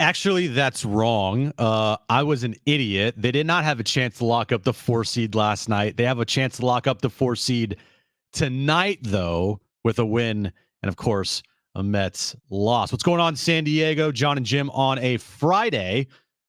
Actually, that's wrong. I was an idiot. They did not have a chance to lock up the 4 seed last night. They have a chance to lock up the 4 seed tonight, though, with a win and, of course, a Mets loss. What's going on in San Diego? Jon and Jim on a Friday,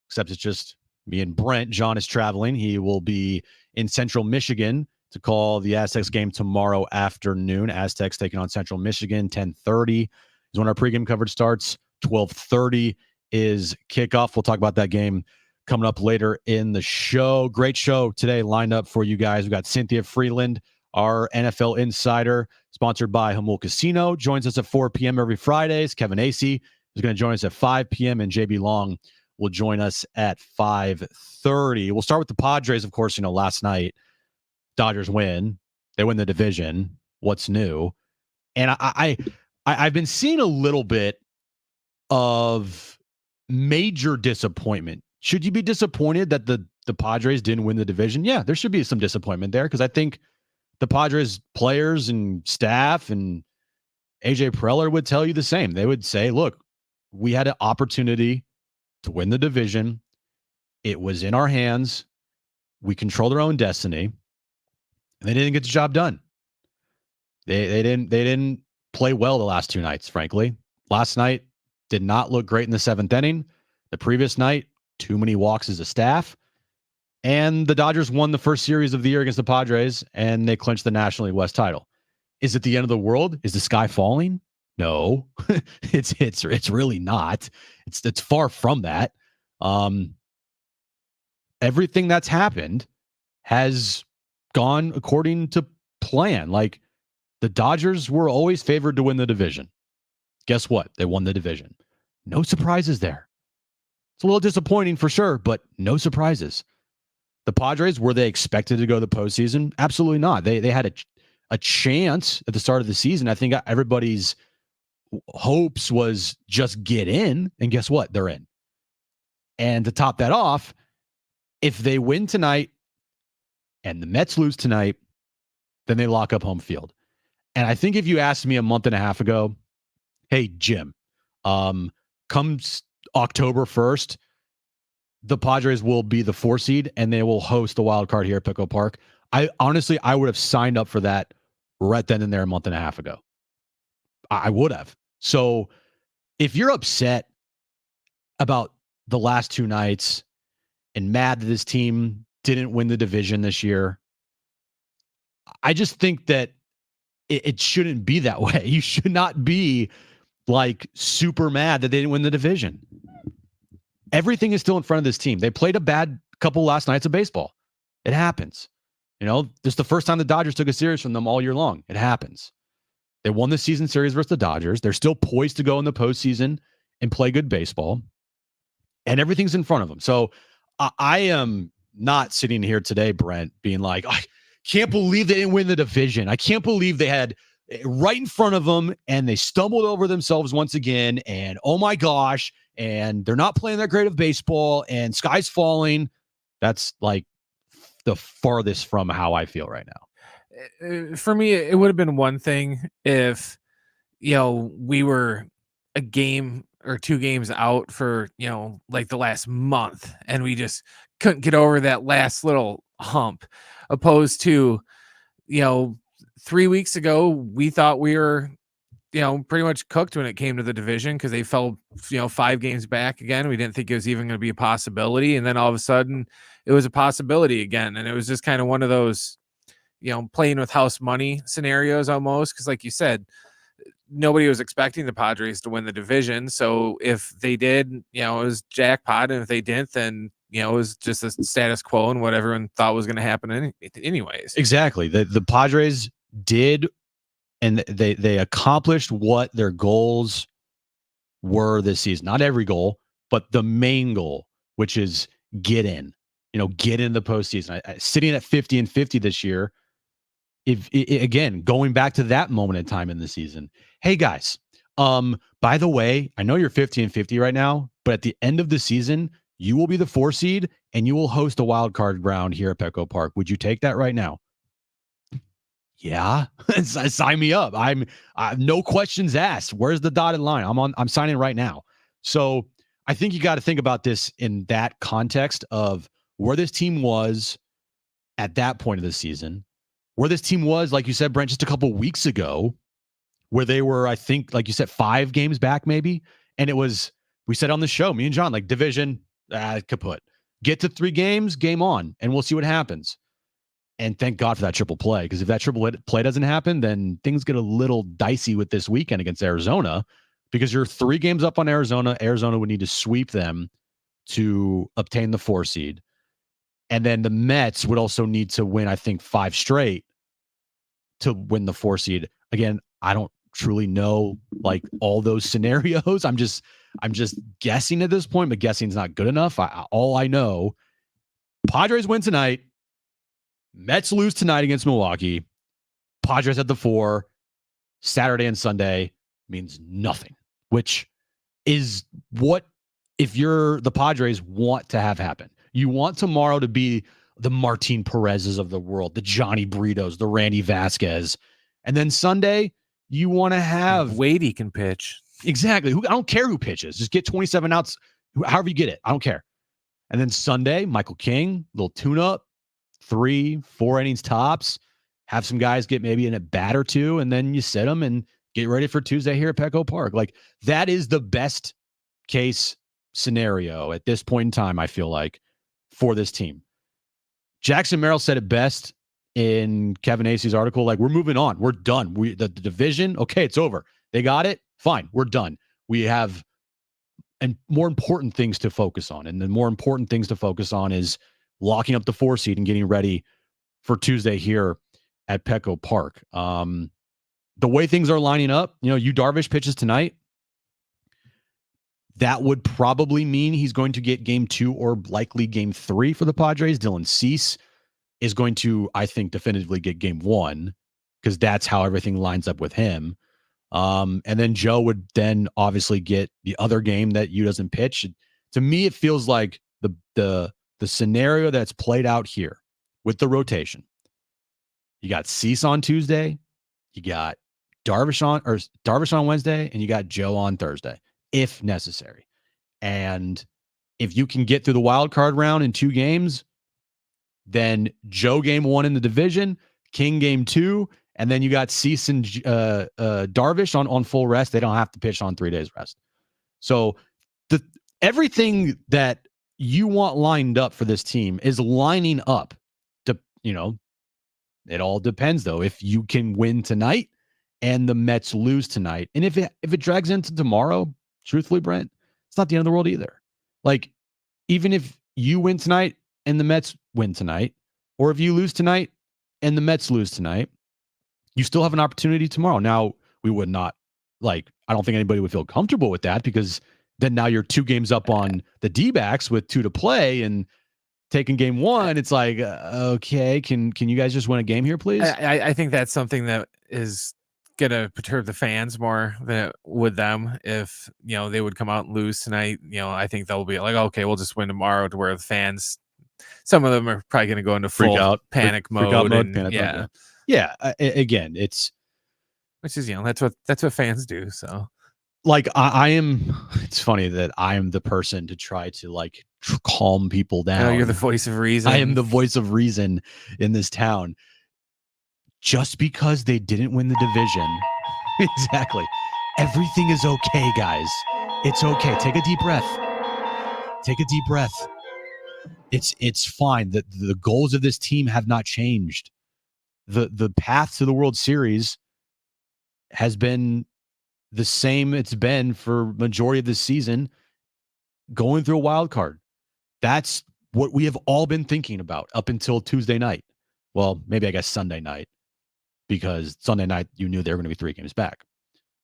except it's just me and Brent. Jon is traveling. He will be in Central Michigan to call the Aztecs game tomorrow afternoon. Aztecs taking on Central Michigan, 10:30 is when our pregame coverage starts. 12:30 is kickoff. We'll talk about that game coming up later in the show. Great show today lined up for you guys. We got Cynthia Freeland, our NFL insider, sponsored by Hamul Casino, joins us at 4 p.m. every Fridays. Kevin Acey is going to join us at 5 p.m. and JB Long will join us at 5:30. We'll start with the Padres, of course. Last night, Dodgers win. They win the division. What's new? And I've been seeing a little bit of major disappointment. Should you be disappointed that the Padres didn't win the division? Yeah, there should be some disappointment there because I think the Padres players and staff and AJ Preller would tell you the same. They would say, look, we had an opportunity to win the division. It was in our hands. We controlled our own destiny. And they didn't get the job done. They didn't play well the last 2 nights, frankly. Last night did not look great in the 7th inning. The previous night, too many walks as a staff. And the Dodgers won the first series of the year against the Padres, and they clinched the National League West title. Is it the end of the world? Is the sky falling? No, it's really not. It's far from that. Everything that's happened has gone according to plan. Like, the Dodgers were always favored to win the division. Guess what? They won the division. No surprises there. It's a little disappointing for sure, but no surprises. The Padres, were they expected to go to the postseason? Absolutely not. They had a chance at the start of the season. I think everybody's hopes was just get in, and guess what? They're in. And to top that off, if they win tonight and the Mets lose tonight, then they lock up home field. And I think if you asked me a month and a half ago, hey, Jim, comes October 1st, the Padres will be the 4 seed and they will host the wild card here at Petco Park. I would have signed up for that right then and there a month and a half ago. I would have. So if you're upset about the last 2 nights and mad that this team didn't win the division this year, I just think that it shouldn't be that way. You should not be like super mad that they didn't win the division. Everything is still in front of this team. They played a bad couple last nights of baseball. It happens. This is the first time the Dodgers took a series from them all year long. It happens. They won the season series versus the Dodgers. They're still poised to go in the postseason and play good baseball. And everything's in front of them. So I am not sitting here today, Brent, being like, I can't believe they didn't win the division. I can't believe they had right in front of them and they stumbled over themselves once again. And oh my gosh, and they're not playing that great of baseball and sky's falling. That's like the farthest from how I feel right now. For me, it would have been one thing if, we were a game or 2 games out for, like the last month and we just couldn't get over that last little hump, opposed to, 3 weeks ago, we thought we were, pretty much cooked when it came to the division because they fell, 5 games back again. We didn't think it was even going to be a possibility. And then all of a sudden it was a possibility again. And it was just kind of one of those, playing with house money scenarios almost. Cause like you said, nobody was expecting the Padres to win the division. So if they did, it was jackpot. And if they didn't, then, it was just a status quo and what everyone thought was going to happen anyways. Exactly. The Padres did, and they accomplished what their goals were this season. Not every goal, but the main goal, which is get in, get in the postseason. Sitting at 50-50 this year, again, going back to that moment in time in the season. Hey guys, by the way, I know you're 50-50 right now, but at the end of the season, you will be the 4 seed and you will host a wild card round here at Petco Park. Would you take that right now? Yeah, sign me up. I have no questions asked. Where's the dotted line? I'm signing right now. So I think you got to think about this in that context of where this team was at that point of the season, where this team was, like you said, Brent, just a couple weeks ago, where they were, I think, like you said, 5 games back maybe. And it was, we said on the show, me and John, like division, kaput. Get to 3 games, game on, and we'll see what happens. And thank God for that triple play, because if that triple play doesn't happen, then things get a little dicey with this weekend against Arizona, because you're 3 games up on Arizona. Arizona would need to sweep them to obtain the 4 seed. And then the Mets would also need to win, I think, 5 straight to win the 4 seed. Again, I don't truly know like all those scenarios. I'm just guessing at this point, but guessing's not good enough. All I know, Padres win tonight. Mets lose tonight against Milwaukee. Padres at the 4. Saturday and Sunday means nothing, which is what, if you're the Padres, want to have happen. You want tomorrow to be the Martin Perez's of the world, the Johnny Britos, the Randy Vasquez. And then Sunday, you want to have Wadey can pitch. Exactly. I don't care who pitches. Just get 27 outs, however you get it. I don't care. And then Sunday, Michael King, little tune-up, 3-4 innings tops. Have some guys get maybe in a bat or 2, and then you sit them and get ready for Tuesday here at Petco Park. Like, that is the best case scenario at this point in time, I feel like, for this team. Jackson Merrill said it best in Kevin Acey's article. Like, we're moving on. We're done. The division, okay, it's over. They got it. Fine. We're done. We have and more important things to focus on. And the more important things to focus on is locking up the 4 seed and getting ready for Tuesday here at Petco Park. The way things are lining up, Yu Darvish pitches tonight. That would probably mean he's going to get game 2 or likely game 3 for the Padres. Dylan Cease is going to, I think, definitively get game 1, because that's how everything lines up with him. And then Joe would then obviously get the other game that Yu doesn't pitch. To me, it feels like the scenario that's played out here with the rotation. You got Cease on Tuesday, you got Darvish on Wednesday, and you got Joe on Thursday, if necessary. And if you can get through the wild card round in 2 games, then Joe game 1 in the division, King game 2, and then you got Cease and Darvish on full rest. They don't have to pitch on 3 days rest. So everything that you want lined up for this team is lining up. It all depends, though. If you can win tonight and the Mets lose tonight, and if it drags into tomorrow, truthfully, Brent, it's not the end of the world either. Like, even if you win tonight and the Mets win tonight, or if you lose tonight and the Mets lose tonight, you still have an opportunity tomorrow. Now, we would not, I don't think anybody would feel comfortable with that, because then now you're 2 games up on the Dbacks with 2 to play and taking game 1. It's like, okay, can you guys just win a game here, please? I think that's something that is going to perturb the fans more than it would them if, they would come out and lose tonight. I think they'll be like, okay, we'll just win tomorrow, to where the fans, some of them are probably going to go into full panic mode. Yeah. Again, it's, which is, that's what fans do. So, like, I am, it's funny that I am the person to try to calm people down. You're the voice of reason. I am the voice of reason in this town. Just because they didn't win the division. Exactly. Everything is okay, guys. It's okay. Take a deep breath. Take a deep breath. It's fine. The goals of this team have not changed. The path to the World Series has been the same it's been for majority of this season, going through a wild card. That's what we have all been thinking about up until Tuesday night. Well, maybe I guess Sunday night, because Sunday night you knew they were going to be 3 games back.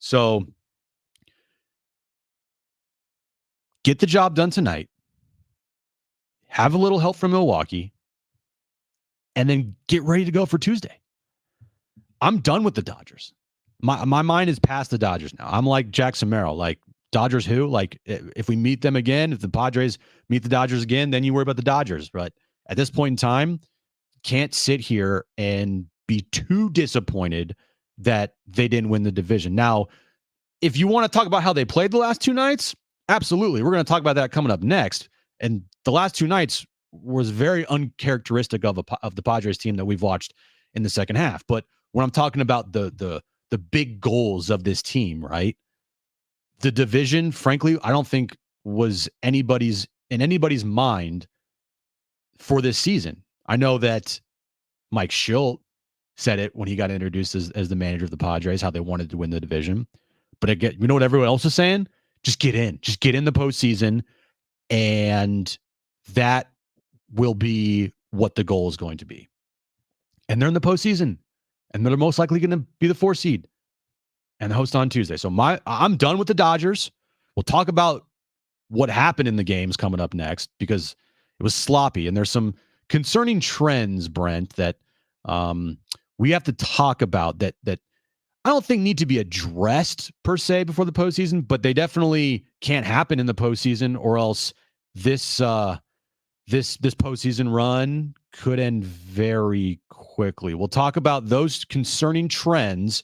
So get the job done tonight. Have a little help from Milwaukee, and then get ready to go for Tuesday. I'm done with the Dodgers. My mind is past the Dodgers now. I'm like Jackson Merrill. Like, Dodgers who? Like, if we meet them again, if the Padres meet the Dodgers again, then you worry about the Dodgers. But at this point in time, can't sit here and be too disappointed that they didn't win the division. Now, if you want to talk about how they played the last 2 nights, Absolutely. We're going to talk about that coming up next. And the last two nights was very uncharacteristic of the Padres team that we've watched in the second half. But when I'm talking about the big goals of this team, right? The division, frankly, I don't think was anybody's mind for this season. I know that Mike Schilt said it when he got introduced as the manager of the Padres, how they wanted to win the division. But again, you know what everyone else is saying? Just get in the postseason, and that will be what the goal is going to be. And they're in the postseason, and they're most likely going to be the 4 seed and host on Tuesday. So I'm done with the Dodgers. We'll talk about what happened in the games coming up next because it was sloppy, and there's some concerning trends, Brent, that we have to talk about that I don't think need to be addressed per se before the postseason, but they definitely can't happen in the postseason, or else this postseason run could end very quickly. We'll talk about those concerning trends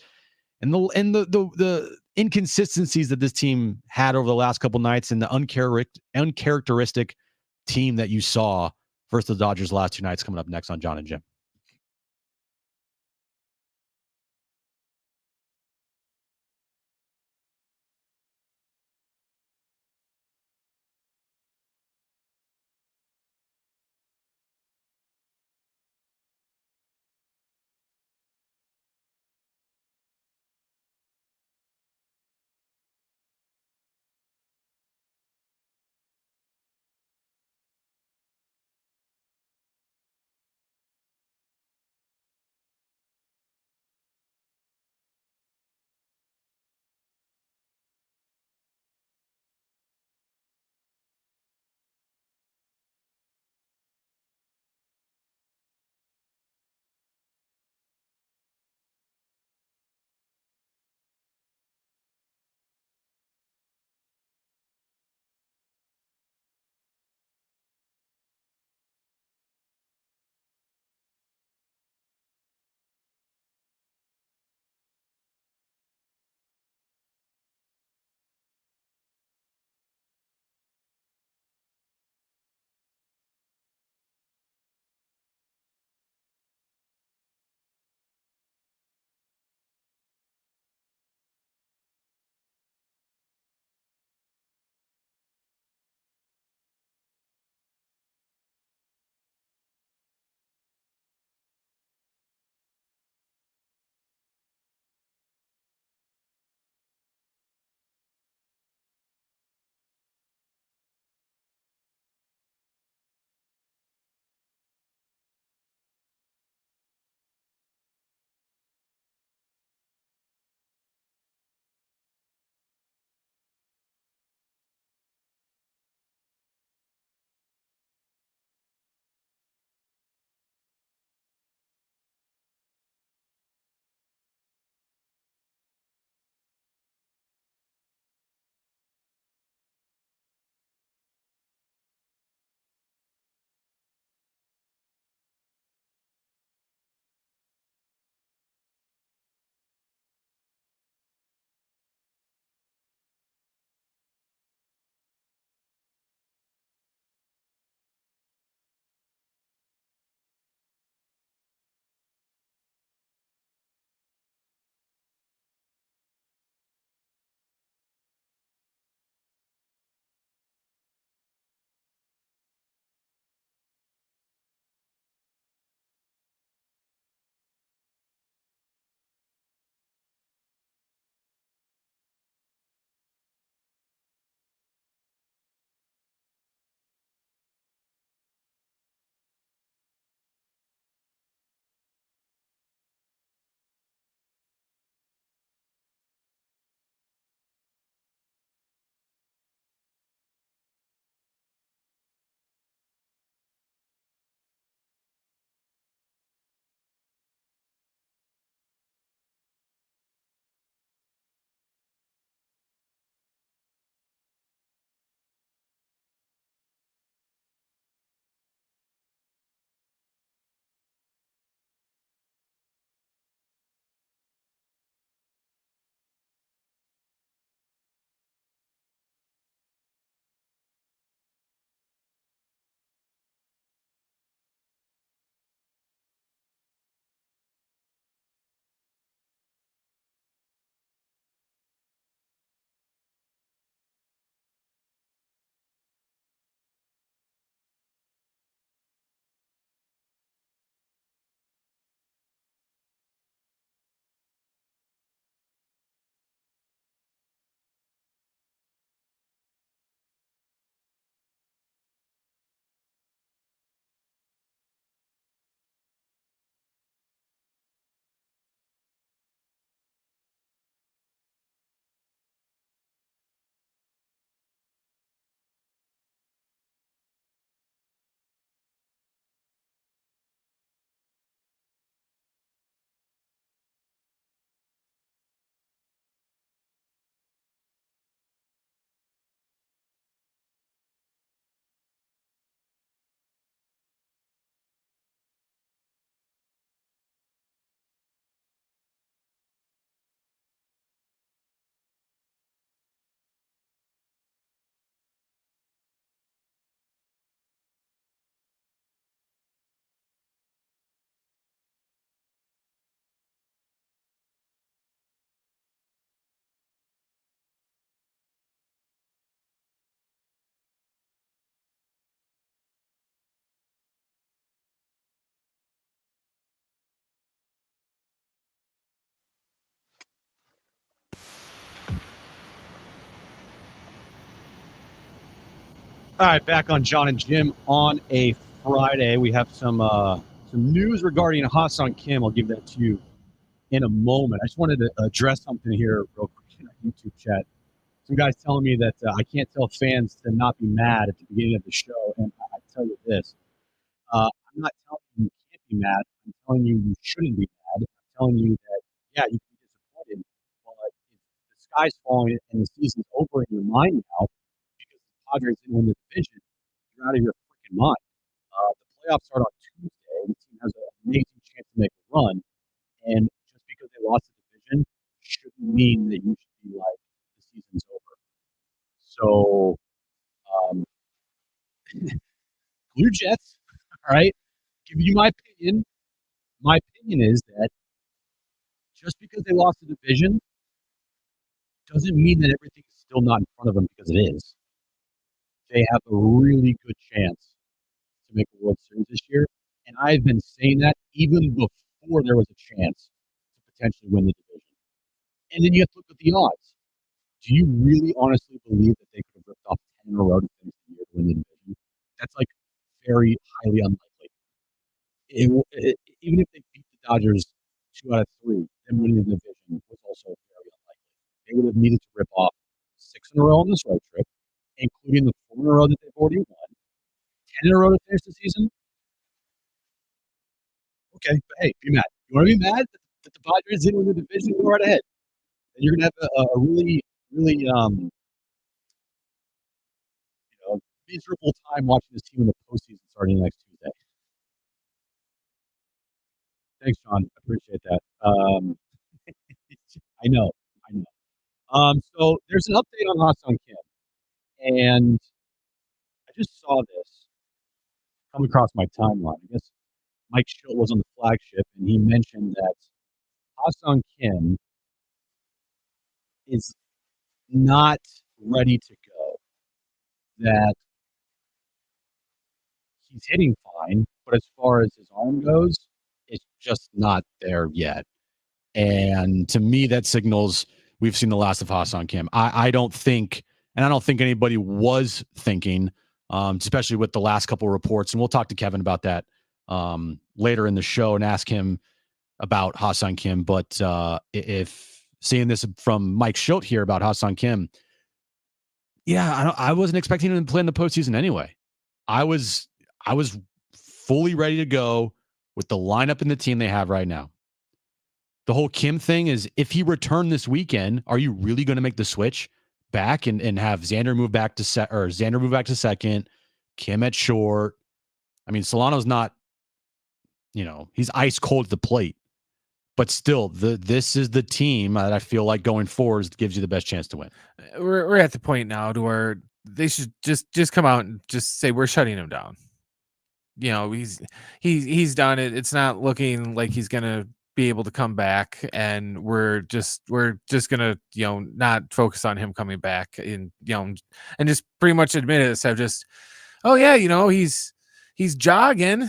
and the inconsistencies that this team had over the last couple nights, and the uncharacteristic team that you saw versus the Dodgers last two nights, coming up next on Jon and Jim. All right, back on Jon and Jim on a Friday. We have some news regarding Ha-Seong Kim. I'll give that to you in a moment. I just wanted to address something here real quick in our YouTube chat. Some guys telling me that I can't tell fans to not be mad at the beginning of the show, and I tell you this: I'm not telling you can't be mad. I'm telling you shouldn't be mad. I'm telling you that yeah, you can be disappointed, but if the sky's falling and the season's over in your mind now because the Padres didn't win the division, you're out of your freaking mind. The playoffs start on Tuesday. The team has an amazing chance to make a run, and just because they lost the division shouldn't mean that you should be like the season's over. So, um, Blue Jets, all right. Give you my opinion. My opinion is that just because they lost the division doesn't mean that everything's still not in front of them because it is. They have a really good chance to make a World Series this year, and I've been saying that even before there was a chance to potentially win the division. And then you have to look at the odds. Do you really honestly believe that they could have ripped off 10 in a row to finish the year to win the division? That's like very highly unlikely. Even if they beat the Dodgers 2 out of 3, then winning the division was also very unlikely. They would have needed to rip off 6 in a row on this road trip, including the 4 in a row that they've already won, 10 in a row to finish the season. Okay, but hey, be mad. You want to be mad that the Padres didn't win the division? Go right ahead. And you're gonna have a really, really miserable time watching this team in the postseason starting next Tuesday. Thanks, Jon. I appreciate that. I know. I know. So there's an update on Ha-Seong Kim, and I just saw this come across my timeline. I guess Mike Schilt was on the flagship, and he mentioned that Ha-Seong Kim is not ready to go. That he's hitting fine, but as far as his arm goes, it's just not there yet. And to me, that signals we've seen the last of Ha-Seong Kim. I don't think, and I don't think anybody was thinking, especially with the last couple of reports. And we'll talk to Kevin about that later in the show and ask him about Ha-Seong Kim. But if seeing this from Mike Schilt here about Ha-Seong Kim, yeah, I wasn't expecting him to play in the postseason anyway. I was fully ready to go with the lineup and the team they have right now. The whole Kim thing is, if he returned this weekend, are you really going to make the switch back and have Xander move back to Xander move back to second, Kim at short? I mean, Solano's not, he's ice cold at the plate, but still, this is the team that I feel like going forward gives you the best chance to win. We're at the point now to where they should just come out and just say we're shutting him down. He's done it. It's not looking like he's gonna be able to come back, and we're just gonna not focus on him coming back, and and just pretty much admit it. So just, oh yeah, he's jogging,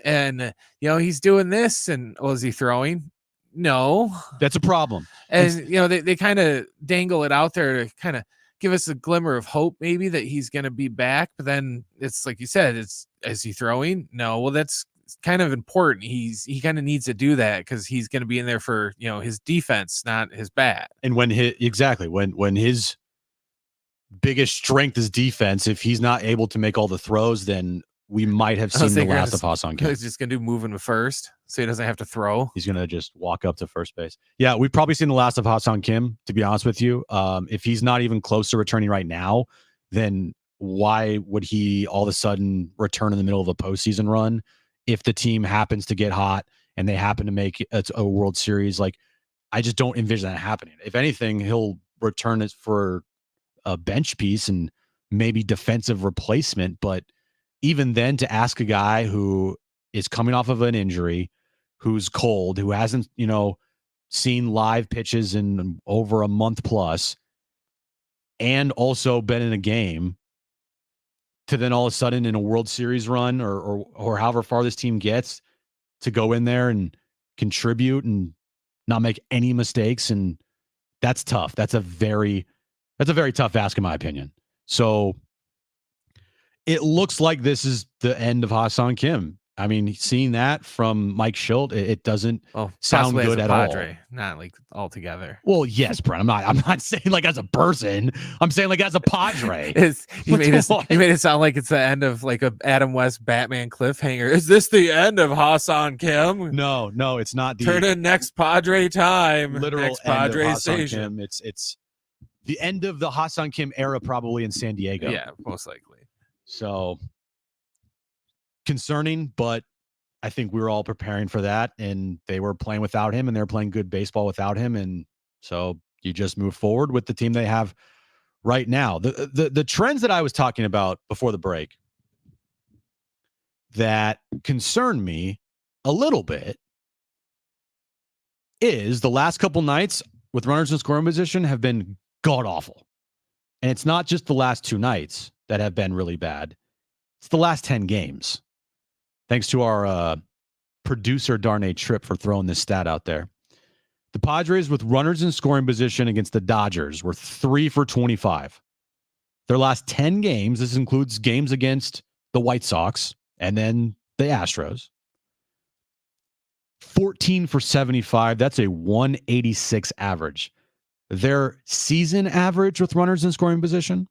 and he's doing this, and is he throwing? No, that's a problem. And they kind of dangle it out there to kind of give us a glimmer of hope, maybe that he's going to be back. But then it's like you said, is he throwing? No. Well, that's kind of important. He kind of needs to do that because he's going to be in there for his defense, not his bat. And when his biggest strength is defense, if he's not able to make all the throws, then we might have seen the last of Ha-Seong Kim. He's just going to do moving to first, so he doesn't have to throw. He's going to just walk up to first base. Yeah, we've probably seen the last of Ha-Seong Kim, to be honest with you. If he's not even close to returning right now, then why would he all of a sudden return in the middle of a postseason run if the team happens to get hot and they happen to make it a World Series? Like, I just don't envision that happening. If anything, he'll return it for a bench piece and maybe defensive replacement, but even then, to ask a guy who is coming off of an injury, who's cold, who hasn't, seen live pitches in over a month plus, and also been in a game, to then all of a sudden in a World Series run or however far this team gets, to go in there and contribute and not make any mistakes, and that's tough. That's a very tough ask in my opinion. So it looks like this is the end of Ha-Seong Kim. I mean, seeing that from Mike Schilt, it doesn't sound possibly good as a at Padre, all. not like altogether. Well, yes, Brent. I'm not saying like as a person. I'm saying like as a Padre. You made it sound like it's the end of like a Adam West Batman cliffhanger. Is this the end of Ha-Seong Kim? No, it's not the Turn in next Padre time. literal next end Padre of Ha-Seong station. Kim. It's the end of the Ha-Seong Kim era, probably in San Diego. Yeah, most likely. So concerning, but I think we were all preparing for that, and they were playing without him, and they're playing good baseball without him, and so you just move forward with the team they have right now. The trends that I was talking about before the break that concern me a little bit is the last couple nights with runners in scoring position have been god awful. And it's not just the last 2 nights that have been really bad. It's the last 10 games. Thanks to our producer Darnay Tripp for throwing this stat out there. The Padres with runners in scoring position against the Dodgers were 3 for 25. Their last 10 games, this includes games against the White Sox and then the Astros. 14 for 75. That's a 186 average. Their season average with runners in scoring position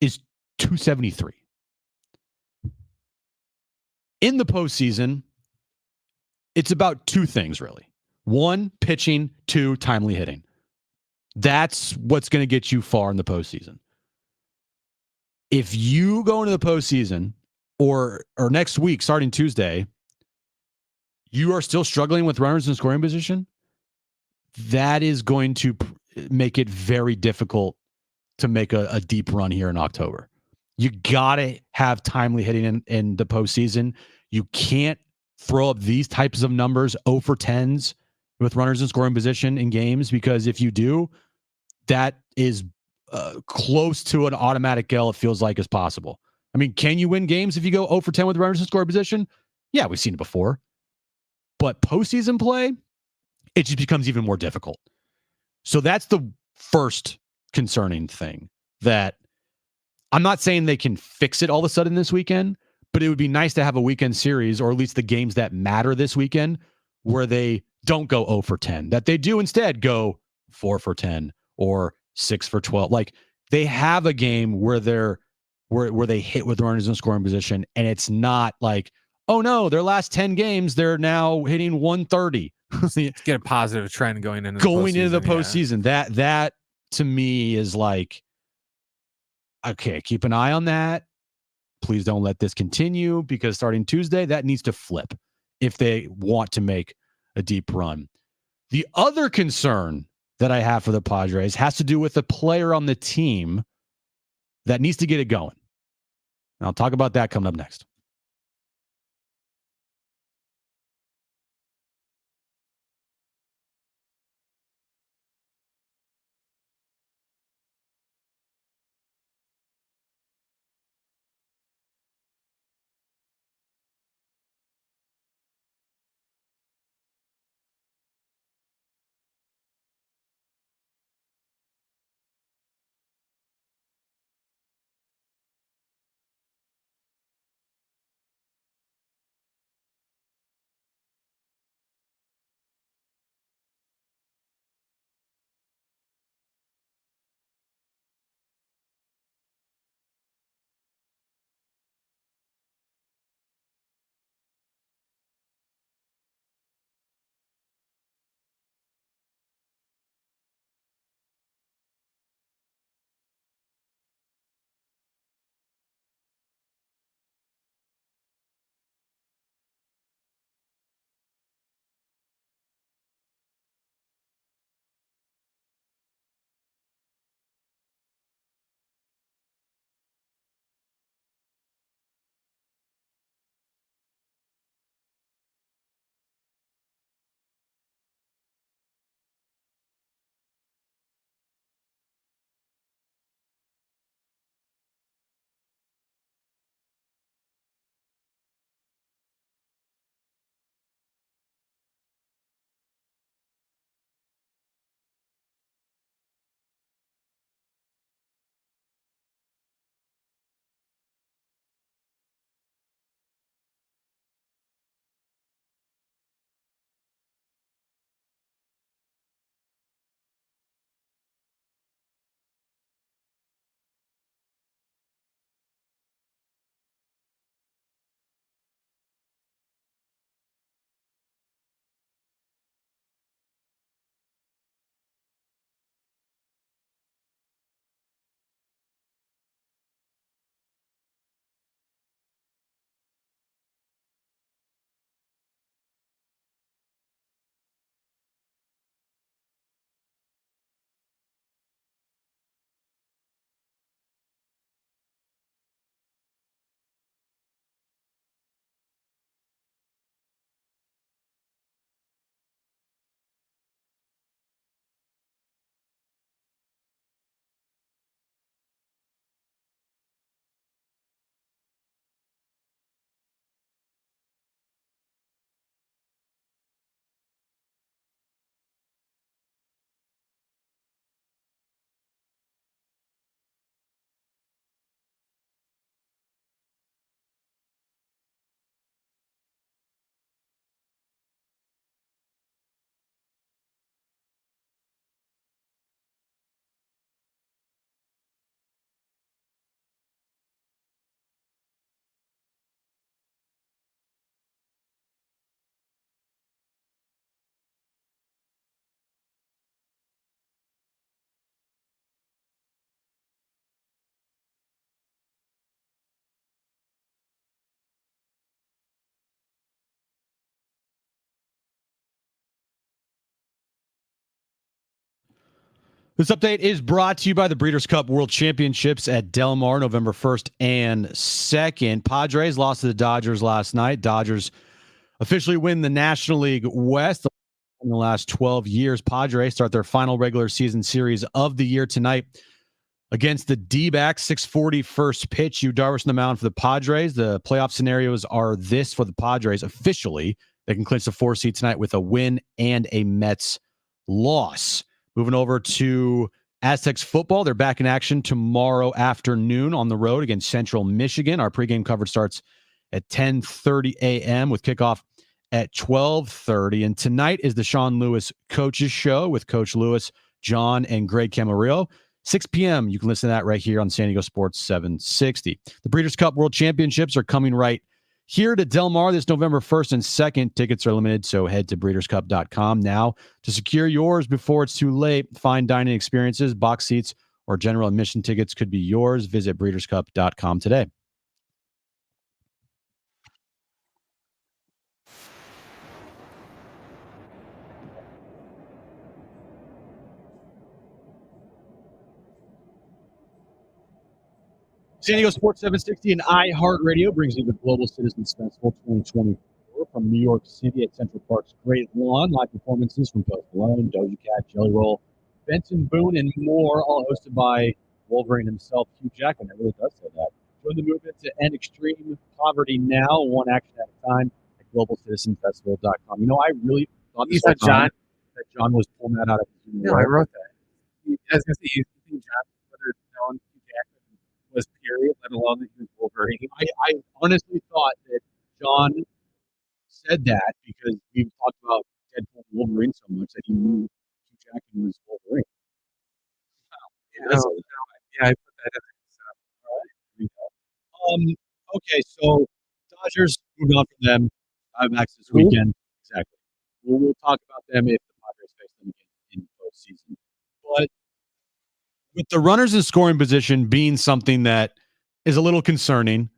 is 273. In the postseason, it's about 2 things, really. 1, pitching. 2, timely hitting. That's what's going to get you far in the postseason. If you go into the postseason or next week, starting Tuesday, you are still struggling with runners in scoring position, that is going to make it very difficult to make a deep run here in October. You got to have timely hitting in the postseason. You can't throw up these types of numbers 0 for 10s with runners in scoring position in games, because if you do, that is close to an automatic L, it feels like, as possible. I mean, can you win games if you go 0 for 10 with runners in scoring position? Yeah, we've seen it before. But postseason play, it just becomes even more difficult. So that's the first concerning thing, that I'm not saying they can fix it all of a sudden this weekend, but it would be nice to have a weekend series, or at least the games that matter this weekend, where they don't go 0 for 10, that they do instead go 4 for 10 or 6 for 12. Like, they have a game where they hit with runners in scoring position, and it's not like, oh no, their last 10 games, they're now hitting 130. Get a positive trend going into the postseason. Yeah. That to me is like, okay, keep an eye on that. Please don't let this continue, because starting Tuesday, that needs to flip if they want to make a deep run. The other concern that I have for the Padres has to do with a player on the team that needs to get it going. And I'll talk about that coming up next. This update is brought to you by the Breeders' Cup World Championships at Del Mar, November 1st and 2nd. Padres lost to the Dodgers last night. Dodgers officially win the National League West in the last 12 years. Padres start their final regular season series of the year tonight against the Dbacks. 6:40 first pitch. Yu Darvish on the mound for the Padres. The playoff scenarios are this for the Padres. Officially, they can clinch the 4 seed tonight with a win and a Mets loss. Moving over to Aztecs football. They're back in action tomorrow afternoon on the road against Central Michigan. Our pregame coverage starts at 10:30 a.m. with kickoff at 12:30. And tonight is the Sean Lewis Coaches Show with Coach Lewis, John, and Greg Camarillo. 6 p.m. You can listen to that right here on San Diego Sports 760. The Breeders' Cup World Championships are coming right here to Del Mar this November 1st and 2nd. Tickets are limited, so head to breederscup.com now to secure yours before it's too late. Fine dining experiences, box seats, or general admission tickets could be yours. Visit breederscup.com today. San Diego Sports 760 and iHeartRadio brings you the Global Citizens Festival 2024 from New York City at Central Park's Great Lawn. Live performances from Post Malone, Doja Cat, Jelly Roll, Benson Boone, and more, all hosted by Wolverine himself, Hugh Jackman. It really does say that. Join the movement to end extreme poverty now, one action at a time at globalcitizenfestival.com. You know, I really thought this was John, that John was pulling that out of his No, I wrote that. I was going to say, you think John Twitter known Hugh Jackman was period, let alone that he was Wolverine. I honestly thought that John said that because we've talked about Deadpool and Wolverine so much that he knew Hugh Jackman was Wolverine. Wow. Yeah, I put that in there. So. All right. Okay, so Dodgers moved on from them. Dbacks this weekend. Exactly. We'll talk about them if the Padres face them again in postseason. But with the runners in scoring position being something that is a little concerning,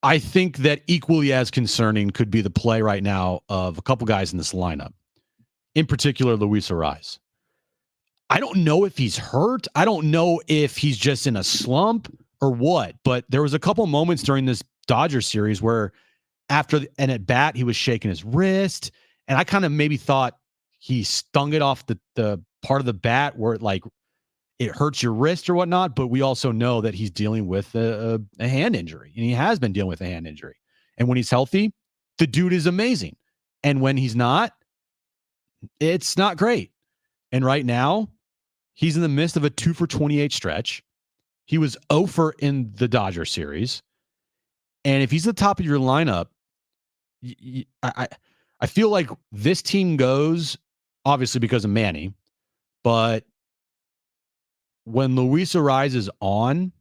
I think that equally as concerning could be the play right now of a couple guys in this lineup, in particular Luis Arraez. I don't know if he's hurt. I don't know if he's just in a slump or what, but there was a couple moments during this Dodgers series where after an at bat, he was shaking his wrist, and I kind of maybe thought he stung it off the part of the bat where it hurts your wrist or whatnot, but we also know that he's dealing with a hand injury, and he has been dealing with a hand injury. And when he's healthy, the dude is amazing. And when he's not, it's not great. And right now, he's in the midst of a 2 for 28 stretch. He was 0 for in the Dodger series. And if he's the top of your lineup, I feel like this team goes, obviously because of Manny, but when Luis Arraez is on,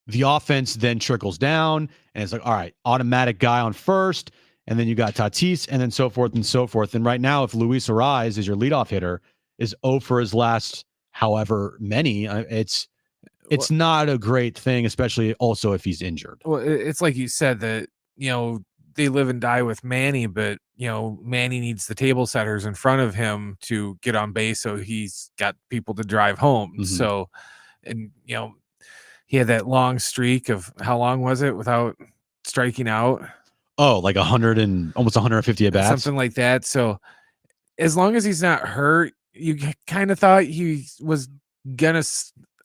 the offense then trickles down, and it's like, all right, automatic guy on first, and then you got Tatis, and then so forth and so forth. And right now, if Luis Arraez is your leadoff hitter, is 0 for his last however many, it's not a great thing, especially also if he's injured. Well, it's like you said that, they live and die with Manny, but, Manny needs the table setters in front of him to get on base, so he's got people to drive home. Mhm. So, and, he had that long streak of how long was it without striking out? Oh, like 100 and almost 150 at bats, something like that. So, as long as he's not hurt, you kind of thought he was gonna.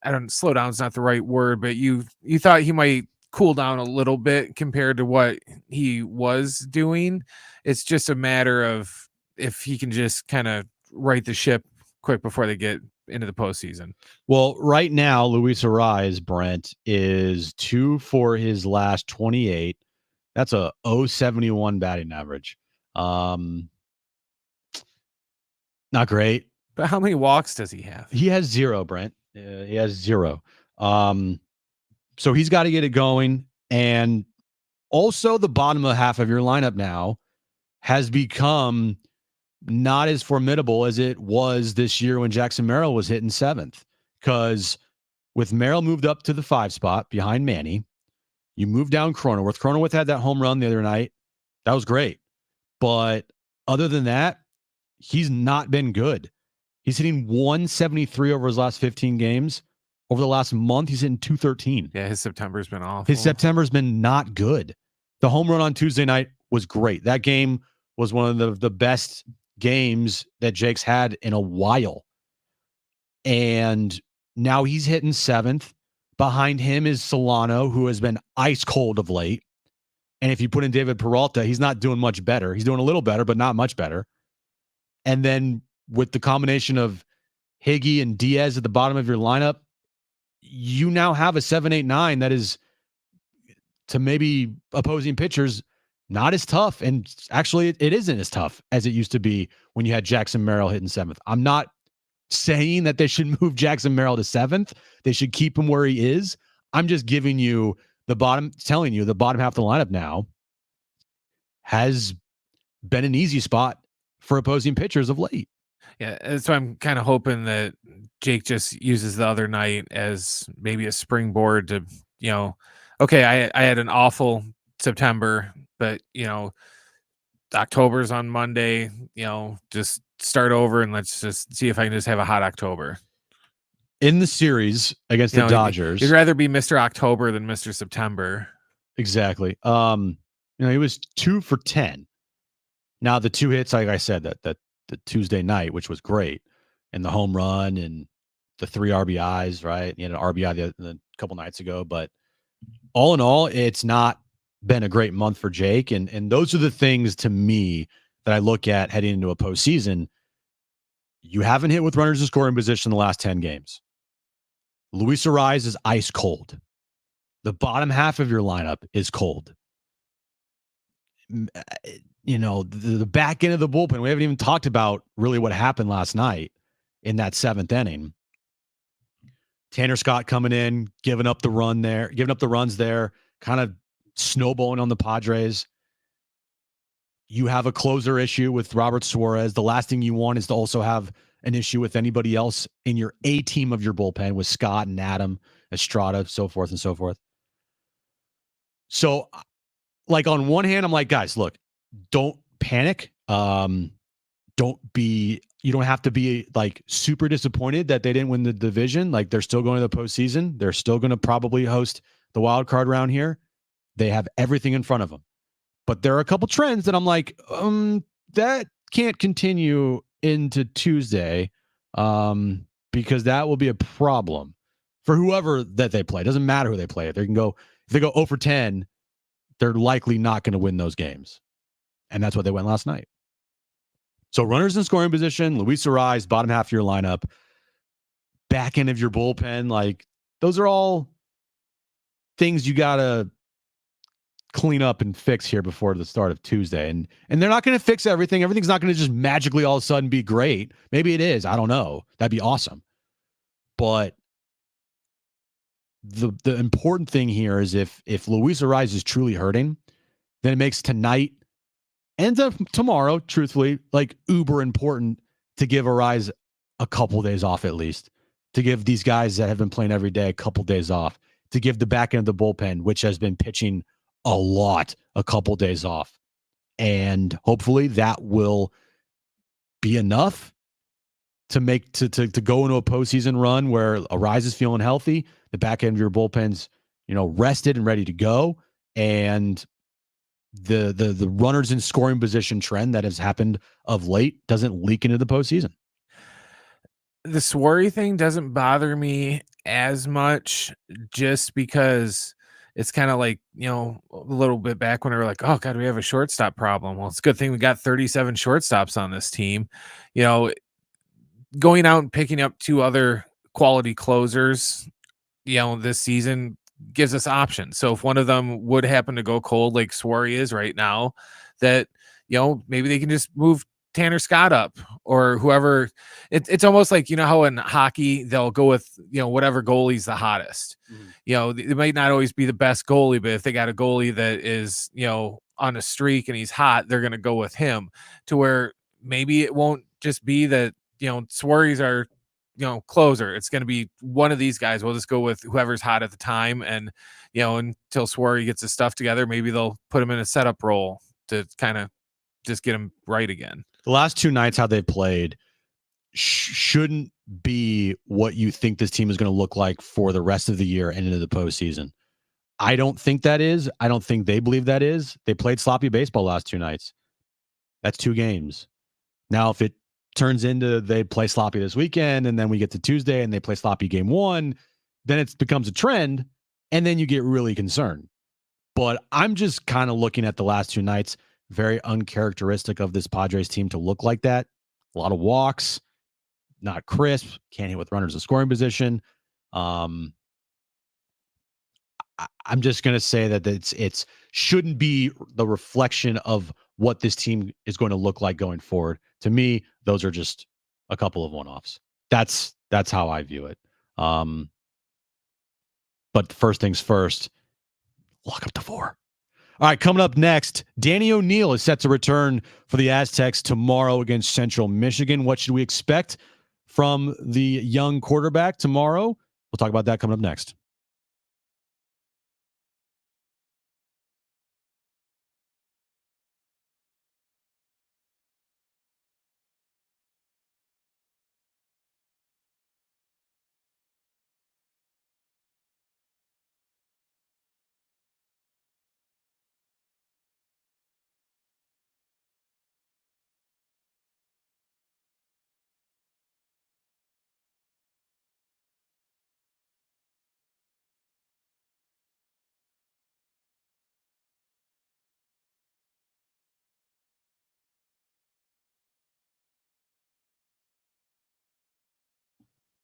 I don't slow down is not the right word, but you thought he might cool down a little bit compared to what he was doing. It's just a matter of if he can just kind of right the ship quick before they get into the postseason. Well, right now, Luis Arraez, Brent, is 2 for his last 28. That's a 0.71 batting average. Not great. But how many walks does he have? He has 0, Brent. He has 0. So he's got to get it going. And also the bottom of half of your lineup now has become not as formidable as it was this year when Jackson Merrill was hitting 7th. Because with Merrill moved up to the 5 spot behind Manny, you move down Cronenworth. Cronenworth had that home run the other night. That was great. But other than that, he's not been good. He's hitting 173 over his last 15 games. Over the last month, he's hitting 213. Yeah, his September's been awful. His September's been not good. The home run on Tuesday night was great. That game was one of the best games that Jake's had in a while. And now he's hitting 7th. Behind him is Solano, who has been ice cold of late. And if you put in David Peralta, he's not doing much better. He's doing a little better, but not much better. And then with the combination of Higgy and Diaz at the bottom of your lineup, you now have a 7-8-9 that is, to maybe opposing pitchers, not as tough. And actually, it isn't as tough as it used to be when you had Jackson Merrill hitting 7th. I'm not saying that they should move Jackson Merrill to 7th. They should keep him where he is. I'm just giving you telling you the bottom half of the lineup now has been an easy spot for opposing pitchers of late. Yeah, so I'm kind of hoping that Jake just uses the other night as maybe a springboard to, okay, I had an awful September, but, October's on Monday, just start over and let's just see if I can just have a hot October. In the series against the Dodgers. You'd rather be Mr. October than Mr. September. Exactly. He was 2 for 10. Now the 2 hits, like I said, that the Tuesday night, which was great, and the home run and the 3 RBIs, right? He had an RBI the couple nights ago, but all in all, it's not been a great month for Jake. And those are the things to me that I look at heading into a postseason. You haven't hit with runners in scoring position the last 10 games. Luis Arraez is ice cold. The bottom half of your lineup is cold. The back end of the bullpen, we haven't even talked about really what happened last night in that 7th inning. Tanner Scott coming in, giving up the runs there, kind of snowballing on the Padres. You have a closer issue with Robert Suarez. The last thing you want is to also have an issue with anybody else in your A team of your bullpen with Scott and Adam, Estrada, so forth and so forth. So, like, on one hand, I'm like, guys, look, don't panic. You don't have to be like super disappointed that they didn't win the division. Like, they're still going to the postseason. They're still going to probably host the wild card round here. They have everything in front of them. But there are a couple trends that I'm like, that can't continue into Tuesday, because that will be a problem for whoever that they play. It doesn't matter who they play. If they go 0 for 10, they're likely not going to win those games. And that's what they went last night. So runners in scoring position, Luis Arraez, bottom half of your lineup, back end of your bullpen, like, those are all things you got to clean up and fix here before the start of Tuesday. And they're not going to fix everything. Everything's not going to just magically all of a sudden be great. Maybe it is. I don't know. That'd be awesome. But the important thing here is if Luis Arraez is truly hurting, then it makes tonight and tomorrow, truthfully, like, uber important to give Arraez a couple days off, at least, to give these guys that have been playing every day a couple days off, to give the back end of the bullpen, which has been pitching a lot, a couple days off. And hopefully that will be enough to make to go into a postseason run where Arraez is feeling healthy, the back end of your bullpen's, rested and ready to go, and the runners in scoring position trend that has happened of late doesn't leak into the postseason. The Suarez thing doesn't bother me as much, just because it's kind of like, a little bit back when we were like, oh God, we have a shortstop problem. Well, it's a good thing we got 37 shortstops on this team. Going out and picking up 2 other quality closers, this season gives us options. So if one of them would happen to go cold, like Suarez is right now, that, maybe they can just move Tanner Scott up or whoever. It's almost like, how in hockey they'll go with, whatever goalie's the hottest. It might not always be the best goalie, but if they got a goalie that is, on a streak and he's hot, they're going to go with him, to where maybe it won't just be that, Suarez are, closer. It's going to be one of these guys. We'll just go with whoever's hot at the time. And, until Suarez gets his stuff together, maybe they'll put him in a setup role to kind of just get him right again. The last 2 nights, how they played shouldn't be what you think this team is going to look like for the rest of the year and into the postseason. I don't think that is. I don't think they believe that is. They played sloppy baseball last 2 nights. That's 2 games. Now, if it turns into they play sloppy this weekend and then we get to Tuesday and they play sloppy game 1, then it becomes a trend and then you get really concerned. But I'm just kind of looking at the last 2 nights, very uncharacteristic of this Padres team to look like that. A lot of walks, not crisp, can't hit with runners in scoring position. I'm just going to say that it's shouldn't be the reflection of what this team is going to look like going forward. To me, those are just a couple of one-offs. That's how I view it. But first things first, lock up the 4. All right, coming up next, Danny O'Neill is set to return for the Aztecs tomorrow against Central Michigan. What should we expect from the young quarterback tomorrow? We'll talk about that coming up next.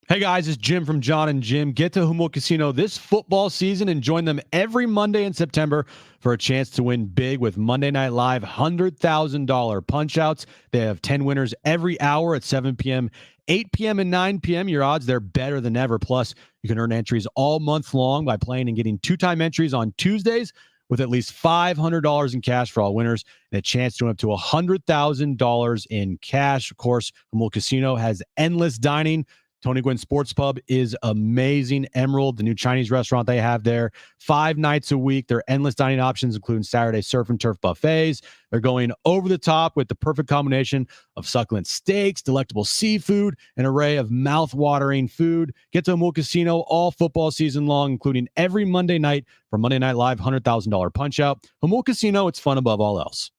Hey guys, it's Jim from Jon Jim. Get to Humboldt Casino this football season and join them every Monday in September for a chance to win big with Monday Night Live $100,000 punch outs. They have 10 winners every hour at 7 p.m., 8 p.m., and 9 p.m. Your odds, they're better than ever. Plus, you can earn entries all month long by playing and getting 2-time entries on Tuesdays with at least $500 in cash for all winners and a chance to win up to $100,000 in cash. Of course, Humboldt Casino has endless dining. Tony Gwynn Sports Pub is amazing. Emerald, the new Chinese restaurant they have there, 5 nights a week. Their endless dining options, including Saturday surf and turf buffets. They're going over the top with the perfect combination of succulent steaks, delectable seafood, an array of mouth-watering food. Get to Humboldt Casino all football season long, including every Monday night for Monday Night Live $100,000 punch out. Humboldt Casino, it's fun above all else.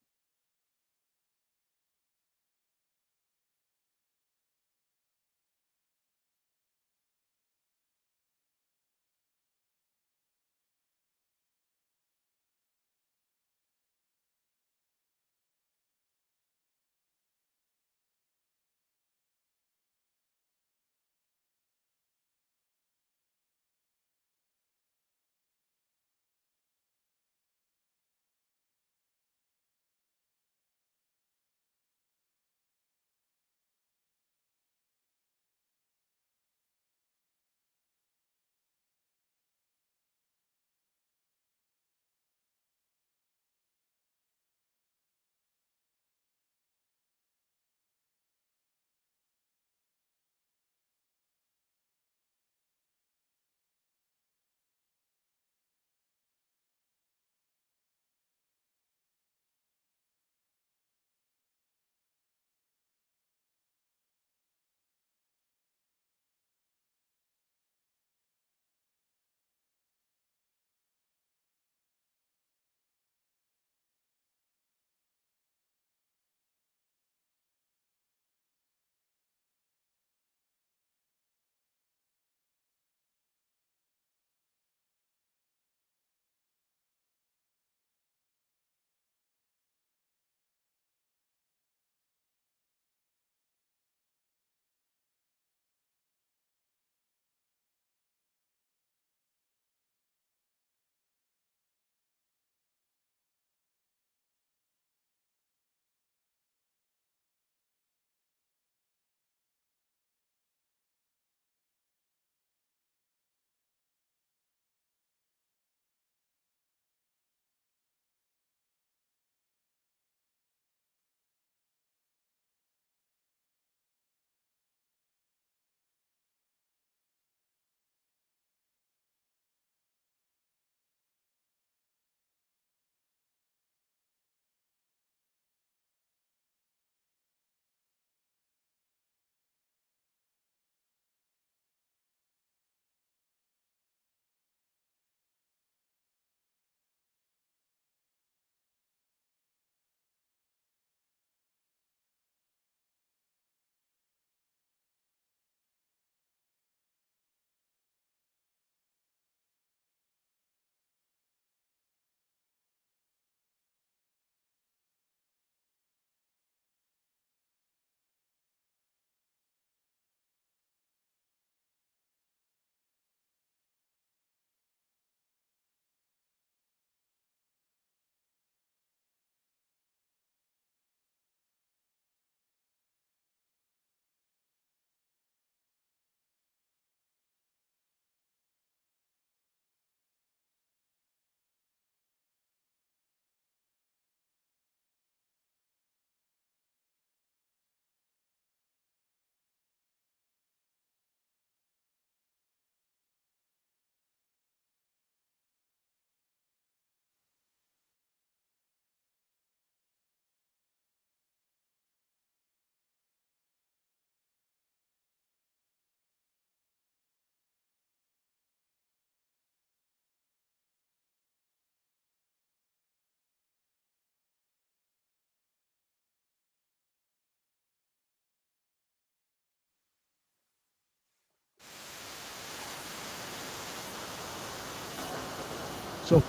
So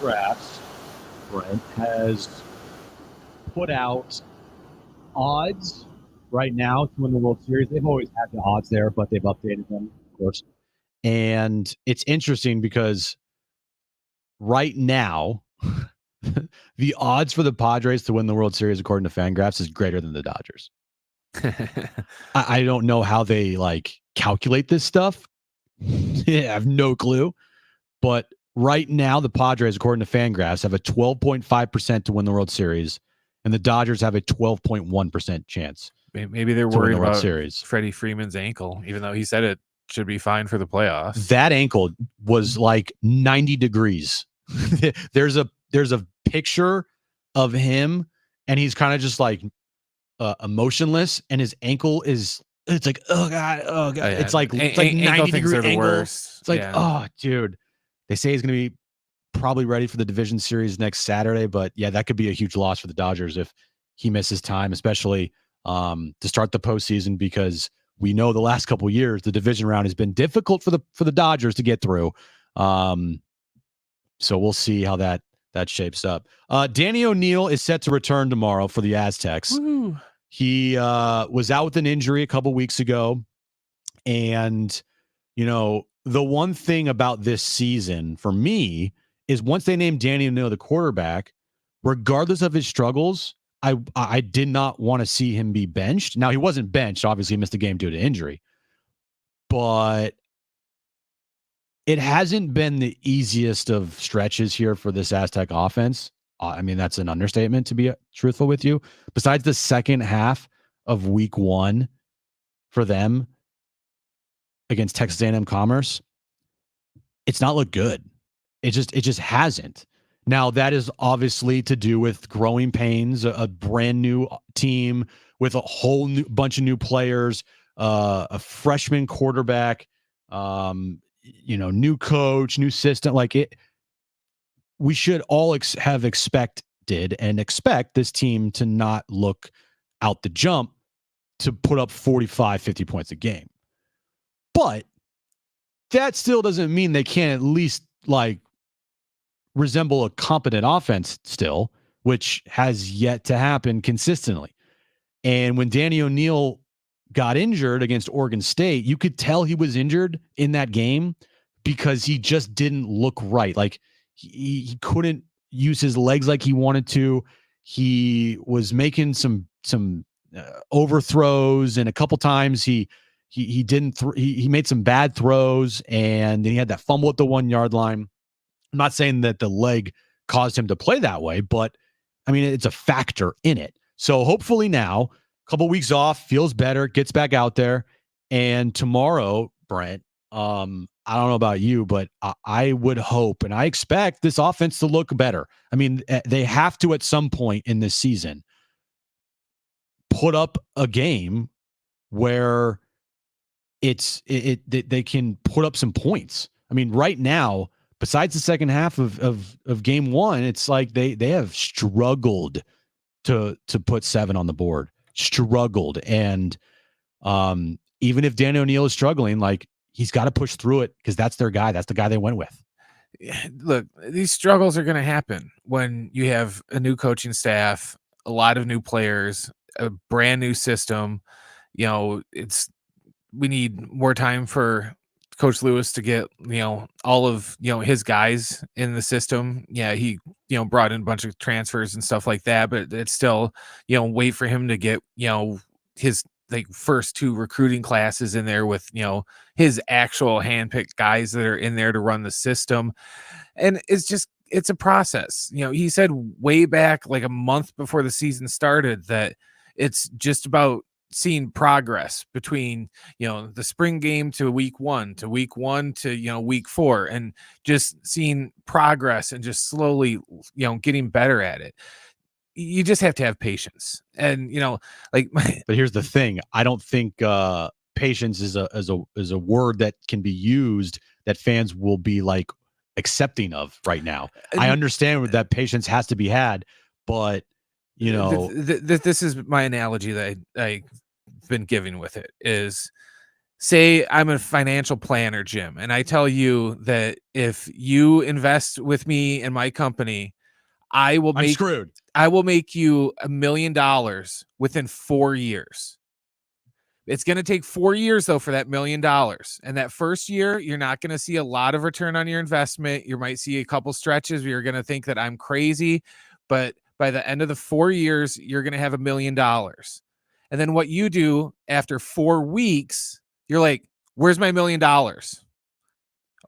Drafts, Brent, has put out odds right now to win the World Series. They've always had the odds there, but they've updated them, of course. And it's interesting because right now, the odds for the Padres to win the World Series, according to Fangraphs, is greater than the Dodgers. I don't know how they calculate this stuff. I have no clue. But right now, the Padres, according to Fangraphs, have a 12.5% to win the World Series, and the Dodgers have a 12.1% chance. Maybe they're worried about series. Freddie Freeman's ankle, even though he said it should be fine for the playoffs. That ankle was 90 degrees. There's a picture of him, and he's kind of just emotionless, and his ankle is oh god. Oh yeah. It's like 90-degree are the angle. Worst. It's oh dude. They say he's going to be probably ready for the division series next Saturday, but yeah, that could be a huge loss for the Dodgers if he misses time, especially to start the postseason, because we know the last couple of years the division round has been difficult for the Dodgers to get through. So we'll see how that shapes up. Danny O'Neill is set to return tomorrow for the Aztecs. Woo. He was out with an injury a couple weeks ago, and the one thing about this season for me is once they named Danny O'Neill the quarterback, regardless of his struggles, I did not want to see him be benched. Now, he wasn't benched. Obviously, he missed a game due to injury. But it hasn't been the easiest of stretches here for this Aztec offense. I mean, that's an understatement, to be truthful with you. Besides the second half of week 1 for them against Texas A&M Commerce, it's not looked good. It just hasn't. Now, that is obviously to do with growing pains, a brand new team with a whole new bunch of new players, a freshman quarterback, new coach, new system. We should all have expected and expect this team to not look out the jump to put up 45, 50 points a game. But that still doesn't mean they can't at least resemble a competent offense still, which has yet to happen consistently. And when Danny O'Neill got injured against Oregon State, you could tell he was injured in that game because he just didn't look right. He couldn't use his legs like he wanted to. He was making some overthrows, and a couple times he made some bad throws, and then he had that fumble at the 1-yard line. I'm not saying that the leg caused him to play that way, but I mean, it's a factor in it. So hopefully now, a couple weeks off, feels better, gets back out there. And tomorrow, Brent, I don't know about you, but I would hope and I expect this offense to look better. I mean, they have to at some point in this season put up a game where they can put up some points. I mean, right now, besides the second half of game 1, it's like they have struggled to put 7 on the board. Struggled. And even if Danny O'Neill is struggling, he's got to push through it because that's their guy. That's the guy they went with. Look, these struggles are going to happen when you have a new coaching staff, a lot of new players, a brand new system. We need more time for Coach Lewis to get, all of, his guys in the system. Yeah, he, brought in a bunch of transfers and stuff like that, but it's still, wait for him to get, his first 2 recruiting classes in there with, his actual handpicked guys that are in there to run the system. And it's a process. He said way back, a month before the season started, that it's just about seeing progress between the spring game to week 1 to week 1 to week 4, and just seeing progress and just slowly getting better at it. You just have to have patience. And but here's the thing, I don't think patience is a word that can be used that fans will be accepting of right now. I understand that patience has to be had, but this is my analogy that I've been giving with it is say I'm a financial planner, Jim, and I tell you that if you invest with me in my company, I will I'm make screwed. I will make you $1 million within 4 years. It's going to take 4 years though for that $1 million. And that first year, you're not going to see a lot of return on your investment. You might see a couple stretches where you're going to think that I'm crazy, but by the end of the 4 years, you're going to have $1 million. And then what you do after 4 weeks, you're like, "Where's my $1 million?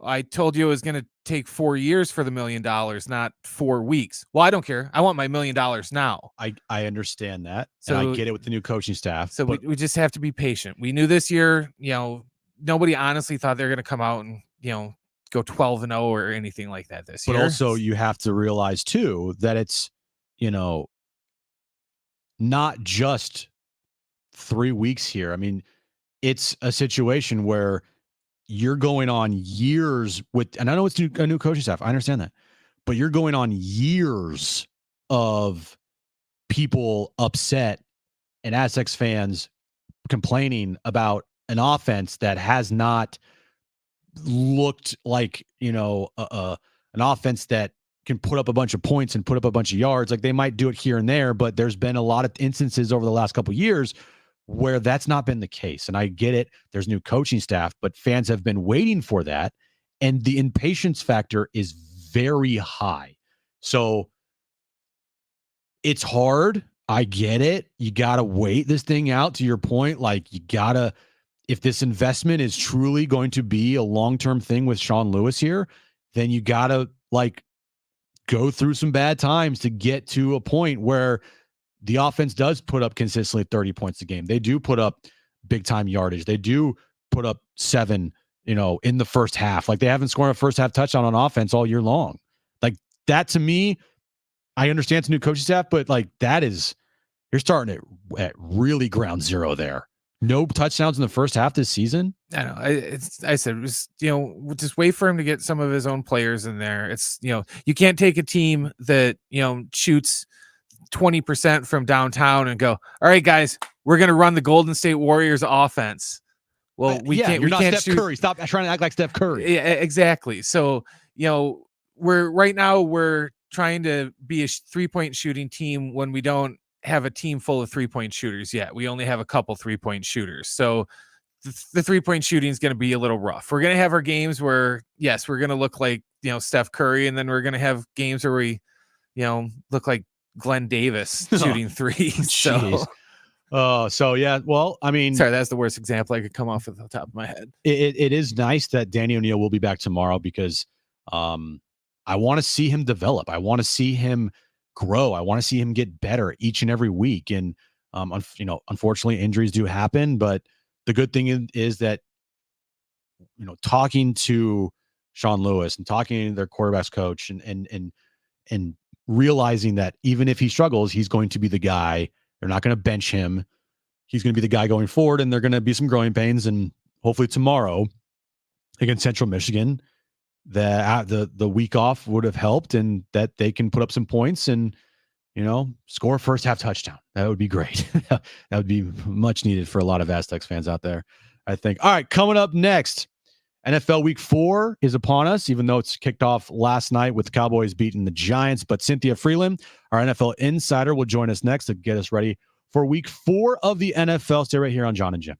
I told you it was going to take 4 years for the $1 million, not 4 weeks." Well, I don't care. I want my $1 million now. I understand that, and I So get it with the new coaching staff, So but we just have to be patient. We knew this year, nobody honestly thought they were going to come out and, go 12-0 or anything like that this but year. also you have to realize too that it's, you know, not just 3 weeks here. I mean, it's a situation where you're going on years with, and I know it's a new coaching staff. I understand that, but you're going on years of people upset and Aztecs fans complaining about an offense that has not looked like, an offense that can put up a bunch of points and put up a bunch of yards. Like, they might do it here and there, but there's been a lot of instances over the last couple of years where that's not been the case. And I get it. There's new coaching staff, but fans have been waiting for that. And the impatience factor is very high. So it's hard. I get it. You got to wait this thing out, to your point. Like, you got to, if this investment is truly going to be a long-term thing with Sean Lewis here, then you got to go through some bad times to get to a point where the offense does put up consistently 30 points a game. They do put up big time yardage. They do put up 7, in the first half. Like, they haven't scored a first half touchdown on offense all year long. Like, that to me, I understand it's a new coaching staff, but you're starting at really ground zero there. No touchdowns in the first half this season. I know. I said, just wait for him to get some of his own players in there. It's, you can't take a team that, shoots 20% from downtown and go, "All right, guys, we're going to run the Golden State Warriors offense." Well, we can't. You're we not can't Steph shoot. Curry. Stop trying to act like Steph Curry. Yeah, exactly. So, we're trying to be a 3-point shooting team when we don't have a team full of 3-point shooters yet. We only have a couple 3-point shooters. So the 3-point shooting is going to be a little rough. We're going to have our games where, yes, we're going to look like, Steph Curry. And then we're going to have games where we, look like Glenn Davis shooting threes. So yeah. Well, I mean, sorry, that's the worst example I could come off of the top of my head. It is nice that Danny O'Neil will be back tomorrow, because I want to see him develop. I want to see him grow. I want to see him get better each and every week. And unfortunately, injuries do happen. But the good thing is that, talking to Sean Lewis and talking to their quarterbacks coach and realizing that even if he struggles, he's going to be the guy. They're not going to bench him. He's going to be the guy going forward, and they're going to be some growing pains. And hopefully tomorrow against Central Michigan, the week off would have helped, and that they can put up some points and, score a first half touchdown. That would be great. That would be much needed for a lot of Aztecs fans out there, I think. All right, coming up next, NFL Week 4 is upon us, even though it's kicked off last night with the Cowboys beating the Giants. But Cynthia Freeland, our NFL insider, will join us next to get us ready for Week 4 of the NFL. Stay right here on Jon and Jim.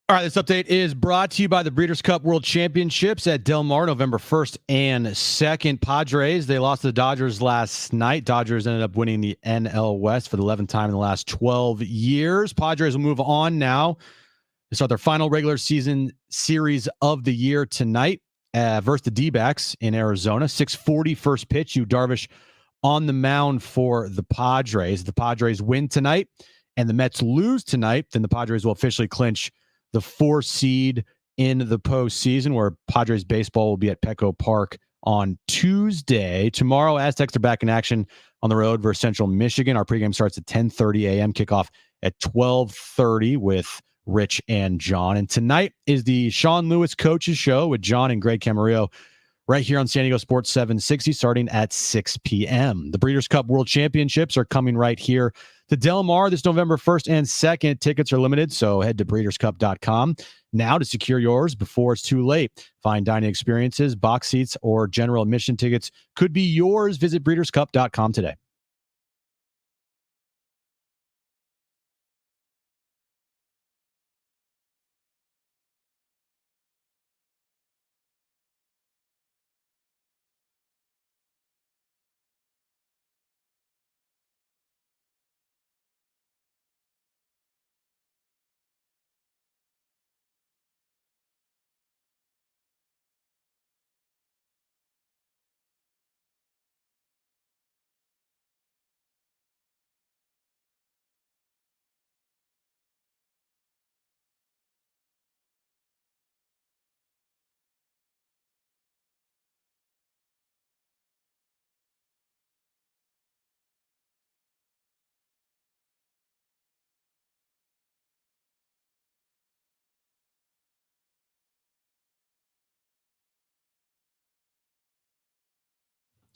All right, this update is brought to you by the Breeders' Cup World Championships at Del Mar, November 1st and 2nd. Padres, they lost to the Dodgers last night. Dodgers ended up winning the NL West for the 11th time in the last 12 years. Padres will move on now to start their final regular season series of the year tonight versus the Dbacks in Arizona. 6:40 first pitch. Yu Darvish on the mound for the Padres. If the Padres win tonight and the Mets lose tonight, then the Padres will officially clinch the 4 seed in the postseason, where Padres baseball will be at Petco Park on Tuesday. Tomorrow, Aztecs are back in action on the road versus Central Michigan. Our pregame starts at 10:30 a.m., kickoff at 12:30 with Rich and John. And tonight is the Sean Lewis Coaches Show with John and Greg Camarillo right here on San Diego Sports 760, starting at 6 p.m. The Breeders' Cup World Championships are coming right here to Del Mar this November 1st and 2nd. Tickets are limited, so head to breederscup.com now to secure yours before it's too late. Fine dining experiences, box seats, or general admission tickets could be yours. Visit breederscup.com today.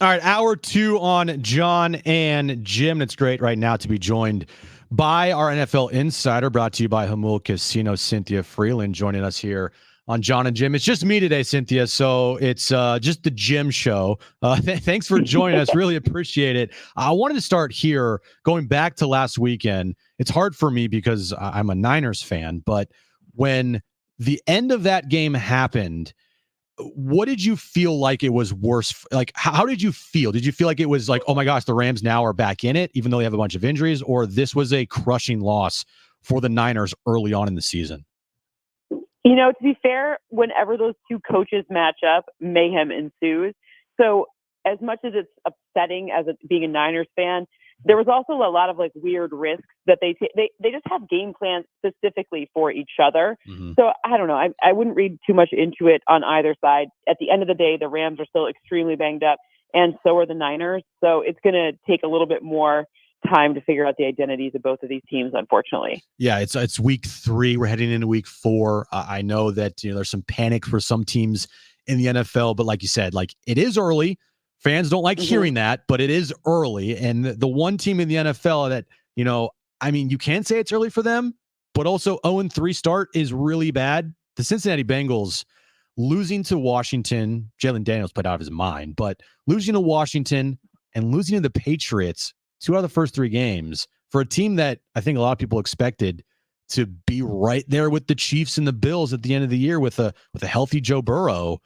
All right, hour 2 on Jon and Jim. It's great right now to be joined by our NFL insider, brought to you by Hamul Casino, Cynthia Freeland, joining us here on Jon and Jim. It's just me today, Cynthia, so it's just the Jim show. Thanks for joining us. Really appreciate it. I wanted to start here, going back to last weekend. It's hard for me because I'm a Niners fan, but when the end of that game happened, what did you feel like it was worse? Like, how did you feel? Did you feel like it was like, oh my gosh, the Rams now are back in it, even though they have a bunch of injuries, or this was a crushing loss for the Niners early on in the season? You know, to be fair, whenever those two coaches match up, mayhem ensues. So as much as it's upsetting as being a Niners fan, there was also a lot of like weird risks that they just have game plans specifically for each other. Mm-hmm. So I don't know. I wouldn't read too much into it on either side. At the end of the day, the Rams are still extremely banged up, and so are the Niners. So it's going to take a little bit more time to figure out the identities of both of these teams, unfortunately. Yeah, it's week 3. We're heading into week 4. I know that there's some panic for some teams in the NFL, but like you said, like it is early. Fans don't like hearing that, but it is early. And the one team in the NFL that, I mean, you can say it's early for them, but also 0-3 start is really bad. The Cincinnati Bengals losing to Washington, Jalen Daniels played out of his mind, but losing to Washington and losing to the Patriots, 2 out of the first 3 games, for a team that I think a lot of people expected to be right there with the Chiefs and the Bills at the end of the year with a healthy Joe Burrow.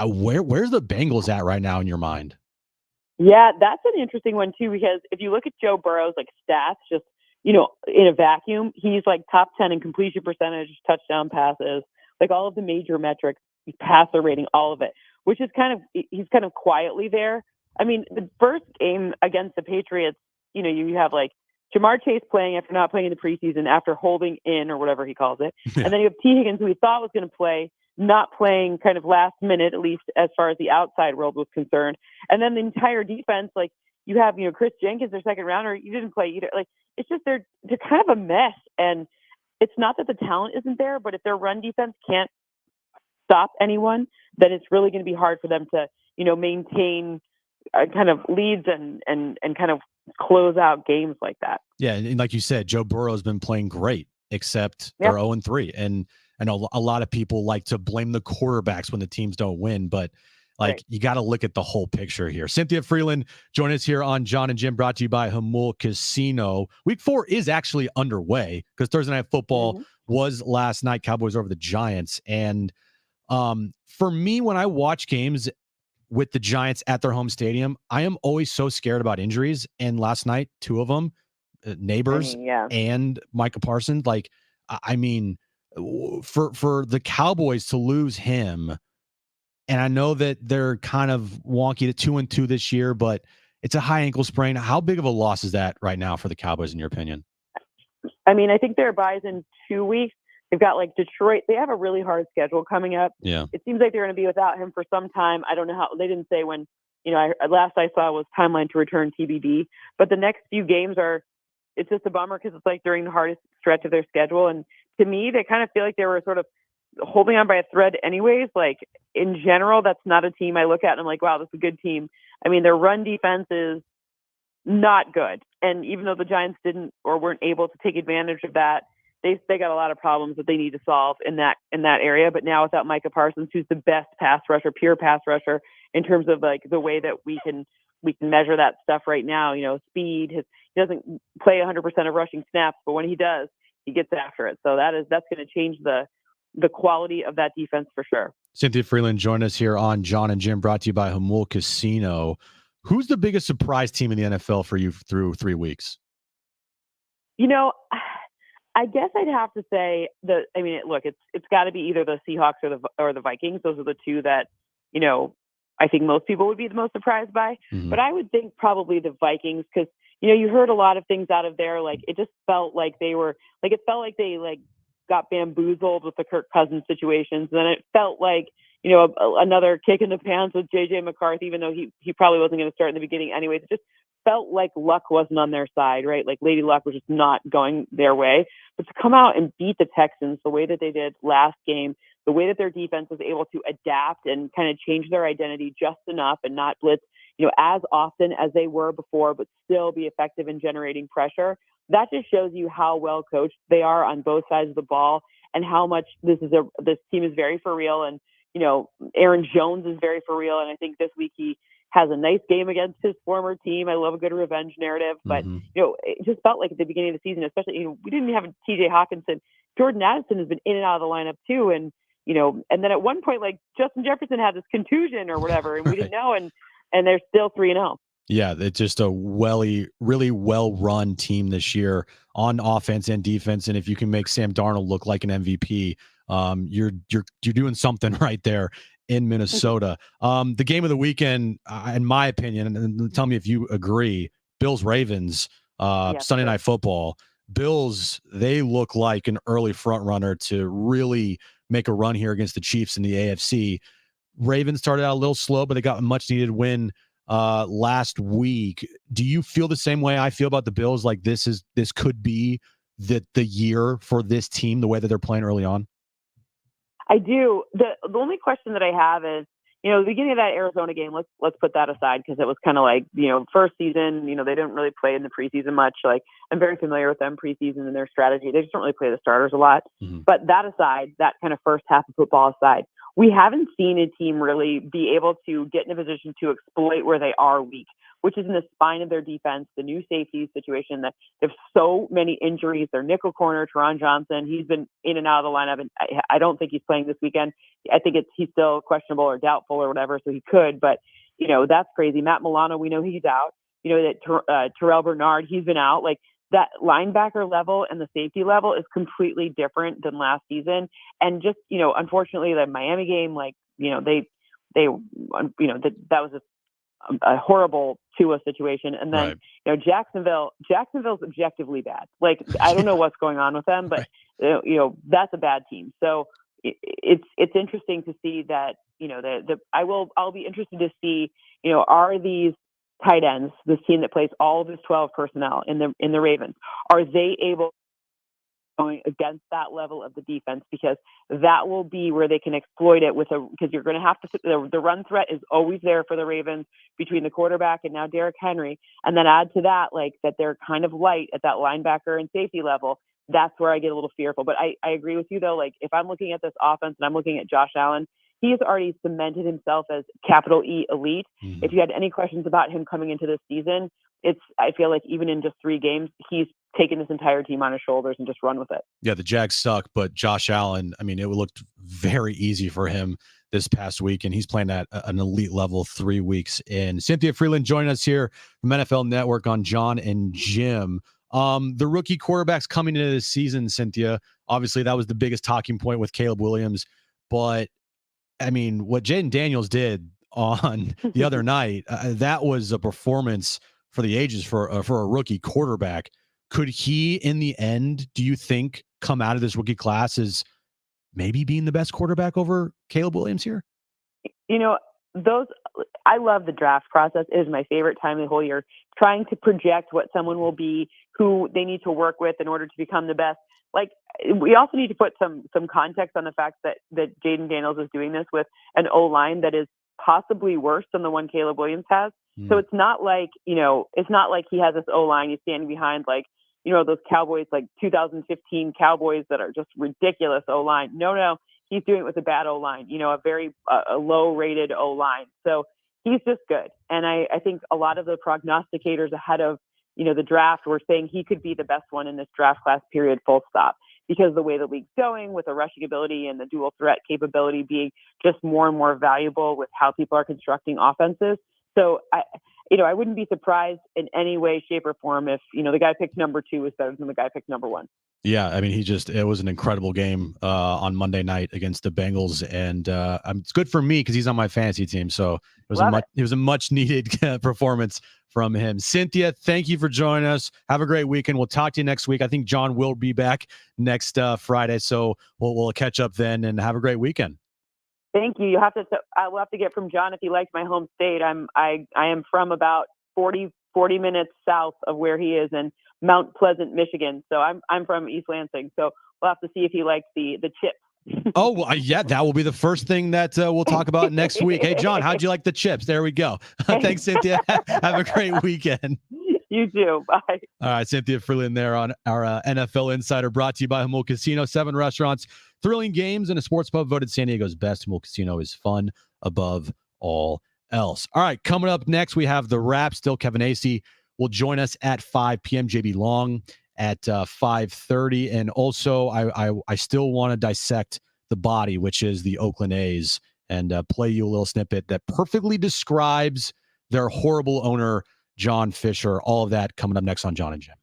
Where's the Bengals at right now in your mind? Yeah, that's an interesting one too, because if you look at Joe Burrow's like stats, just, in a vacuum, he's like top 10 in completion percentage, touchdown passes, like all of the major metrics, passer rating, all of it, which is he's kind of quietly there. I mean, the first game against the Patriots, you have like Jamar Chase playing after not playing in the preseason, after holding in or whatever he calls it. And then you have T. Higgins, who we thought was going to play, not playing kind of last minute, at least as far as the outside world was concerned. And then the entire defense, like you have, Chris Jenkins, their second rounder, you didn't play either. Like, it's just, they're kind of a mess. And it's not that the talent isn't there, but if their run defense can't stop anyone, then it's really going to be hard for them to, maintain kind of leads and kind of close out games like that. Yeah. And like you said, Joe Burrow has been playing great, except they're 0-3. And I know a lot of people like to blame the quarterbacks when the teams don't win, but you got to look at the whole picture here. Cynthia Freeland, join us here on Jon and Jim, brought to you by Hamul Casino. Week 4 is actually underway because Thursday Night Football was last night, Cowboys over the Giants. And for me, when I watch games with the Giants at their home stadium, I am always so scared about injuries. And last night, two of them, Neighbors and Micah Parsons, like, I mean, for the Cowboys to lose him, and I know that they're kind of wonky at 2-2 this year, but it's a high ankle sprain. How big of a loss is that right now for the Cowboys, in your opinion? I mean, I think their buys in 2 weeks. They've got like Detroit. They have a really hard schedule coming up. Yeah. It seems like they're going to be without him for some time. I don't know how. They didn't say when. Last I saw was timeline to return TBD. But the next few games are. It's just a bummer because it's like during the hardest stretch of their schedule. And to me, they kind of feel like they were sort of holding on by a thread anyways. Like in general, that's not a team I look at and I'm like, wow, this is a good team. I mean, their run defense is not good. And even though the Giants didn't or weren't able to take advantage of that, they got a lot of problems that they need to solve in that area. But now without Micah Parsons, who's the best pass rusher, pure pass rusher in terms of like the way that we can measure that stuff right now, speed, he doesn't play 100% of rushing snaps, but when he does, he gets after it. So that's going to change the quality of that defense for sure. Cynthia Freeland joined us here on Jon and Jim, brought to you by Hamul Casino. Who's the biggest surprise team in the NFL for you through 3 weeks? I guess I'd have to say it's got to be either the Seahawks or the Vikings. Those are the two that, I think most people would be the most surprised by. Mm-hmm. But I would think probably the Vikings because, you heard a lot of things out of there. Like it just felt like they got bamboozled with the Kirk Cousins situations. And then it felt like, another kick in the pants with JJ McCarthy, even though he probably wasn't going to start in the beginning anyways. It just felt like luck wasn't on their side, right? Like Lady Luck was just not going their way. But to come out and beat the Texans the way that they did last game, the way that their defense was able to adapt and kind of change their identity just enough and not blitz, as often as they were before, but still be effective in generating pressure. That just shows you how well coached they are on both sides of the ball and how much this team is very for real. And, Aaron Jones is very for real. And I think this week he has a nice game against his former team. I love a good revenge narrative, but it just felt like at the beginning of the season, especially, we didn't have TJ Hawkinson. Jordan Addison has been in and out of the lineup too. And, and then at one point, like Justin Jefferson had this contusion or whatever, and we didn't know. And they're still 3-0. Yeah, it's just a really well-run team this year on offense and defense. And if you can make Sam Darnold look like an MVP, you're doing something right there in Minnesota. The game of the weekend, in my opinion, and tell me if you agree, Bills-Ravens, Sunday Night Football. Bills, they look like an early front runner to really make a run here against the Chiefs in the AFC. Ravens started out a little slow, but they got a much-needed win last week. Do you feel the same way I feel about the Bills? Like this could be the year for this team, the way that they're playing early on? I do. The only question that I have is, the beginning of that Arizona game, let's put that aside because it was kind of like, first season, they didn't really play in the preseason much. Like I'm very familiar with them preseason and their strategy. They just don't really play the starters a lot. Mm-hmm. But that aside, that kind of first half of football aside, we haven't seen a team really be able to get in a position to exploit where they are weak, which is in the spine of their defense, the new safety situation that they have so many injuries. Their nickel corner, Teron Johnson, he's been in and out of the lineup, and I don't think he's playing this weekend. I think he's still questionable or doubtful or whatever, so he could, but, that's crazy. Matt Milano, we know he's out. That Terrell Bernard, he's been out. Like, that linebacker level and the safety level is completely different than last season. And just, unfortunately, the Miami game, like, that was a horrible Tua situation. And then, right. Jacksonville's objectively bad. Like, I don't know what's going on with them, but, that's a bad team. So it's interesting to see that, I'll be interested to see, are these tight ends, this team that plays all of his 12 personnel in the Ravens, are they able going against that level of the defense? Because that will be where they can exploit it because you're going to have to, the run threat is always there for the Ravens between the quarterback and now Derrick Henry. And then add to that, like that they're kind of light at that linebacker and safety level. That's where I get a little fearful. But I agree with you though. Like if I'm looking at this offense and I'm looking at Josh Allen, he has already cemented himself as capital E elite. Mm-hmm. If you had any questions about him coming into this season, I feel like even in just 3 games, he's taken this entire team on his shoulders and just run with it. Yeah, the Jags suck, but Josh Allen, I mean, it looked very easy for him this past week, and he's playing at an elite level 3 weeks in. Cynthia Freeland joining us here from NFL Network on Jon and Jim. The rookie quarterbacks coming into this season, Cynthia, obviously that was the biggest talking point with Caleb Williams, but I mean, what Jaden Daniels did on the other night, that was a performance for the ages for a rookie quarterback. Could he, in the end, do you think, come out of this rookie class as maybe being the best quarterback over Caleb Williams here? I love the draft process. It is my favorite time of the whole year, trying to project what someone will be, who they need to work with in order to become the best. Like, we also need to put some context on the fact that Jaden Daniels is doing this with an O-line that is possibly worse than the one Caleb Williams has. So it's not like, he has this O-line he's standing behind, like, those Cowboys, like 2015 Cowboys that are just ridiculous O-line. No, he's doing it with a bad O-line, a very low-rated O-line. So he's just good. And I think a lot of the prognosticators ahead of, the draft were saying he could be the best one in this draft class, period, full stop. Because the way the league's going with the rushing ability and the dual threat capability being just more and more valuable with how people are constructing offenses. So I wouldn't be surprised in any way, shape, or form if, the guy picked number 2 is better than the guy picked number 1. Yeah, I mean, it was an incredible game on Monday night against the Bengals, and it's good for me because he's on my fantasy team. So it was a much needed performance from him. Cynthia, thank you for joining us. Have a great weekend. We'll talk to you next week. I think Jon will be back next Friday, so we'll catch up then, and have a great weekend. Thank you. I will have to get from Jon if he likes my home state. I am from about 40 minutes south of where he is in Mount Pleasant, Michigan. So I'm from East Lansing. So we'll have to see if he likes the chips. Oh, well, yeah, that will be the first thing that we'll talk about next week. Hey, Jon, how'd you like the chips? There we go. Thanks, Cynthia. Have a great weekend. You too. Bye. All right, Cynthia Freeland there on our NFL Insider, brought to you by Jamul Casino. 7 restaurants, thrilling games, and a sports pub voted San Diego's best. Jamul Casino is fun above all else. All right, coming up next, we have the wrap. Still, Kevin Acee will join us at 5 p.m. JB Long at 5:30. And also, I still want to dissect the body, which is the Oakland A's, and play you a little snippet that perfectly describes their horrible owner, John Fisher. All of that coming up next on Jon and Jim.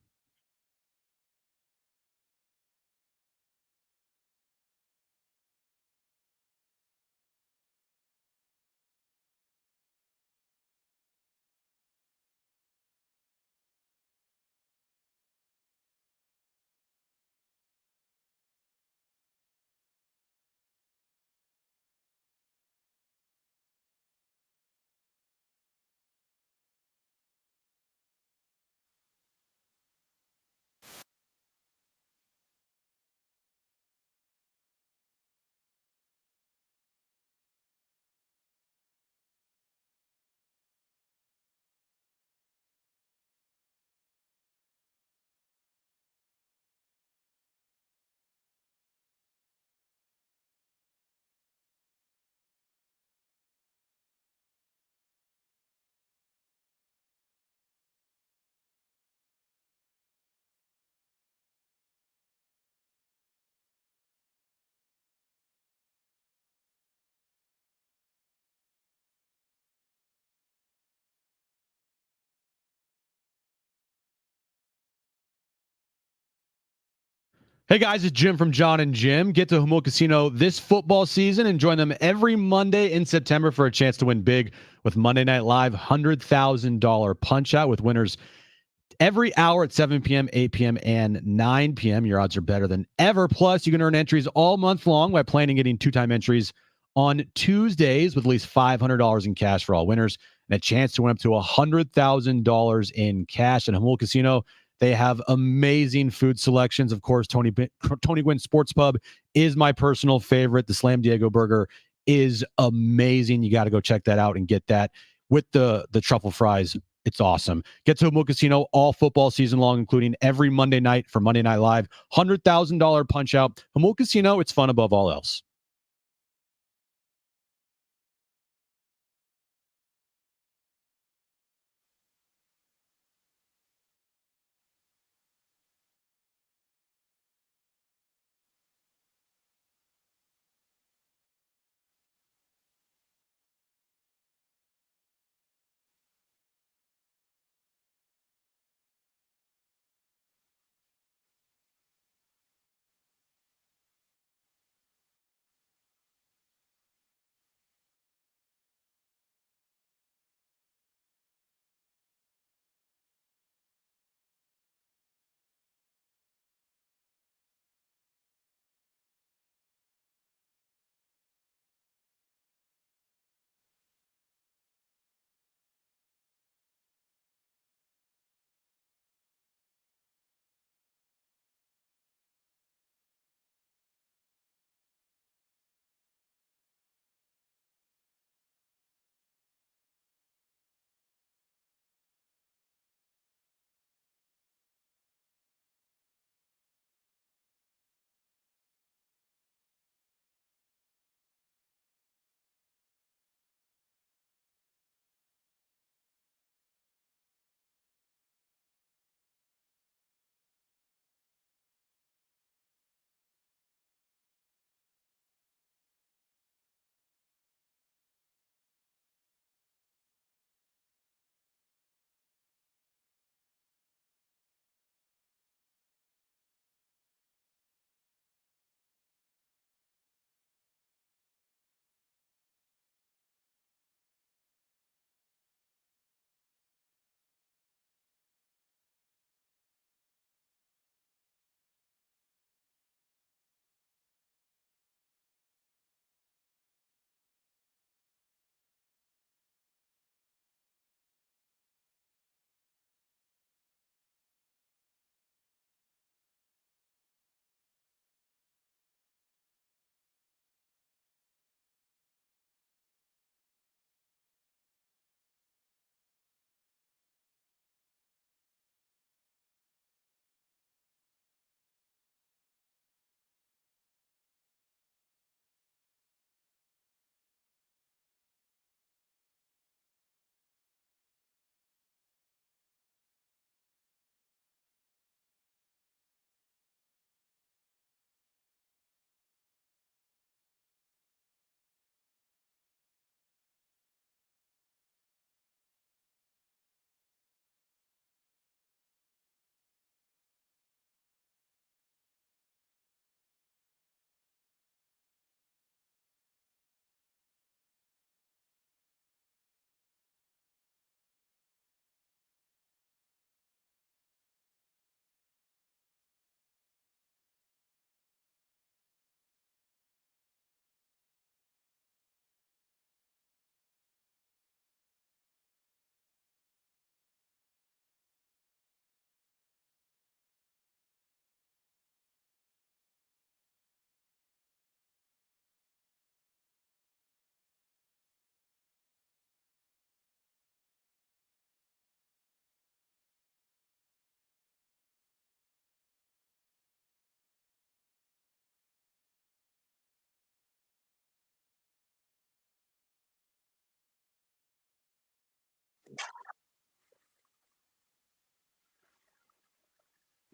Hey guys, it's Jim from Jon and Jim. Get to Jamul Casino this football season and join them every Monday in September for a chance to win big with Monday Night Live $100,000 punch out with winners every hour at 7 p.m., 8 p.m., and 9 p.m. Your odds are better than ever. Plus, you can earn entries all month long by playing and getting 2-time entries on Tuesdays with at least $500 in cash for all winners and a chance to win up to $100,000 in cash. At Jamul Casino, they have amazing food selections. Of course, Tony Gwynn Sports Pub is my personal favorite. The Slam Diego Burger is amazing. You got to go check that out and get that with the truffle fries. It's awesome. Get to Jamul Casino all football season long, including every Monday night for Monday Night Live. $100,000 punch out. Jamul Casino, it's fun above all else.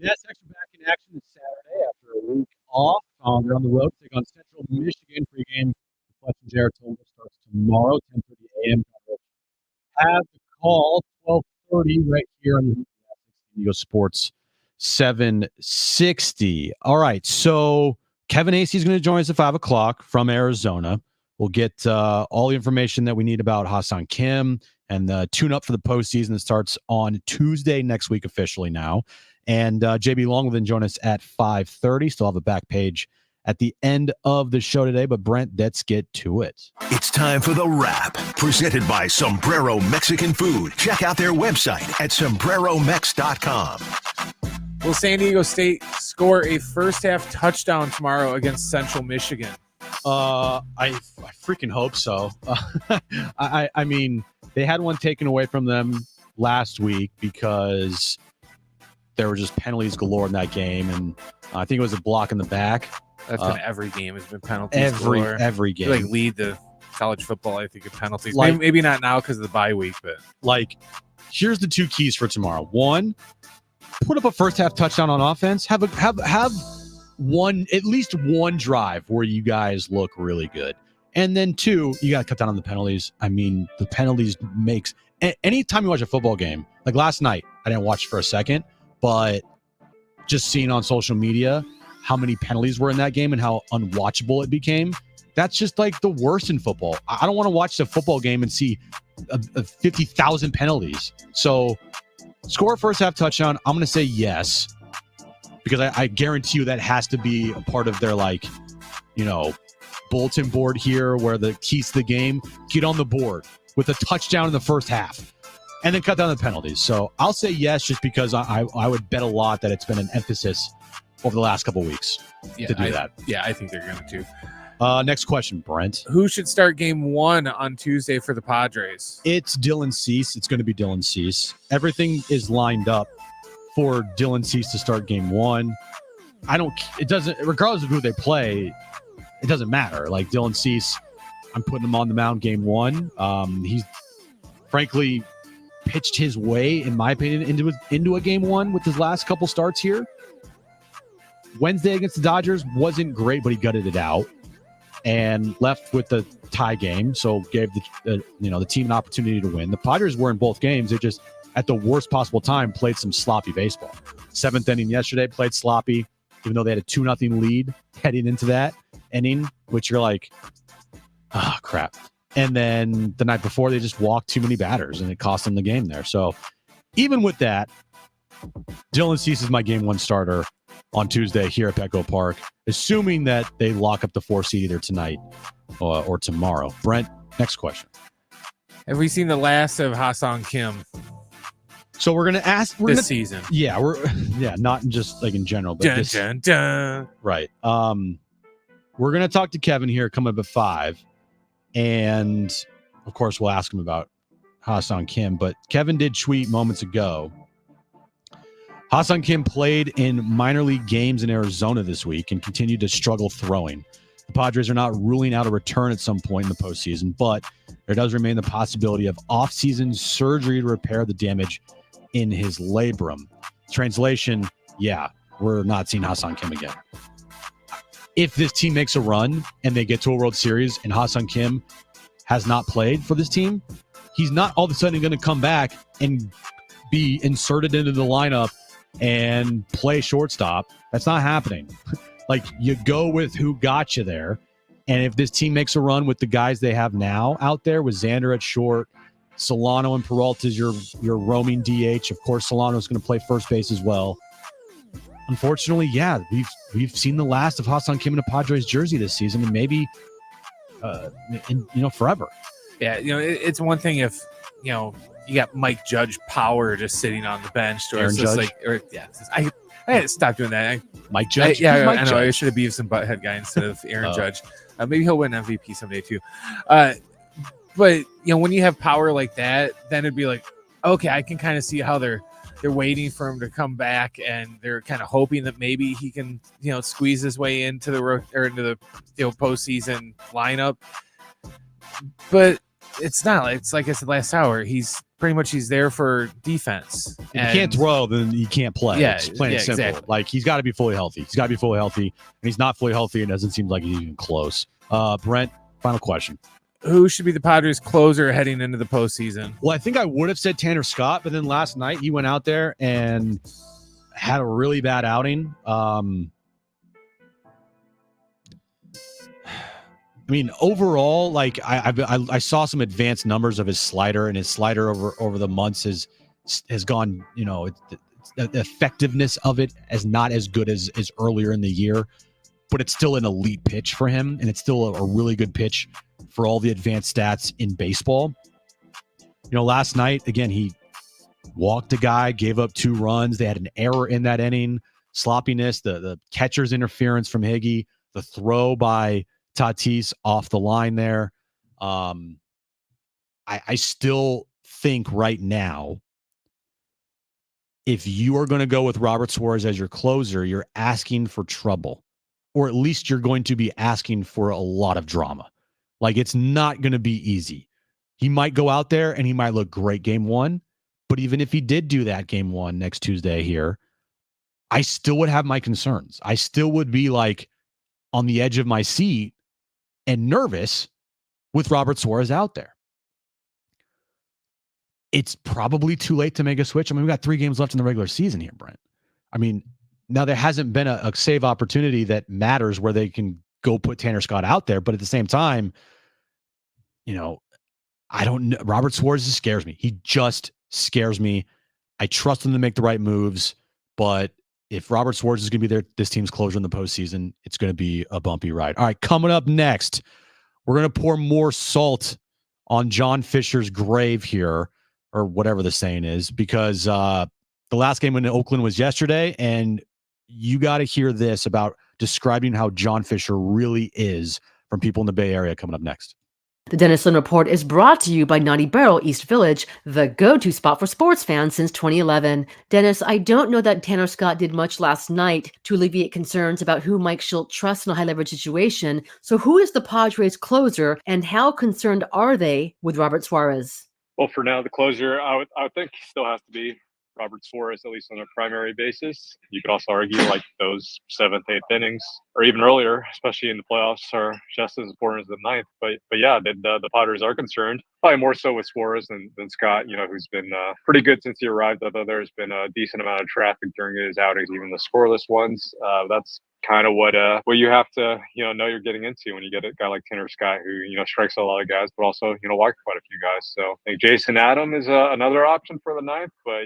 The Aztecs are back in action this Saturday after a week off. They're on the road to take on Central Michigan. Pregame reflection Saratoga starts tomorrow, 10:30 a.m. Have the call 12:30 right here on the Eagle Sports 760. All right, so Kevin Acey is going to join us at 5 o'clock from Arizona. We'll get all the information that we need about Ha-Seong Kim and the tune-up for the postseason that starts on Tuesday next week officially now. And JB Long will then join us at 5:30. Still have a back page at the end of the show today, but Brent, let's get to it. It's time for The Wrap, presented by Sombrero Mexican Food. Check out their website at sombreromex.com. Will San Diego State score a first-half touchdown tomorrow against Central Michigan? I freaking hope so. I mean, they had one taken away from them last week because there were just penalties galore in that game, and I think it was a block in the back. That's been every game has been penalties galore. Every game. Like lead the college football, I think, of penalties. Like, maybe not now because of the bye week, but like, here's the two keys for tomorrow. One, put up a first half touchdown on offense. Have one, at least one drive where you guys look really good. And then two, you got to cut down on the penalties. I mean, the penalties makes anytime you watch a football game, like last night, I didn't watch for a second, but just seeing on social media how many penalties were in that game and how unwatchable it became. That's just like the worst in football. I don't want to watch the football game and see 50,000 penalties. So score a first half touchdown. I'm going to say yes, because I guarantee you that has to be a part of their, like, you know, bulletin board here where the keys to the game, get on the board with a touchdown in the first half and then cut down the penalties. So I'll say yes, just because I would bet a lot that it's been an emphasis over the last couple of weeks to do that. Yeah, I think they're going to. Next question, Brent. Who should start game one on Tuesday for the Padres? It's Dylan Cease. It's going to be Dylan Cease. Everything is lined up for Dylan Cease to start game one. It doesn't, regardless of who they play, it doesn't matter. Like Dylan Cease, I'm putting him on the mound game one. He's frankly pitched his way, in my opinion, into a game one with his last couple starts here. Wednesday against the Dodgers wasn't great, but he gutted it out and left with the tie game. So gave the team an opportunity to win. The Padres were in both games. They just, at the worst possible time, played some sloppy baseball. Seventh inning yesterday, played sloppy, even though they had a 2-0 lead heading into that inning, which you're like, oh, crap. And then the night before, they just walked too many batters, and it cost them the game there. So even with that, Dylan Cease is my game one starter on Tuesday here at Petco Park, assuming that they lock up the 4 seed either tonight or tomorrow. Brent, next question. Have we seen the last of Ha-Seong Kim? So we're going to ask this season. Yeah, not just like in general, but right. We're going to talk to Kevin here coming up at 5, and of course we'll ask him about Ha-Seong Kim. But Kevin did tweet moments ago. Ha-Seong Kim played in minor league games in Arizona this week and continued to struggle throwing. The Padres are not ruling out a return at some point in the postseason, but there does remain the possibility of off-season surgery to repair the damage in his labrum. Translation, yeah, we're not seeing Ha-Seong Kim again. If this team makes a run and they get to a World Series and Ha-Seong Kim has not played for this team, he's not all of a sudden going to come back and be inserted into the lineup and play shortstop. That's not happening. Like, you go with who got you there. And if this team makes a run with the guys they have now out there, with Xander at short, Solano and Peralta's your roaming DH. Of course, Solano's going to play first base as well. Unfortunately, yeah, we've seen the last of Ha-Seong Kim in a Padres jersey this season, and maybe forever. Yeah, it's one thing if you got Mike Judge power just sitting on the bench, or it's just I had to stop doing that. Mike Judge, I know. Judge? I should have Beavis and Butthead guy instead of Aaron Judge. Maybe he'll win MVP someday too. But when you have power like that, then it'd be like, okay, I can kind of see how they're waiting for him to come back, and they're kind of hoping that maybe he can squeeze his way into the postseason lineup. But it's not. It's like I said last hour. He's there for defense. If you can't throw, then you can't play. Yeah, it's plain and simple. exactly. Like, he's got to be fully healthy. And he's not fully healthy, and it doesn't seem like he's even close. Brent, final question. Who should be the Padres closer heading into the postseason? Well, I think I would have said Tanner Scott, but then last night he went out there and had a really bad outing. I mean, overall, like I saw some advanced numbers of his slider, and his slider over the months has gone. You know, the effectiveness of it is not as good as earlier in the year, but it's still an elite pitch for him, and it's still a really good pitch for all the advanced stats in baseball. You know, last night again he walked a guy, gave up 2 runs. They had an error in that inning, sloppiness, the catcher's interference from Higgy, the throw by Tatis off the line there. I still think right now, if you are going to go with Robert Suarez as your closer, you're asking for trouble, or at least you're going to be asking for a lot of drama. Like, it's not going to be easy. He might go out there and he might look great game 1, but even if he did do that game 1 next Tuesday here, I still would have my concerns. I still would be like on the edge of my seat and nervous with Robert Suarez out there. It's probably too late to make a switch. I mean, we've got 3 games left in the regular season here, Brent. I mean, now there hasn't been a save opportunity that matters where they can go put Tanner Scott out there. But at the same time, you know, I don't know. Robert Suarez scares me. He just scares me. I trust him to make the right moves, but if Robert Suarez is going to be this team's closer in the postseason, it's going to be a bumpy ride. All right, coming up next, we're going to pour more salt on John Fisher's grave here, or whatever the saying is, because the last game in Oakland was yesterday, and you got to hear this about describing how John Fisher really is from people in the Bay Area coming up next. The Dennis Lynn Report is brought to you by Naughty Barrel East Village, the go-to spot for sports fans since 2011. Dennis, I don't know that Tanner Scott did much last night to alleviate concerns about who Mike Shildt trusts in a high-leverage situation. So who is the Padres closer, and how concerned are they with Robert Suarez? Well, for now, the closer, I would think still has to be Robert Suarez, at least on a primary basis. You could also argue like those 7th, 8th innings, or even earlier, especially in the playoffs, are just as important as the 9th. But yeah, the Padres are concerned, probably more so with Suarez than Scott, you know, who's been pretty good since he arrived, although there's been a decent amount of traffic during his outings, even the scoreless ones. That's kind of what you have to know you're getting into when you get a guy like Tanner Scott, who strikes a lot of guys, but also walks quite a few guys. So I think Jason Adam is another option for the 9th, but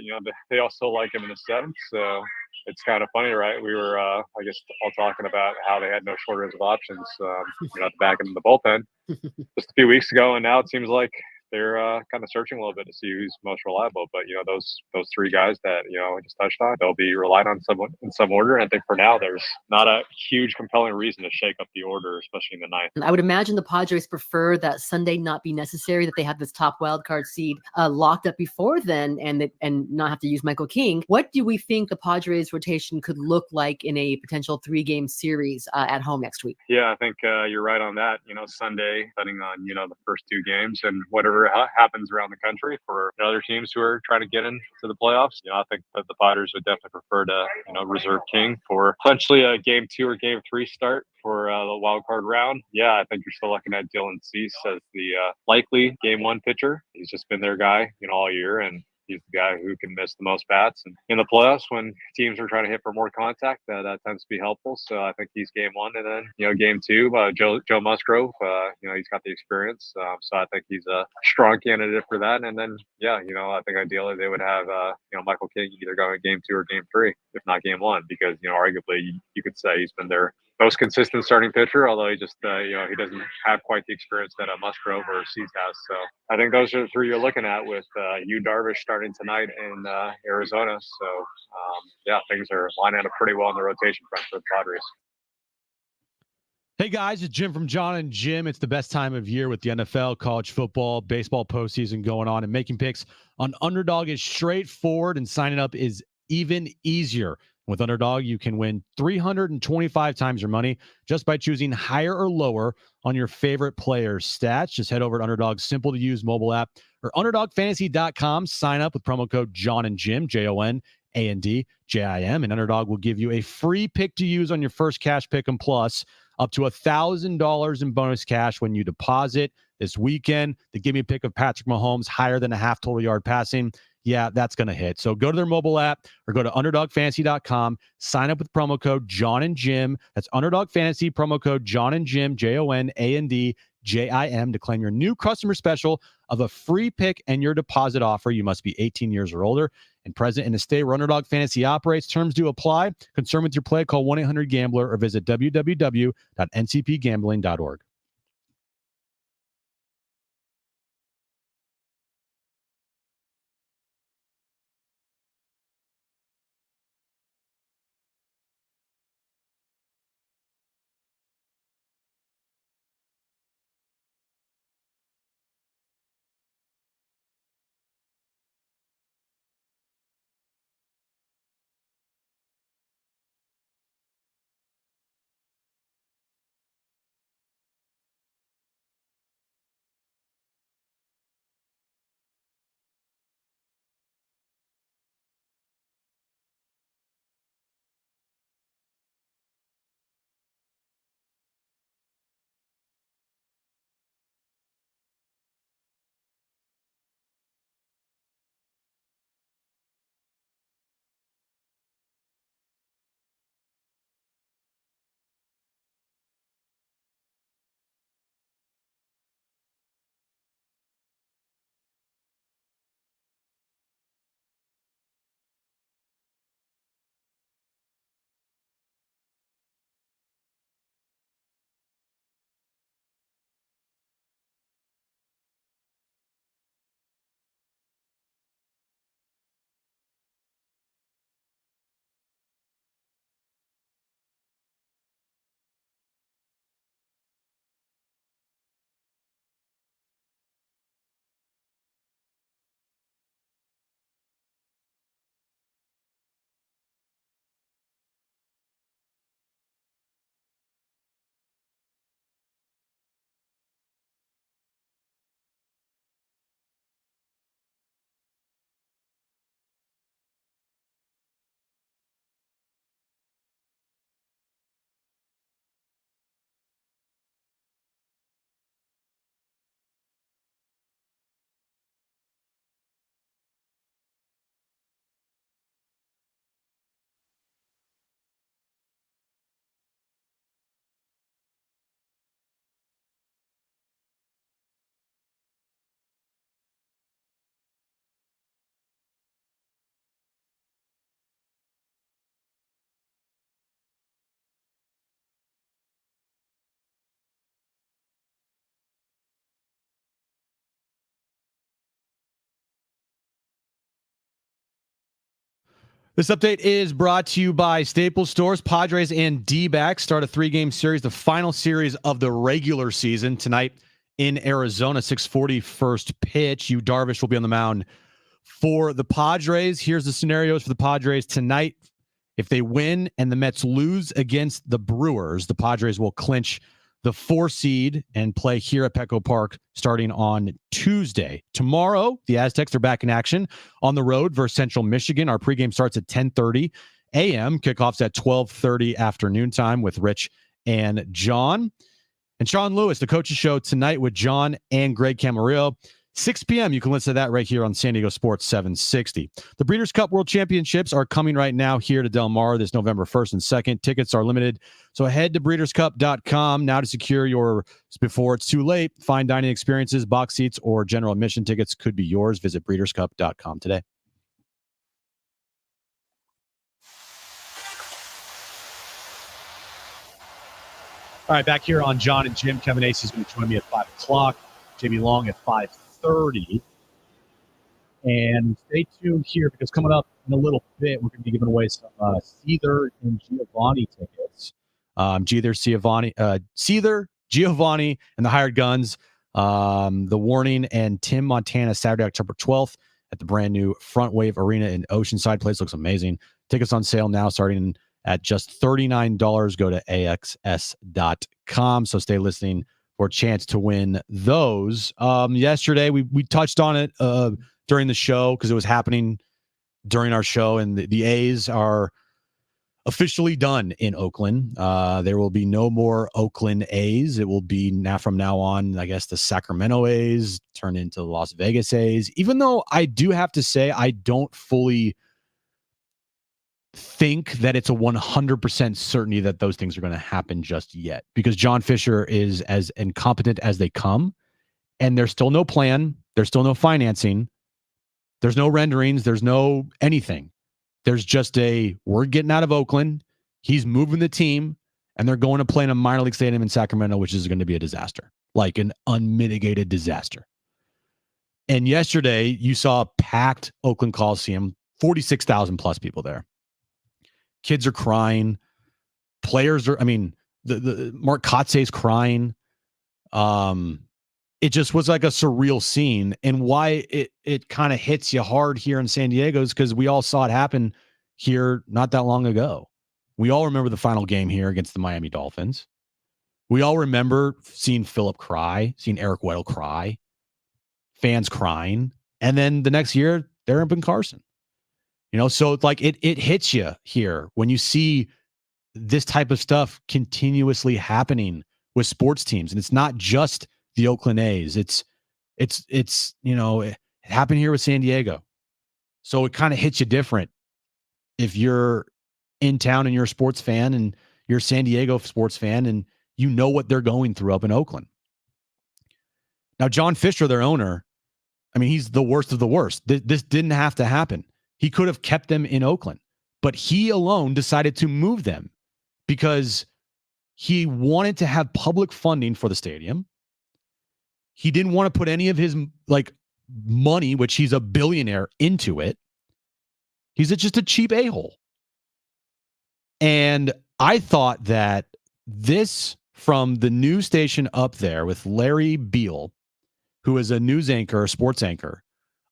they also like him in the 7th. So it's kind of funny, right? We were I guess all talking about how they had no shortage of options at the back end of the bullpen just a few weeks ago, and now it seems like they're kind of searching a little bit to see who's most reliable. But those 3 guys that I just touched on, they'll be relied on in some order. And I think for now there's not a huge compelling reason to shake up the order, especially in the 9th. I would imagine the Padres prefer that Sunday not be necessary, that they have this top wild card seed locked up before then, and not have to use Michael King. What do we think the Padres rotation could look like in a potential 3-game series at home next week? Yeah, I think you're right on that. Sunday, depending on the first 2 games and whatever happens around the country for other teams who are trying to get into the playoffs. I think that the Padres would definitely prefer to reserve King for potentially a game 2 or game 3 start for the wild card round. Yeah, I think you're still looking at Dylan Cease as the likely game 1 pitcher. He's just been their guy all year, and he's the guy who can miss the most bats. And in the playoffs, when teams are trying to hit for more contact, that tends to be helpful. So I think he's game 1. And then, game 2, Joe Musgrove, he's got the experience. So I think he's a strong candidate for that. And then, I think ideally they would have, Michael King either go in game 2 or game 3, if not game 1, because, arguably you could say he's been their most consistent starting pitcher, although he just, he doesn't have quite the experience that Musgrove or Cease has. So I think those are the 3 you're looking at with Yu Darvish starting tonight in Arizona. So, things are lining up pretty well on the rotation front for the Padres. Hey guys, it's Jim from Jon Jim. It's the best time of year with the NFL, college football, baseball postseason going on, and making picks on Underdog is straightforward, and signing up is even easier. With Underdog, you can win 325 times your money just by choosing higher or lower on your favorite player's stats. Just head over to Underdog's simple-to-use mobile app or UnderdogFantasy.com. Sign up with promo code Jon and Jim, JONANDJIM, and Underdog will give you a free pick to use on your first cash pick and plus up to $1,000 in bonus cash when you deposit. This weekend, they give me a pick of Patrick Mahomes higher than a half total yard passing. Yeah, that's going to hit. So go to their mobile app or go to UnderdogFantasy.com. Sign up with promo code Jon and Jim. That's Underdog Fantasy, promo code Jon and Jim, JONANDJIM, to claim your new customer special of a free pick and your deposit offer. You must be 18 years or older and present in the state where Underdog Fantasy operates. Terms do apply. Concerned with your play, call 1-800-GAMBLER or visit www.ncpgambling.org. This update is brought to you by Staples Stores. Padres and Dbacks start a 3-game series, the final series of the regular season tonight in Arizona. 6:40 first pitch. Yu Darvish will be on the mound for the Padres. Here's the scenarios for the Padres tonight. If they win and the Mets lose against the Brewers, the Padres will clinch the 4 seed and play here at Petco Park starting on Tuesday. Tomorrow, the Aztecs are back in action on the road versus Central Michigan. Our pregame starts at 10:30 a.m. Kickoffs at 12:30 afternoon time with Rich and John. And Sean Lewis, the coaches show tonight with John and Greg Camarillo. 6 p.m. You can listen to that right here on San Diego Sports 760. The Breeders' Cup World Championships are coming right now here to Del Mar this November 1st and 2nd. Tickets are limited, so head to breederscup.com now to secure your, before it's too late, fine dining experiences, box seats, or general admission tickets could be yours. Visit breederscup.com today. All right, back here on Jon and Jim. Kevin Ace is going to join me at 5 o'clock. JB Long at 5:30. And stay tuned here because coming up in a little bit, we're going to be giving away some Seether and Giovanni tickets. Seether, Giovanni, and the Hired Guns. The Warning and Tim Montana, Saturday, October 12th at the brand new Front Wave Arena in Oceanside. Place looks amazing. Tickets on sale now starting at just $39. Go to axs.com. So stay listening for a chance to win those. Yesterday, we touched on it during the show because it was happening during our show, and the A's are officially done in Oakland. There will be no more Oakland A's. It will be from now on, I guess, the Sacramento A's turn into the Las Vegas A's, even though I do have to say I don't fully think that it's a 100% certainty that those things are going to happen just yet, because John Fisher is as incompetent as they come, and there's still no plan. There's still no financing. There's no renderings. There's no anything. There's just we're getting out of Oakland. He's moving the team, and they're going to play in a minor league stadium in Sacramento, which is going to be a disaster, like an unmitigated disaster. And yesterday, you saw a packed Oakland Coliseum, 46,000 plus people there. Kids are crying. Players are, the Mark Kotze's crying. It just was like a surreal scene. And why it kind of hits you hard here in San Diego is because we all saw it happen here not that long ago. We all remember the final game here against the Miami Dolphins. We all remember seeing Phillip cry, seeing Eric Weddle cry, fans crying. And then the next year, they're up in Carson. So it's like it hits you here when you see this type of stuff continuously happening with sports teams. And it's not just the Oakland A's. It happened here with San Diego. So it kind of hits you different if you're in town and you're a sports fan and you're a San Diego sports fan and you know what they're going through up in Oakland. Now, John Fisher, their owner, he's the worst of the worst. This didn't have to happen. He could have kept them in Oakland, but he alone decided to move them because he wanted to have public funding for the stadium. He didn't want to put any of his money, which he's a billionaire, into it. He's just a cheap a-hole. And I thought that this, from the news station up there with Larry Beal, who is a news anchor, a sports anchor,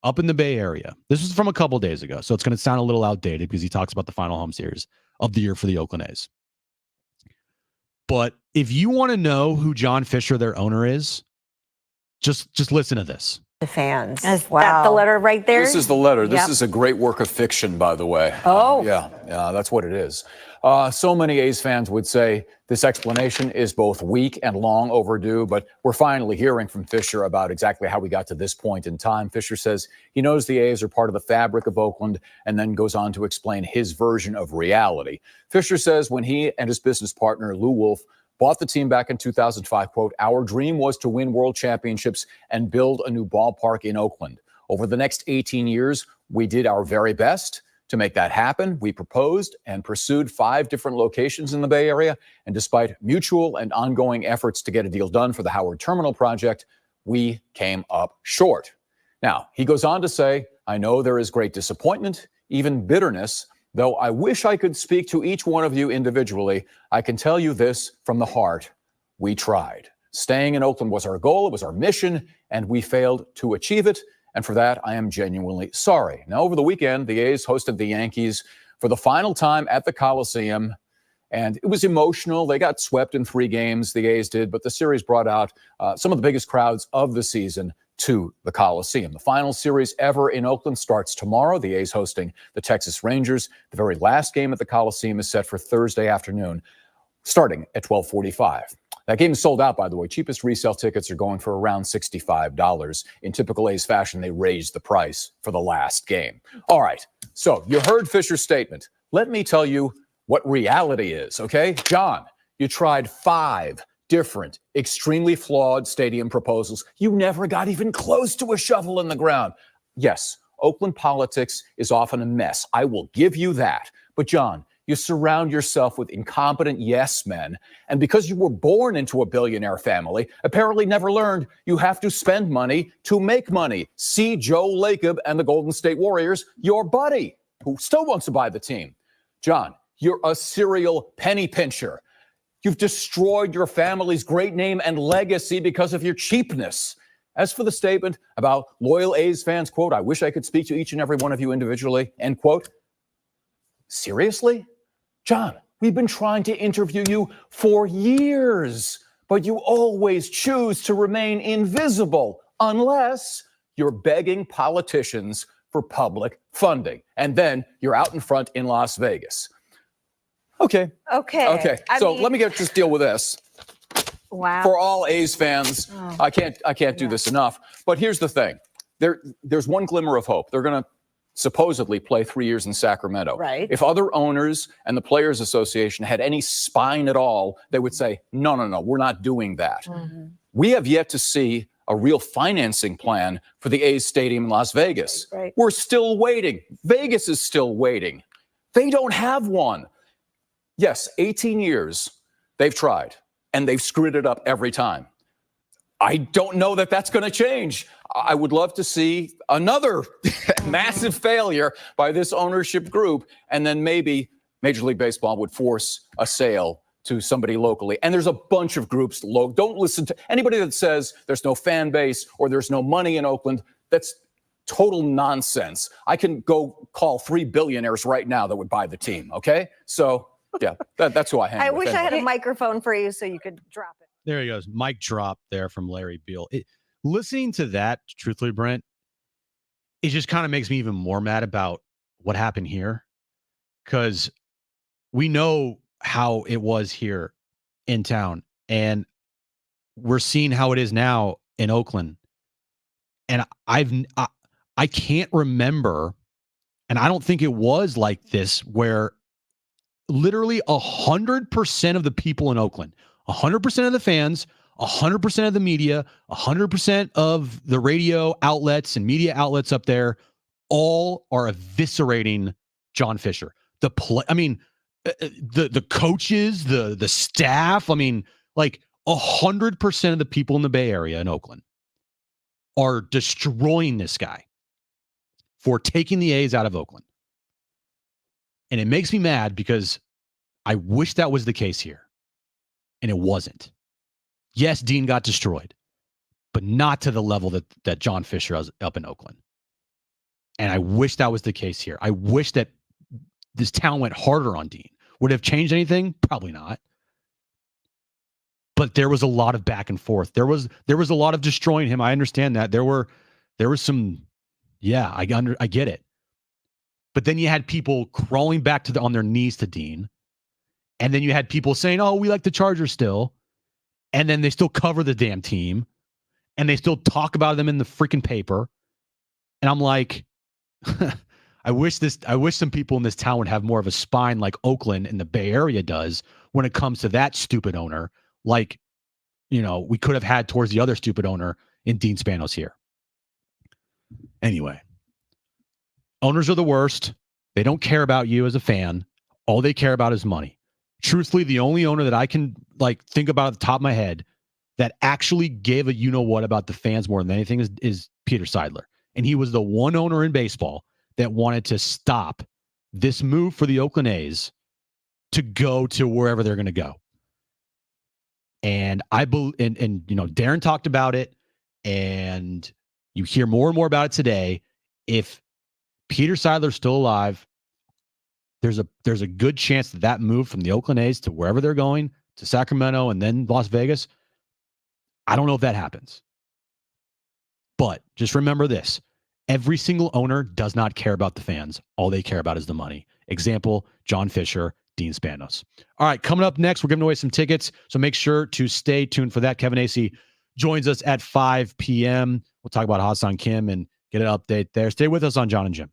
up in the Bay Area. This was from a couple days ago, so it's going to sound a little outdated because he talks about the final home series of the year for the Oakland A's. But if you want to know who John Fisher, their owner, is, just listen to this. The fans. Is that the letter right there? This is the letter. This Yep. is a great work of fiction, by the way. Oh. Yeah, that's what it is. So many A's fans would say this explanation is both weak and long overdue, but we're finally hearing from Fisher about exactly how we got to this point in time. Fisher says he knows the A's are part of the fabric of Oakland and then goes on to explain his version of reality. Fisher says when he and his business partner, Lou Wolf, bought the team back in 2005, quote, "Our dream was to win world championships and build a new ballpark in Oakland. Over the next 18 years, we did our very best to make that happen. We proposed and pursued 5 different locations in the Bay Area. And despite mutual and ongoing efforts to get a deal done for the Howard Terminal project, we came up short." Now, he goes on to say, "I know there is great disappointment, even bitterness. Though I wish I could speak to each one of you individually, I can tell you this from the heart. We tried. Staying in Oakland was our goal, it was our mission, and we failed to achieve it. And for that, I am genuinely sorry." Now, over the weekend, the A's hosted the Yankees for the final time at the Coliseum, and it was emotional. They got swept in 3 games, the A's did, but the series brought out some of the biggest crowds of the season to the Coliseum. The final series ever in Oakland starts tomorrow. The A's hosting the Texas Rangers. The very last game at the Coliseum is set for Thursday afternoon, starting at 12:45. That game is sold out, by the way. Cheapest resale tickets are going for around $65. In typical A's fashion, they raised the price for the last game. All right, so you heard Fisher's statement. Let me tell you what reality is, okay? John, you tried 5 different, extremely flawed stadium proposals. You never got even close to a shovel in the ground. Yes, Oakland politics is often a mess. I will give you that. But John, you surround yourself with incompetent yes men. And because you were born into a billionaire family, apparently never learned you have to spend money to make money. See Joe Lacob and the Golden State Warriors, your buddy, who still wants to buy the team. John, you're a serial penny pincher. You've destroyed your family's great name and legacy because of your cheapness. As for the statement about loyal A's fans, quote, "I wish I could speak to each and every one of you individually," end quote, Seriously? John, we've been trying to interview you for years, but you always choose to remain invisible unless you're begging politicians for public funding. And then you're out in front in Las Vegas. Okay. So let me just deal with this. Wow. For all A's fans, I can't do this enough. But here's the thing. There's one glimmer of hope. They're going to supposedly play 3 years in Sacramento. Right. If other owners and the Players Association had any spine at all, they would say, no, we're not doing that. Mm-hmm. We have yet to see a real financing plan for the A's stadium in Las Vegas. Right. We're still waiting. Vegas is still waiting. They don't have one. Yes, 18 years they've tried, and they've screwed it up every time. I don't know that that's going to change. I would love to see another massive failure by this ownership group, and then maybe Major League Baseball would force a sale to somebody locally. And there's a bunch of groups. Don't listen to anybody that says there's no fan base or there's no money in Oakland. That's total nonsense. I can go call 3 billionaires right now that would buy the team, okay? So, yeah, that's who I hang with. I wish I had a microphone for you so you could drop it. There he goes. Mic drop there from Larry Beal. Listening to that, truthfully, Brent, it just kind of makes me even more mad about what happened here. Because we know how it was here in town. And we're seeing how it is now in Oakland. And I can't remember, and I don't think it was like this, where literally 100% of the people in Oakland, 100% of the fans, 100% of the media, 100% of the radio outlets and media outlets up there, all are eviscerating John Fisher. The coaches, the staff. I mean, like 100% of the people in the Bay Area in Oakland are destroying this guy for taking the A's out of Oakland. And it makes me mad because I wish that was the case here. And it wasn't. Yes, Dean got destroyed, but not to the level that John Fisher was up in Oakland. And I wish that was the case here. I wish that this town went harder on Dean. Would it have changed anything? Probably not. But there was a lot of back and forth. There was a lot of destroying him. I understand that. There was some, yeah, I get it. But then you had people crawling back on their knees to Dean. And then you had people saying, oh, we like the Chargers still. And then they still cover the damn team. And they still talk about them in the freaking paper. And I'm like, I wish some people in this town would have more of a spine like Oakland and the Bay Area does when it comes to that stupid owner. Like, we could have had towards the other stupid owner in Dean Spanos here. Anyway, owners are the worst. They don't care about you as a fan. All they care about is money. Truthfully, the only owner that I can think about at the top of my head that actually gave a you-know-what about the fans more than anything is Peter Seidler. And he was the one owner in baseball that wanted to stop this move for the Oakland A's to go to wherever they're going to go. And Darren talked about it, and you hear more and more about it today. If Peter Seidler's still alive, there's a good chance that move from the Oakland A's to wherever they're going, to Sacramento and then Las Vegas, I don't know if that happens. But just remember this. Every single owner does not care about the fans. All they care about is the money. Example, John Fisher, Dean Spanos. All right, coming up next, we're giving away some tickets, so make sure to stay tuned for that. Kevin Acee joins us at 5 p.m. We'll talk about Ha-Seong Kim and get an update there. Stay with us on Jon and Jim.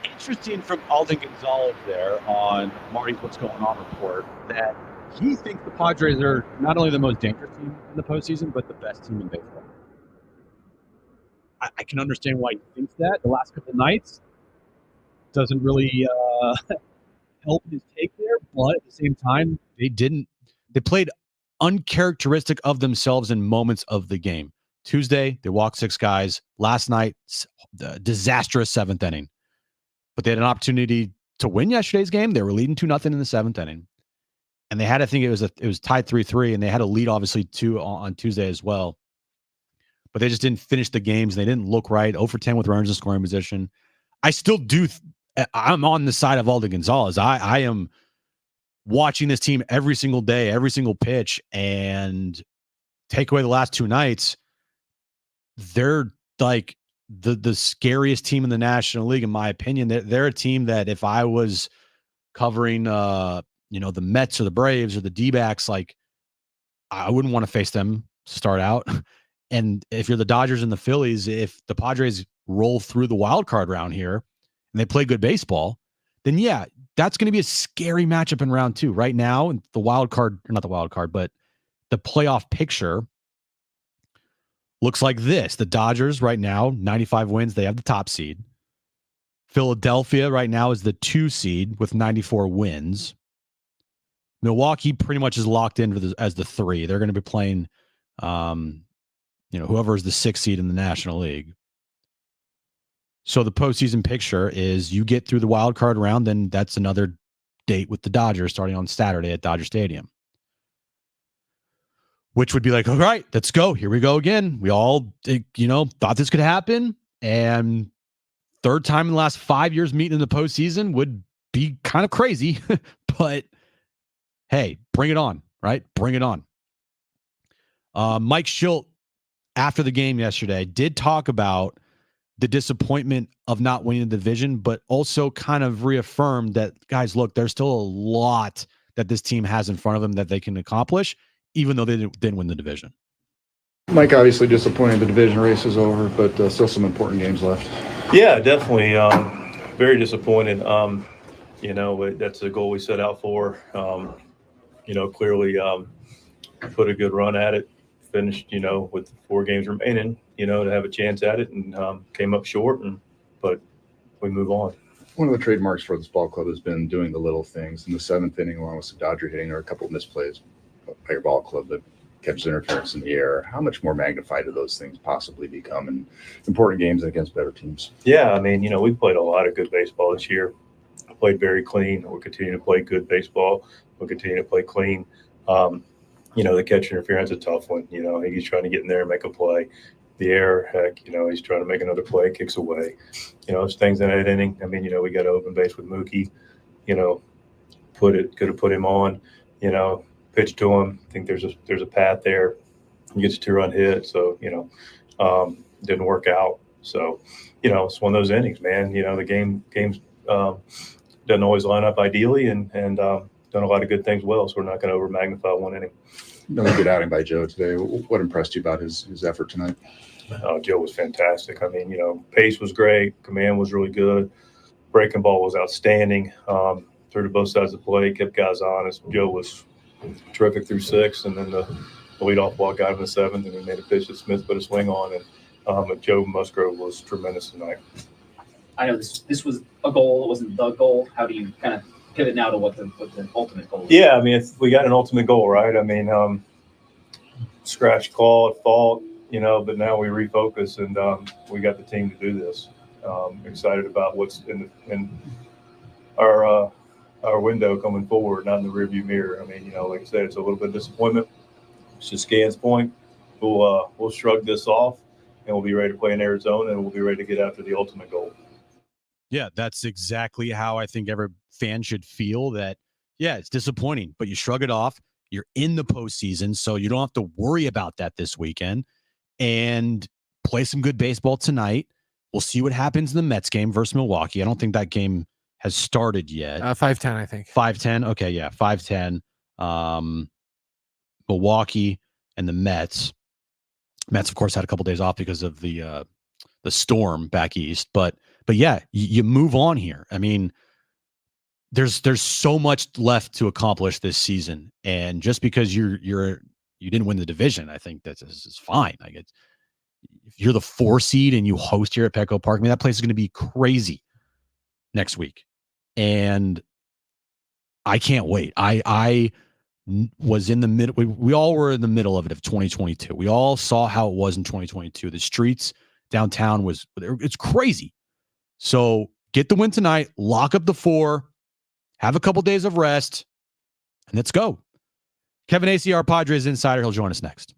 It's interesting from Alden Gonzalez there on Marty's What's Going On report that he thinks the Padres are not only the most dangerous team in the postseason, but the best team in baseball. I can understand why he thinks that. The last couple nights doesn't really help his take there, but at the same time, they played uncharacteristic of themselves in moments of the game. Tuesday, they walked 6 guys. Last night, disastrous 7th inning. But they had an opportunity to win yesterday's game. They were leading 2-0 in the 7th inning. And they had, I think it was tied 3-3, and they had a lead, obviously, 2 on Tuesday as well. But they just didn't finish the games. They didn't look right. 0 for 10 with runners in scoring position. I still do. I'm on the side of Alden Gonzalez. I am watching this team every single day, every single pitch, and take away the last 2 nights, they're like the scariest team in the National League, in my opinion. They're a team that if I was covering, the Mets or the Braves or the Dbacks, like I wouldn't want to face them to start out. And if you're the Dodgers and the Phillies, if the Padres roll through the wild card round here and they play good baseball, then yeah, that's going to be a scary matchup in round 2. Right now, the wild card, or not the wild card, but the playoff picture looks like this. The Dodgers right now, 95 wins. They have the top seed. Philadelphia right now is the 2 seed with 94 wins. Milwaukee pretty much is locked in as the 3. They're going to be playing, whoever is the 6th seed in the National League. So the postseason picture is you get through the wild card round, then that's another date with the Dodgers starting on Saturday at Dodger Stadium. Which would be like, all right, let's go. Here we go again. We all, thought this could happen. And 3rd time in the last 5 years meeting in the postseason would be kind of crazy. But hey, bring it on, right? Bring it on. Mike Schilt, after the game yesterday, did talk about the disappointment of not winning the division, but also kind of reaffirmed that, guys, look, there's still a lot that this team has in front of them that they can accomplish, even though they didn't win the division. Mike, obviously disappointed the division race is over, but still some important games left. Yeah, definitely. Very disappointed. That's a goal we set out for. Clearly put a good run at it. Finished, with 4 games remaining, to have a chance at it, and came up short, but we move on. One of the trademarks for this ball club has been doing the little things. In the 7th inning, along with some Dodger hitting, there are a couple of misplays by your ball club that catches interference in the air. How much more magnified do those things possibly become in important games against better teams? Yeah, we played a lot of good baseball this year. Played very clean. We'll continue to play good baseball. We'll continue to play clean. The catch interference is a tough one. He's trying to get in there and make a play. The air, heck, he's trying to make another play, kicks away. Those things in that inning. We got an open base with Mookie. Could have put him on. Pitch to him. I think there's a path there. He gets a 2-run hit. So didn't work out. So it's one of those innings, man. The games doesn't always line up ideally, and done a lot of good things well. So we're not going to over magnify one inning. Another good outing by Joe today. What impressed you about his effort tonight? Joe was fantastic. Pace was great. Command was really good. Breaking ball was outstanding. Threw to both sides of the plate, kept guys honest. Joe was terrific through 6, and then the leadoff ball got him in the 7th, and he made a pitch that Smith put a swing on. And Joe Musgrove was tremendous tonight. I know this was a goal. It wasn't the goal. How do you kind of pivot now to what the ultimate goal is? Yeah, if we got an ultimate goal, right? Scratch call at fault, but now we refocus, and we got the team to do this. Excited about what's in our window coming forward, not in the rearview mirror. Like I said, it's a little bit of disappointment. It's just Scan's point. We'll shrug this off, and we'll be ready to play in Arizona, and we'll be ready to get after the ultimate goal. Yeah, that's exactly how I think every fan should feel. That, yeah, it's disappointing, but you shrug it off. You're in the postseason, so you don't have to worry about that this weekend, and play some good baseball tonight. We'll see what happens in the Mets game versus Milwaukee. I don't think that game has started yet. 5:10, I think. 5:10. Okay, yeah, 5:10. Milwaukee and the Mets. Mets, of course, had a couple days off because of the storm back east, but But yeah, you move on here. I mean, there's so much left to accomplish this season, and just because you didn't win the division, I think this is fine. Like, if you're the 4 seed and you host here at Petco Park, I mean, that place is going to be crazy next week, and I can't wait. I was in the middle. We all were in the middle of it of 2022. We all saw how it was in 2022. The streets downtown it's crazy. So get the win tonight, lock up the 4, have a couple days of rest, and let's go. Kevin ACR, Padres insider. He'll join us next.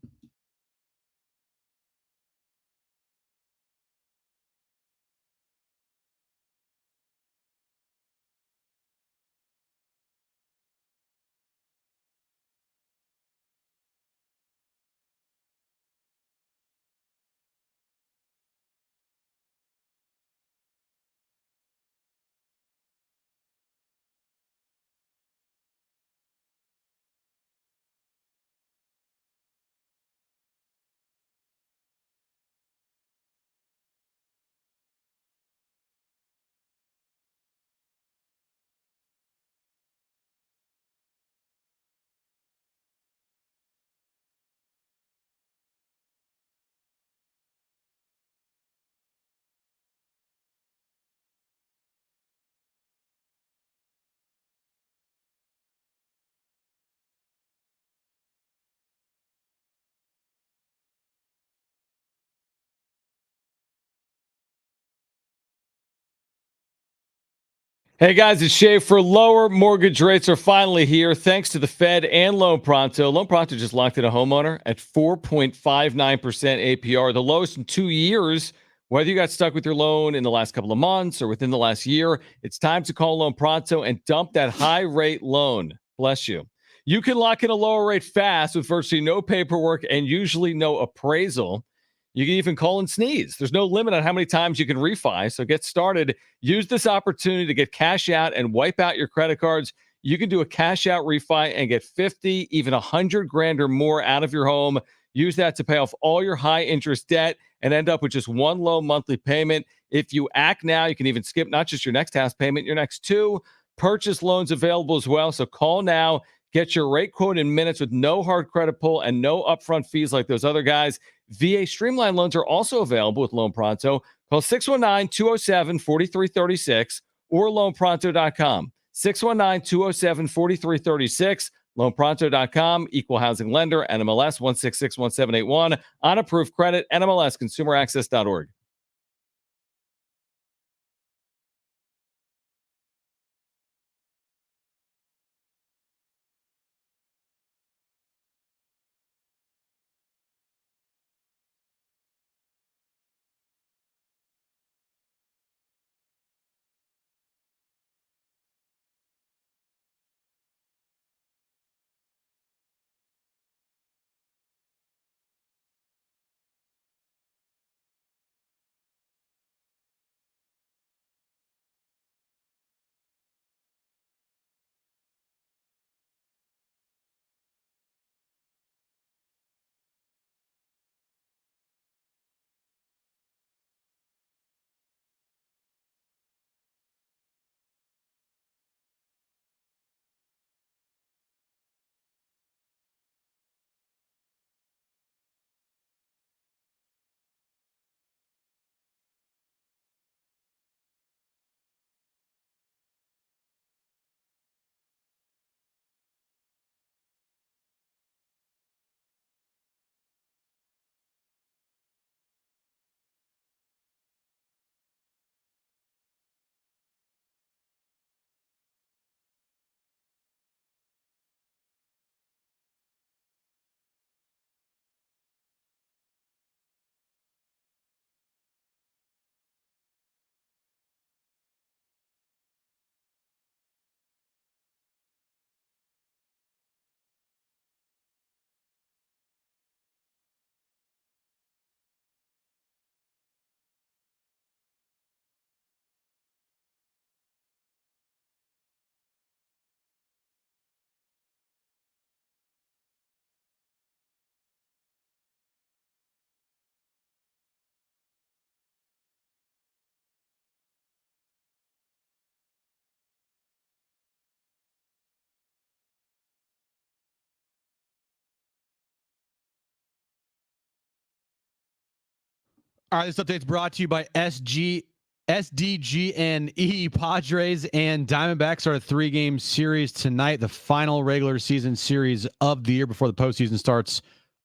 Hey guys, it's Shay for lower mortgage rates are finally here thanks to the Fed and Loan Pronto. Loan Pronto just locked in a homeowner at 4.59% APR, the lowest in 2 years. Whether you got stuck with your loan in the last couple of months or within the last year, it's time to call Loan Pronto and dump that high rate loan. Bless you. You can lock in a lower rate fast with virtually no paperwork and usually no appraisal. You can even call and sneeze. There's no limit on how many times you can refi. So get started. Use this opportunity to get cash out and wipe out your credit cards. You can do a cash out refi and get 50, even 100 grand or more out of your home. Use that to pay off all your high interest debt and end up with just one low monthly payment. If you act now, you can even skip not just your next house payment, your next 2. Purchase loans available as well. So call now. Get your rate quote in minutes with no hard credit pull and no upfront fees like those other guys. VA Streamline loans are also available with Loan Pronto. Call 619-207-4336 or loanpronto.com. 619-207-4336, loanpronto.com, equal housing lender, NMLS 1661781, on approved credit, NMLS consumeraccess.org. All right, this update's brought to you by SDG&E. Padres and Diamondbacks are a 3-game series tonight, the final regular season series of the year before the postseason starts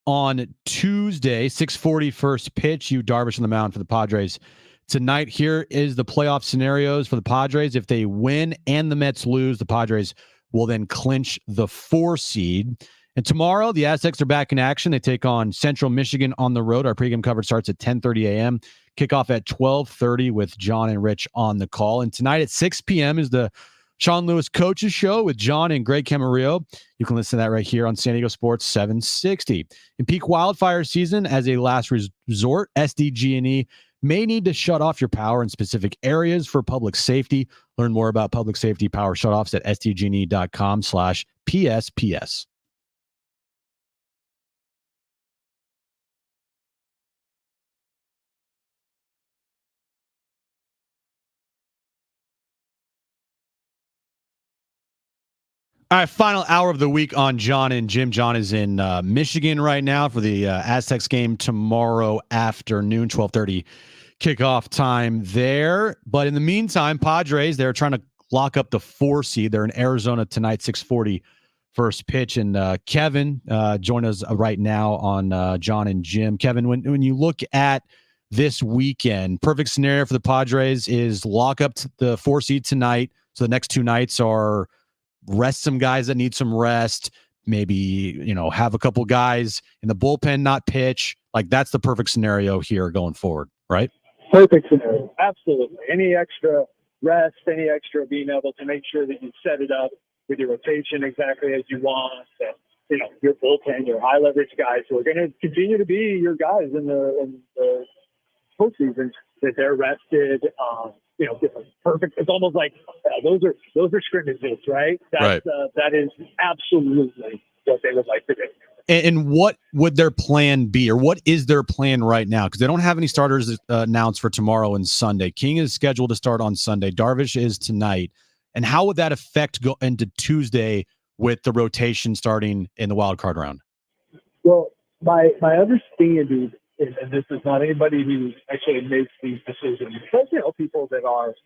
on Tuesday. 6:40 first pitch. Yu Darvish on the mound for the Padres tonight. Here is the playoff scenarios for the Padres. If they win and the Mets lose, the Padres will then clinch the 4 seed. And tomorrow, the Aztecs are back in action. They take on Central Michigan on the road. Our pregame coverage starts at 10:30 a.m. Kickoff at 12:30 with John and Rich on the call. And tonight at 6 p.m. is the Sean Lewis Coaches Show with John and Greg Camarillo. You can listen to that right here on San Diego Sports 760. In peak wildfire season, as a last resort, SDG&E may need to shut off your power in specific areas for public safety. Learn more about public safety power shutoffs at sdgne.com/PSPS. All right, final hour of the week on Jon and Jim. Jon is in Michigan right now for the Aztecs game tomorrow afternoon, 12:30 kickoff time there. But in the meantime, Padres, they're trying to lock up the 4 seed. They're in Arizona tonight, 6:40 first pitch. And Kevin join us right now on Jon and Jim. Kevin, when you look at this weekend, perfect scenario for the Padres is lock up the 4 seed tonight. So the next 2 nights are rest some guys that need some rest, maybe, have a couple guys in the bullpen not pitch. Like, that's the perfect scenario here going forward, right? Perfect scenario. Absolutely. Any extra rest, any extra being able to make sure that you set it up with your rotation exactly as you want. And, your bullpen, your high leverage guys who are going to continue to be your guys in the postseason, that they're rested. Perfect. It's almost like those are scrimmages, right? Right. That is absolutely what they would like to do. And what would their plan be, or what is their plan right now? Because they don't have any starters announced for tomorrow and Sunday. King is scheduled to start on Sunday. Darvish is tonight. And how would that affect go into Tuesday with the rotation starting in the wild card round? Well, my understanding, and this is not anybody who actually makes these decisions, but people that are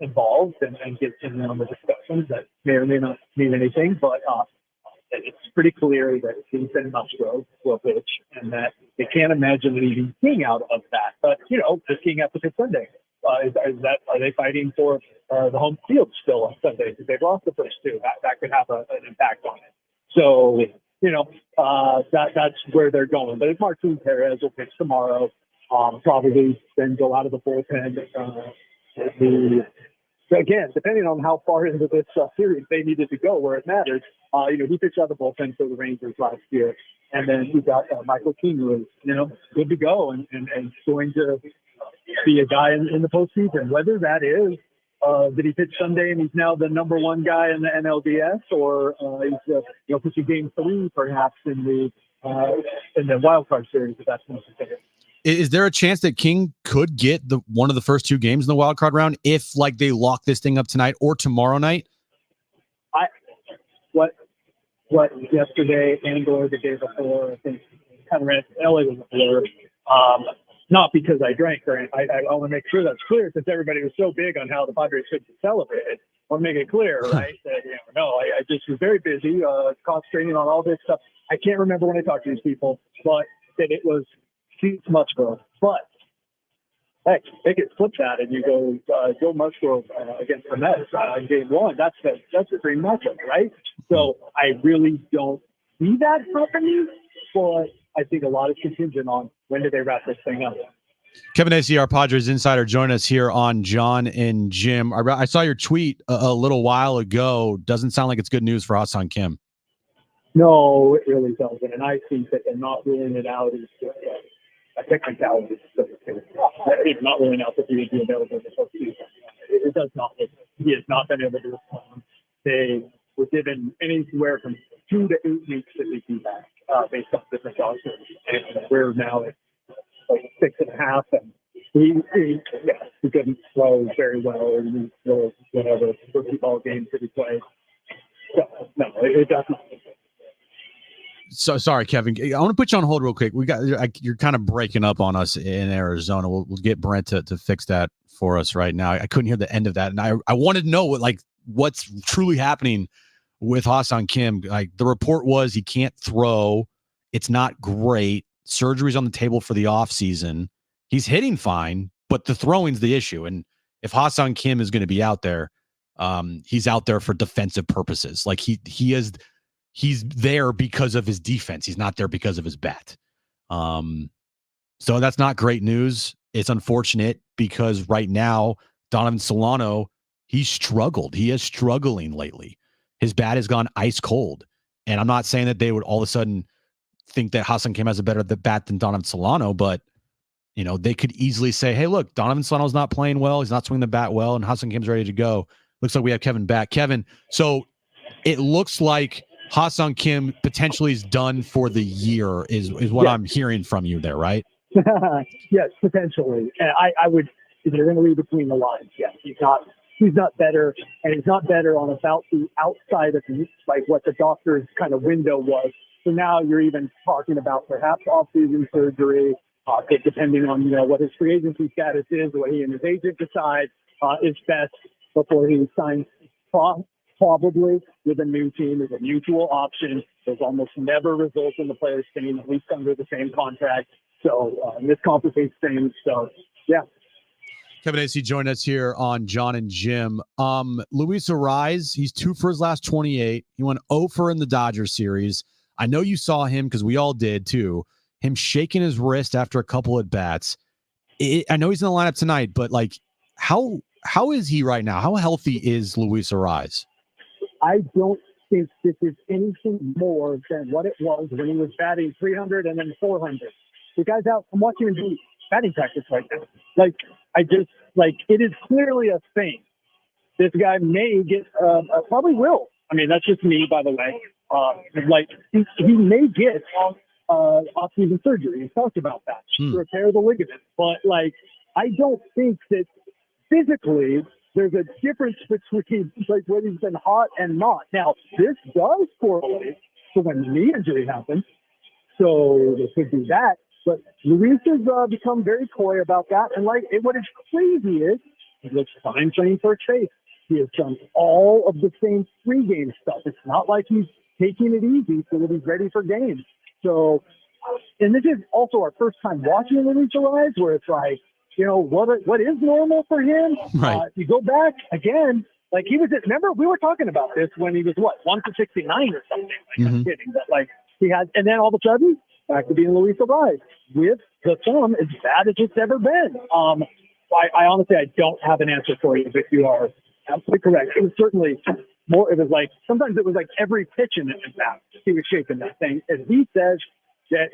involved and get in on the discussions that may or may not mean anything, but it's pretty clear that Ethan Musgrove will pitch, and that they can't imagine leaving King out of that. But does King have to pitch Sunday? Are they fighting for the home field still on Sunday? Because they've lost the first 2. That could have an impact on it. So that's where they're going. But if Martin Perez will pitch tomorrow, probably then go out of the bullpen. Again, depending on how far into this series they needed to go, where it matters. He pitched out of the bullpen for the Rangers last year, and then we got Michael King, who is good to go and going to be a guy in the postseason. Whether that is did he pitch Sunday and he's now the number 1 guy in the NLDS, or he's pitching game 3 perhaps in the wild card series, if that's necessary. Is there a chance that King could get one of the first 2 games in the wild card round if they lock this thing up tonight or tomorrow night? What yesterday and or the day before, I think kind of ran LA was a blur. Not because I drank, or I want to make sure that's clear, since everybody was so big on how the Padres should celebrate it. I want to make it clear, right? That I just was very busy concentrating on all this stuff. I can't remember when I talked to these people, but that it was Musgrove. But heck, they could flip that and you go Joe Musgrove against the Mets in game 1. That's a dream matchup, right? So I really don't see that happening, but I think a lot is contingent on when do they wrap this thing up. Kevin A.C., our Padres insider, join us here on Jon and Jim. I saw your tweet a little while ago. Doesn't sound like it's good news for Ha-Seong Kim. No, it really doesn't. And I think that they're not ruling it out is a technicality. It's not ruling out that he would be available in the postseason. It does not. He has not been able to respond. They were given anywhere from 2 to 8 weeks that he'd be back based on different doctors. And we're now at 6.5, and he couldn't throw very well, or he throw whatever rookie ball games that he played. So, no, it does not. So sorry, Kevin. I want to put you on hold real quick. You're kind of breaking up on us in Arizona. We'll get Brent to fix that for us right now. I couldn't hear the end of that, and I wanted to know what's truly happening with Ha-Seong Kim. Like, the report was he can't throw. It's not great. Surgery's on the table for the offseason. He's hitting fine, but the throwing's the issue. And if Ha-Seong Kim is going to be out there, he's out there for defensive purposes. Like he's there because of his defense. He's not there because of his bat. So that's not great news. It's unfortunate because right now, Donovan Solano, he's struggled. He is struggling lately. His bat has gone ice cold. And I'm not saying that they would all of a sudden think that Ha-Seong Kim has a better bat than Donovan Solano, but they could easily say, hey, look, Donovan Solano's not playing well. He's not swinging the bat well, and Ha-Seong Kim's ready to go. Looks like we have Kevin back. Kevin, so it looks like Ha-Seong Kim potentially is done for the year is what I'm hearing from you there, right? Yes, potentially. And I would, if you're going to read between the lines, yes, he's not better, and he's not better on about the outside of what the doctor's kind of window was. So now you're even talking about perhaps off-season surgery, depending on what his free agency status is, what he and his agent decide is best before he signs. Probably with a new team is a mutual option. There's almost never results in the players staying at least under the same contract. So this complicates things. So yeah. Kevin AC joined us here on Jon and Jim. Luis Arraez, he's 2 for his last 28. He went 0 for in the Dodgers series. I know you saw him because we all did too. Him shaking his wrist after a couple at bats. I know he's in the lineup tonight, but how is he right now? How healthy is Luis Arraez? I don't think this is anything more than what it was when he was batting 300 and then 400. The guy's out. I'm watching him do batting practice right now. It is clearly a thing. This guy may get, probably will. I mean, that's just me, by the way. He may get off-season surgery. He talked about that to repair the ligament. But I don't think that physically there's a difference between when he's been hot and not. Now, this does correlate to when the knee injury happened. So there could be that. But Luis has become very coy about that. And what is crazy is he looks fine playing first base. He has done all of the same pregame stuff. It's not like he's taking it easy so that he's ready for games. So, and this is also our first time watching Luis Arraez, where it's what is normal for him? Right. You go back again, he was. Remember, we were talking about this when he was 1 for 69 or something. I'm kidding, but he had, and then all of a sudden back to being Luis Arraez with the thumb as bad as it's ever been. I honestly don't have an answer for you, but you are absolutely correct. It was certainly more. It was sometimes it was every pitch in bat he was shaking that thing, and he says that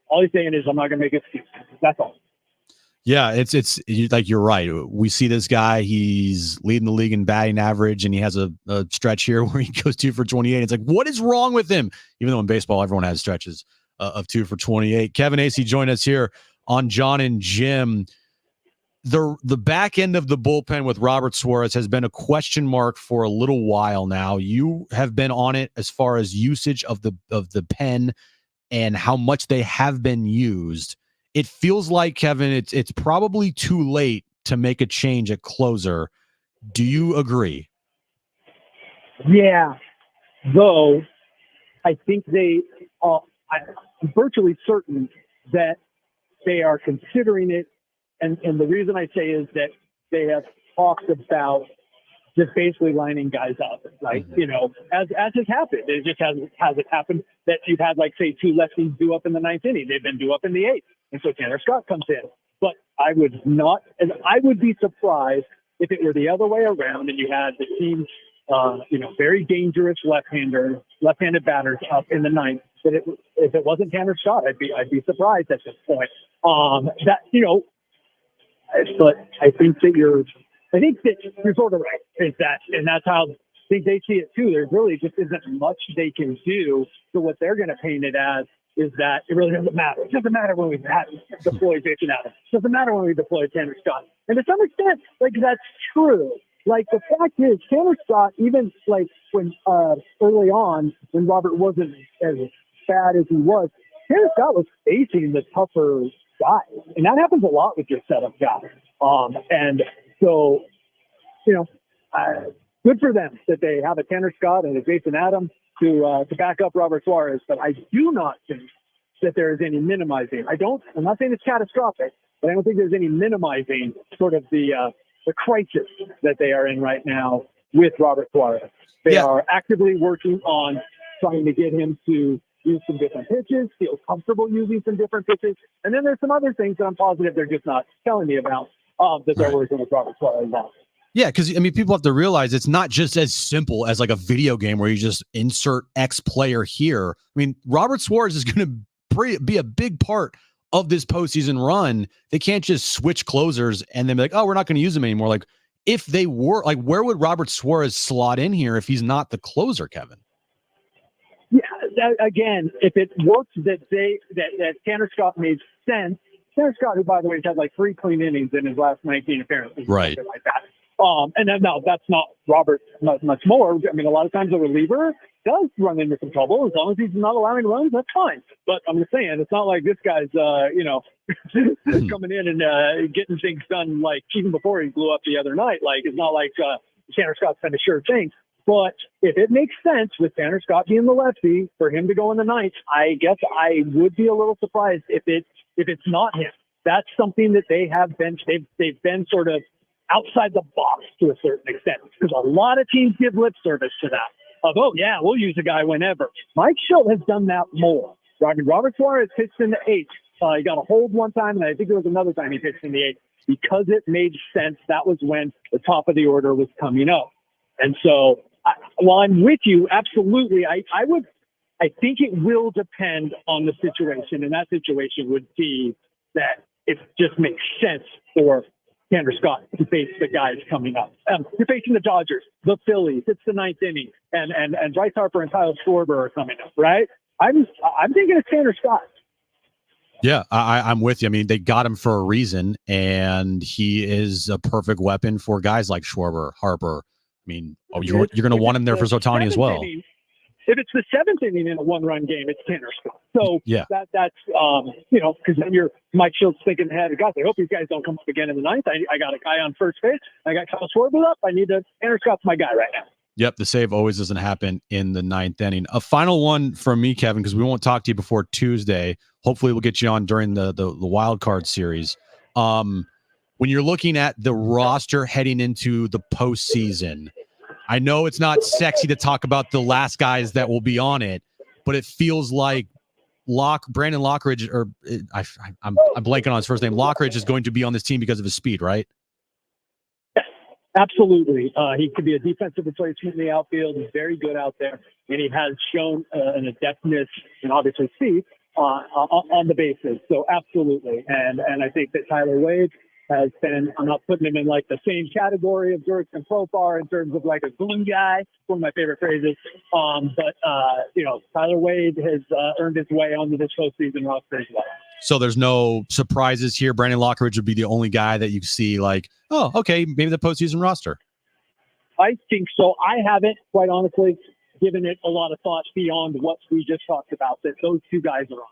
all he's saying is, I'm not going to make excuses. That's all. Yeah, it's you're right. We see this guy, he's leading the league in batting average, and he has a stretch here where he goes 2 for 28. It's what is wrong with him? Even though in baseball, everyone has stretches of 2 for 28. Kevin AC joined us here on Jon and Jim. The back end of the bullpen with Robert Suarez has been a question mark for a little while now. You have been on it as far as usage of the pen and how much they have been used. It feels like, Kevin, it's probably too late to make a change at closer. Do you agree? Yeah, though I think I'm virtually certain that they are considering it. And the reason I say is that they have talked about just basically lining guys up, as has happened. It just hasn't happened that you've had, say, 2 lefties due up in the 9th inning. They've been due up in the 8th. And so Tanner Scott comes in. But I would be surprised if it were the other way around and you had the team, very dangerous left-handed batters up in the 9th. That if it wasn't Tanner Scott, I'd be surprised at this point. But I think that you're sort of right. Is that, and that's how I think they see it too. There really just isn't much they can do. So what they're going to paint it as is that it really doesn't matter. It doesn't matter when we deploy Jason Adams. It doesn't matter when we deploy Tanner Scott. And to some extent, that's true. The fact is, Tanner Scott, even when early on, when Robert wasn't as bad as he was, Tanner Scott was facing the tougher guys. And that happens a lot with your setup guys. And so, good for them that they have a Tanner Scott and a Jason Adams to back up Robert Suarez. But I do not think that there is any minimizing. I'm not saying it's catastrophic, but I don't think there's any minimizing sort of the crisis that they are in right now with Robert Suarez. They are actively working on trying to get him to use some different pitches, feel comfortable using some different pitches. And then there's some other things that I'm positive they're just not telling me about that they're working with Robert Suarez on. Yeah, because people have to realize it's not just as simple as like a video game where you just insert X player here. Robert Suarez is going to be a big part of this postseason run. They can't just switch closers and then be like, oh, we're not going to use him anymore. Like, if they were, like, where would Robert Suarez slot in here if he's not the closer, Kevin? Yeah, again, if it works that Tanner Scott made sense. Tanner Scott, who, by the way, has had like 3 clean innings in his last 19 appearances. Right. Like that. And then, no, that's not Robert much more. A lot of times a reliever does run into some trouble. As long as he's not allowing runs, that's fine. But I'm just saying, it's not like this guy's, coming in and getting things done, like, even before he blew up the other night. Like, it's not like Tanner Scott's been a sure thing. But if it makes sense with Tanner Scott being the lefty for him to go in the ninth, I guess I would be a little surprised if it's not him. That's something that they have been, they've been sort of outside the box to a certain extent, because a lot of teams give lip service to that of, oh yeah, we'll use a guy whenever. Mike Schilt has done that more. Robert Suarez pitched in the 8th. He got a hold one time, and I think there was another time he pitched in the 8th because it made sense. That was when the top of the order was coming up. And so while I'm with you, absolutely, I think it will depend on the situation, and that situation would be that it just makes sense for Tanner Scott to face the guys coming up. You're facing the Dodgers, the Phillies. It's the 9th inning, and Bryce Harper and Kyle Schwarber are coming up, right? I'm thinking of Tanner Scott. Yeah, I'm with you. They got him for a reason, and he is a perfect weapon for guys like Schwarber, Harper. You're going to want him there for Ohtani as well. Inning, if it's the 7th inning in a 1-run game, it's Tanner Scott. So that's because then you're Mike Schilt's thinking ahead. God, I hope these guys don't come up again in the 9th. I got a guy on first base. I got Kyle Schwarber up. Tanner Scott's my guy right now. Yep, the save always doesn't happen in the 9th inning. A final one from me, Kevin, because we won't talk to you before Tuesday. Hopefully, we'll get you on during the wild card series. When you're looking at the roster heading into the postseason, I know it's not sexy to talk about the last guys that will be on it, but it feels like Brandon Lockridge, or I'm blanking on his first name. Lockridge is going to be on this team because of his speed, right? Absolutely. He could be a defensive replacement in the outfield. He's very good out there, and he has shown an adeptness and obviously speed on the bases. So absolutely. And I think that Tyler Wade has been, I'm not putting him in like the same category of Jurickson Profar in terms of like a glue guy, one of my favorite phrases. But Tyler Wade has earned his way onto this postseason roster as well. So there's no surprises here. Brandon Lockridge would be the only guy that you see like, oh, okay, maybe the postseason roster. I think so. I haven't, quite honestly, given it a lot of thought beyond what we just talked about, that those two guys are on.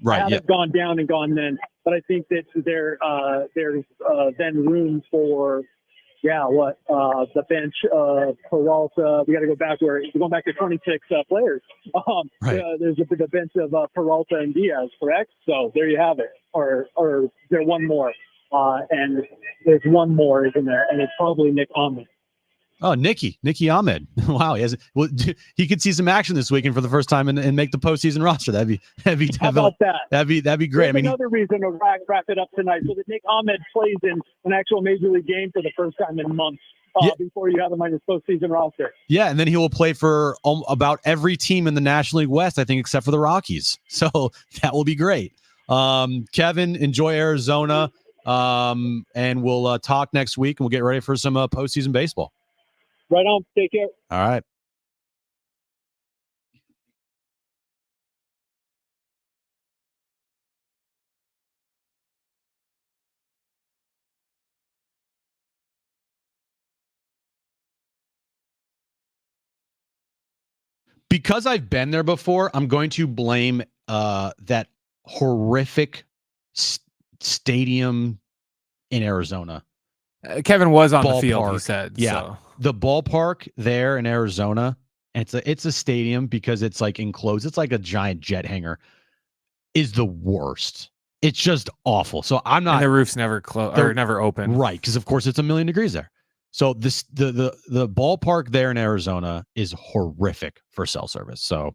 Right. I haven't gone down and gone then, but I think that there's then room for, the bench, Peralta. We got to go back we're going back to 26 players. Right. There's the bench of Peralta and Diaz, correct? So there you have it. Or there's one more. And there's one more, isn't there? And it's probably Nick Ahmed. Oh, Nicky Ahmed. Wow, he could see some action this weekend for the first time and make the postseason roster. That'd be How about that? That'd be great. There's another reason to wrap it up tonight, so that Nick Ahmed plays in an actual major league game for the first time in months before you have him on your postseason roster. Yeah, and then he will play for about every team in the National League West, I think, except for the Rockies. So that will be great. Kevin, enjoy Arizona, and we'll talk next week, and we'll get ready for some postseason baseball. Right on. Take care. All right. because I've been there before, I'm going to blame that horrific stadium in Arizona. Kevin was on the Ballpark. field, he said. Yeah. So. The ballpark there in Arizona, and it's a stadium because it's like enclosed. It's like a giant jet hangar, is the worst. It's just awful. So I'm not. And the roof's never closed or never open. Right. Because of course it's 1,000,000 degrees there. So the ballpark there in Arizona is horrific for cell service. So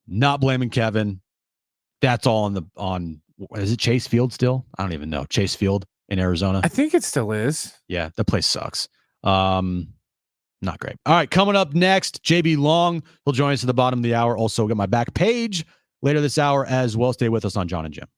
not blaming Kevin. That's all on is it Chase Field still? I don't even know. Chase Field in Arizona. I think it still is. Yeah, the place sucks. Not great. All right, coming up next, JB Long. He'll join us at the bottom of the hour. Also, get my back page later this hour as well. Stay with us on Jon and Jim.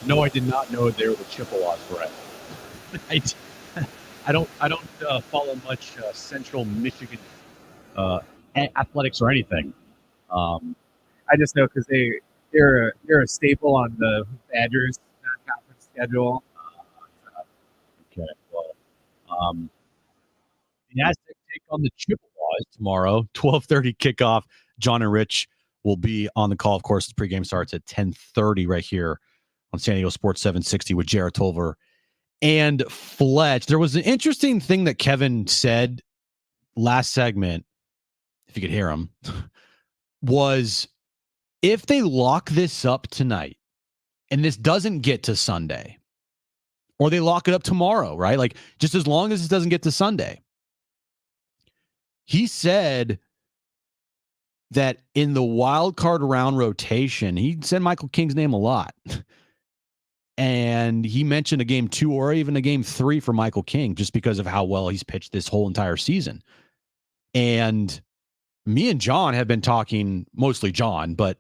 No, I did not know they were the Chippewas, Brett. I don't follow much Central Michigan athletics or anything. I just know because they're a staple on the Badgers non-conference schedule. Okay, well, the Aztecs take on the Chippewas tomorrow, 12:30 kickoff. John and Rich will be on the call. Of course, the pregame starts at 10:30 right here on San Diego Sports 760 with Jared Tolver and Fletch. There was an interesting thing that Kevin said last segment, if you could hear him, was if they lock this up tonight and this doesn't get to Sunday, or they lock it up tomorrow, right? Like, just as long as it doesn't get to Sunday. He said that in the wild card round rotation, he said Michael King's name a lot. And he mentioned a game 2 or even a game 3 for Michael King just because of how well he's pitched this whole entire season. And me and John have been talking, mostly John, but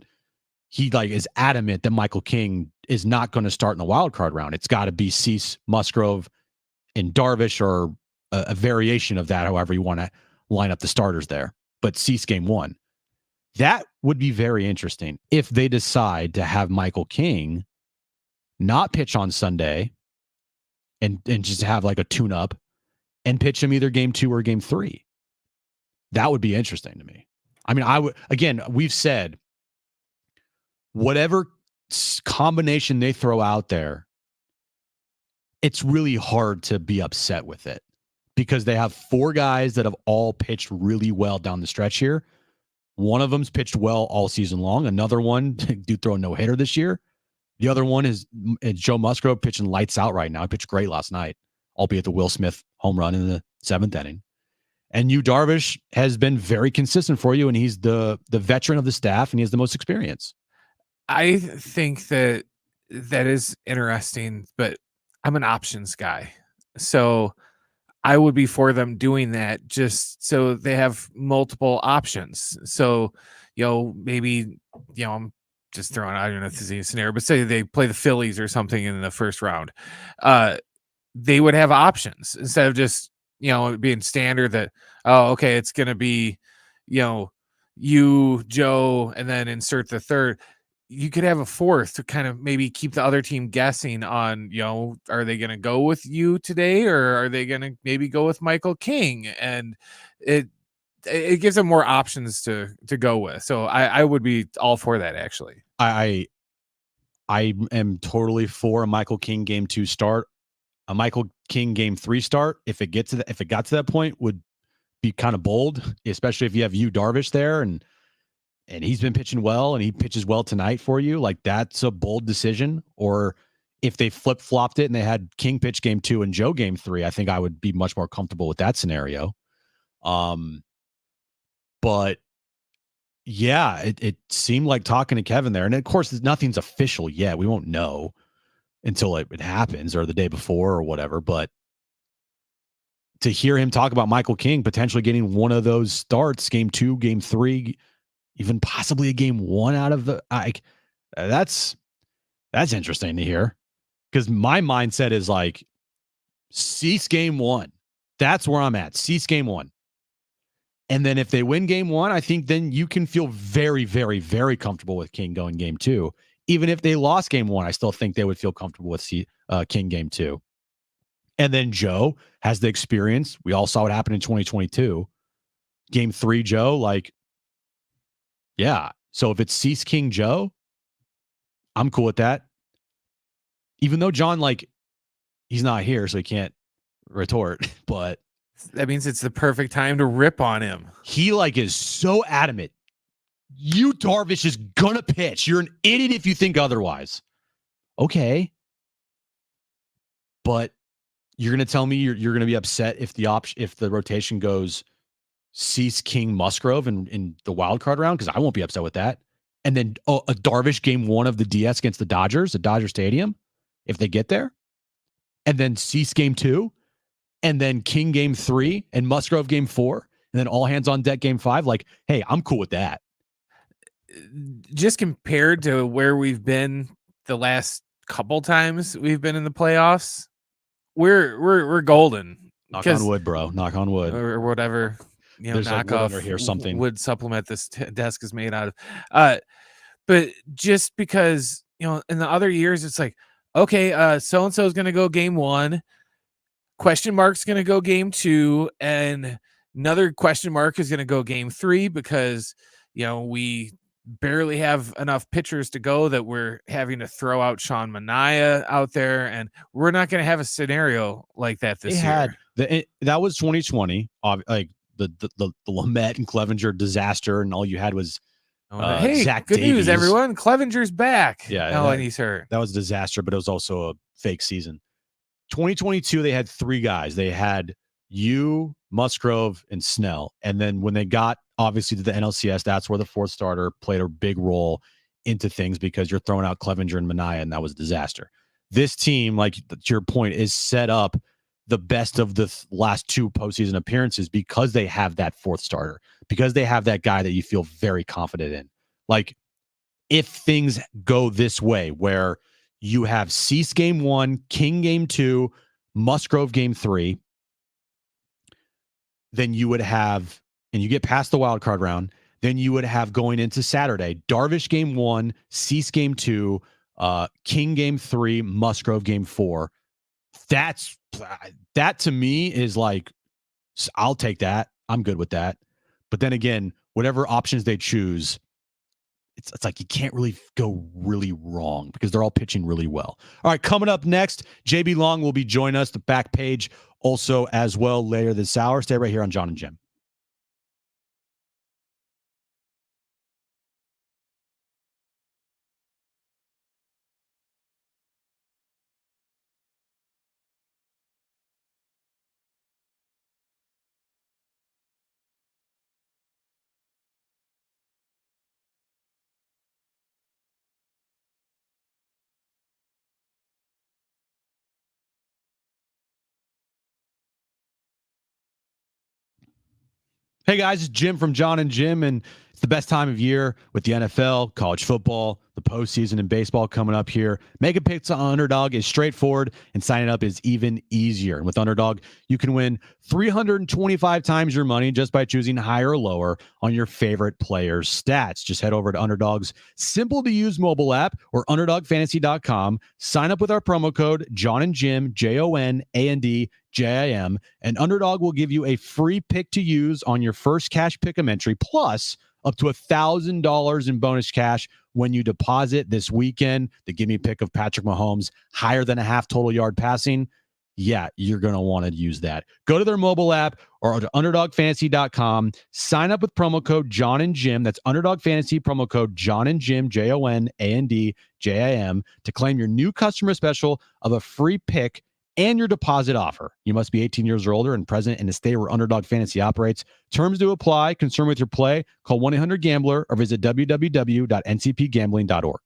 he is adamant that Michael King is not going to start in the wild card round. It's got to be Cease, Musgrove, and Darvish, or a variation of that, however you want to line up the starters there. But Cease game 1. That would be very interesting if they decide to have Michael King not pitch on Sunday and just have like a tune-up and pitch him either game 2 or game 3. That would be interesting to me. I mean, we've said whatever combination they throw out there, it's really hard to be upset with it because they have 4 guys that have all pitched really well down the stretch here. One of them's pitched well all season long. Another one, dude, throw a no-hitter this year. The other one is Joe Musgrove pitching lights out right now. He pitched great last night, albeit the Will Smith home run in the 7th inning. And Yu Darvish has been very consistent for you, and he's the veteran of the staff, and he has the most experience. I think that is interesting, but I'm an options guy. So I would be for them doing that just so they have multiple options. So, maybe, I'm just throwing, I don't know if this is a scenario, but say they play the Phillies or something in the first round. They would have options instead of just, being standard that, okay, it's going to be, you, Joe, and then insert the third. You could have a fourth to kind of maybe keep the other team guessing on, are they going to go with you today, or are they going to maybe go with Michael King? And it gives them more options to go with. So I would be all for that, actually. I am totally for a Michael King game 2 start. A Michael King game 3 start, if it got to that point, would be kind of bold, especially if you have Yu Darvish there and he's been pitching well and he pitches well tonight for you. Like, that's a bold decision. Or if they flip-flopped it and they had King pitch game 2 and Joe game 3, I think I would be much more comfortable with that scenario. But yeah, it seemed like talking to Kevin there. And of course, nothing's official yet. We won't know until it happens or the day before or whatever. But to hear him talk about Michael King potentially getting one of those starts, game 2, game 3, even possibly a game 1 out of the, that's interesting to hear, because my mindset is like, Cease game 1. That's where I'm at. Cease game 1. And then if they win game 1, I think then you can feel very, very, very comfortable with King going game 2. Even if they lost game 1, I still think they would feel comfortable with King game 2. And then Joe has the experience. We all saw what happened in 2022. Game 3, Joe, yeah. So if it's Cease King Joe, I'm cool with that. Even though John, he's not here, so he can't retort, but that means it's the perfect time to rip on him. He is so adamant. Yu Darvish is gonna pitch. You're an idiot if you think otherwise. Okay. But you're gonna tell me you're gonna be upset if the rotation goes Cease King Musgrove in the wild card round, because I won't be upset with that. And then a Darvish game 1 of the DS against the Dodgers at Dodger Stadium, if they get there. And then Cease game 2, and then King game 3, and Musgrove game 4, and then all hands on deck game 5. Hey, I'm cool with that. Just compared to where we've been the last couple times we've been in the playoffs, we're golden. Knock on wood, bro. Knock on wood. Or whatever, There's like wood under here, something. wood supplement this desk is made out of. But just because, in the other years, it's like, okay, so-and-so is going to go game 1, question mark's going to go game 2, and another question mark is going to go game 3 because, we barely have enough pitchers to go that we're having to throw out Sean Manaea out there, and we're not going to have a scenario like that this year. That was 2020, like the Lamet and Clevenger disaster, and all you had was hey, Zach good Davies. news, everyone! Clevenger's back. Yeah, and he's hurt. That was a disaster, but it was also a fake season. 2022, they had 3 guys. They had you, Musgrove, and Snell. And then when they got obviously to the NLCS, that's where the 4th starter played a big role into things because you're throwing out Clevenger and Manaea, and that was a disaster. This team, like to your point, is set up the best of the last 2 postseason appearances because they have that 4th starter, because they have that guy that you feel very confident in. Like, if things go this way, where you have Cease game 1, King game 2, Musgrove game 3, then you would have, and you get past the wild card round, then you would have going into Saturday, Darvish game 1, Cease game 2, King game 3, Musgrove game 4. That to me is like, I'll take that. I'm good with that. But then again, whatever options they choose, it's like you can't really go really wrong because they're all pitching really well. All right, coming up next, JB Long will be joining us, the back page also as well later this hour. Stay right here on Jon and Jim. Hey guys, it's Jim from Jon and Jim, and it's the best time of year with the NFL, college football, the postseason, and baseball coming up here. Making picks on Underdog is straightforward, and signing up is even easier. And with Underdog, you can win 325 times your money just by choosing higher or lower on your favorite player's stats. Just head over to Underdog's simple-to-use mobile app or UnderdogFantasy.com. Sign up with our promo code Jon and Jim, JONAND JIM, and Underdog will give you a free pick to use on your first cash pick'em entry, plus up to $1,000 in bonus cash when you deposit this weekend. The give me pick of Patrick Mahomes higher than a half total yard passing. Yeah, you're going to want to use that. Go to their mobile app or to UnderdogFantasy.com. Sign up with promo code Jon and Jim. That's Underdog Fantasy promo code Jon and Jim, JONAND JIM, to claim your new customer special of a free pick and your deposit offer. You must be 18 years or older and present in a state where Underdog Fantasy operates. Terms do apply. Concerned with your play? Call 1-800-GAMBLER or visit www.ncpgambling.org.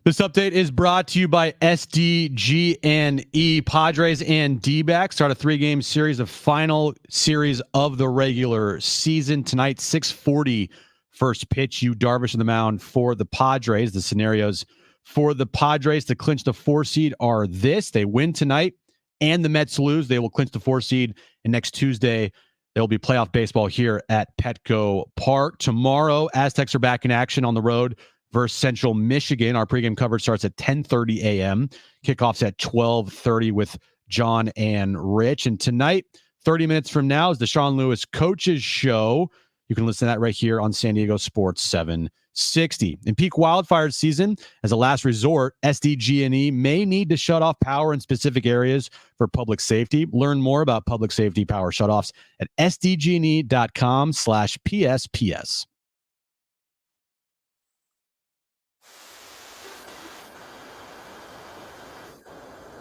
This update is brought to you by SDG&E. Padres and Dbacks start a 3-game series, of final series of the regular season. Tonight, 6:40 first pitch. Yu Darvish on the mound for the Padres. The scenarios for the Padres to clinch the 4 seed are this. They win tonight and the Mets lose. They will clinch the 4 seed. And next Tuesday, there will be playoff baseball here at Petco Park. Tomorrow, Aztecs are back in action on the road versus Central Michigan. Our pregame coverage starts at 10:30 a.m. Kickoffs at 12:30 with John and Rich. And tonight, 30 minutes from now, is the Sean Lewis Coaches Show. You can listen to that right here on San Diego Sports 760. In peak wildfire season, as a last resort, SDG&E may need to shut off power in specific areas for public safety. Learn more about public safety power shutoffs at sdgne.com/PSPS.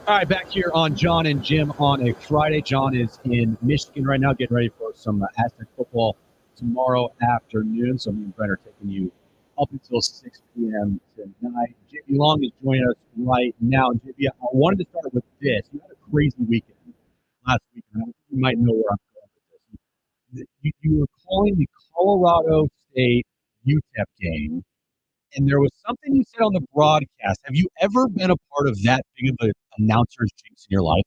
All right, back here on Jon and Jim on a Friday. John is in Michigan right now, getting ready for some Aztec football tomorrow afternoon. So me and Brent are taking you up until 6 p.m. tonight. JB Long is joining us right now. JB, I wanted to start with this. You had a crazy weekend last weekend. You might know where I'm going with this. You were calling the Colorado State UTEP game, and there was something you said on the broadcast. Have you ever been a part of that big of an announcer's jinx in your life?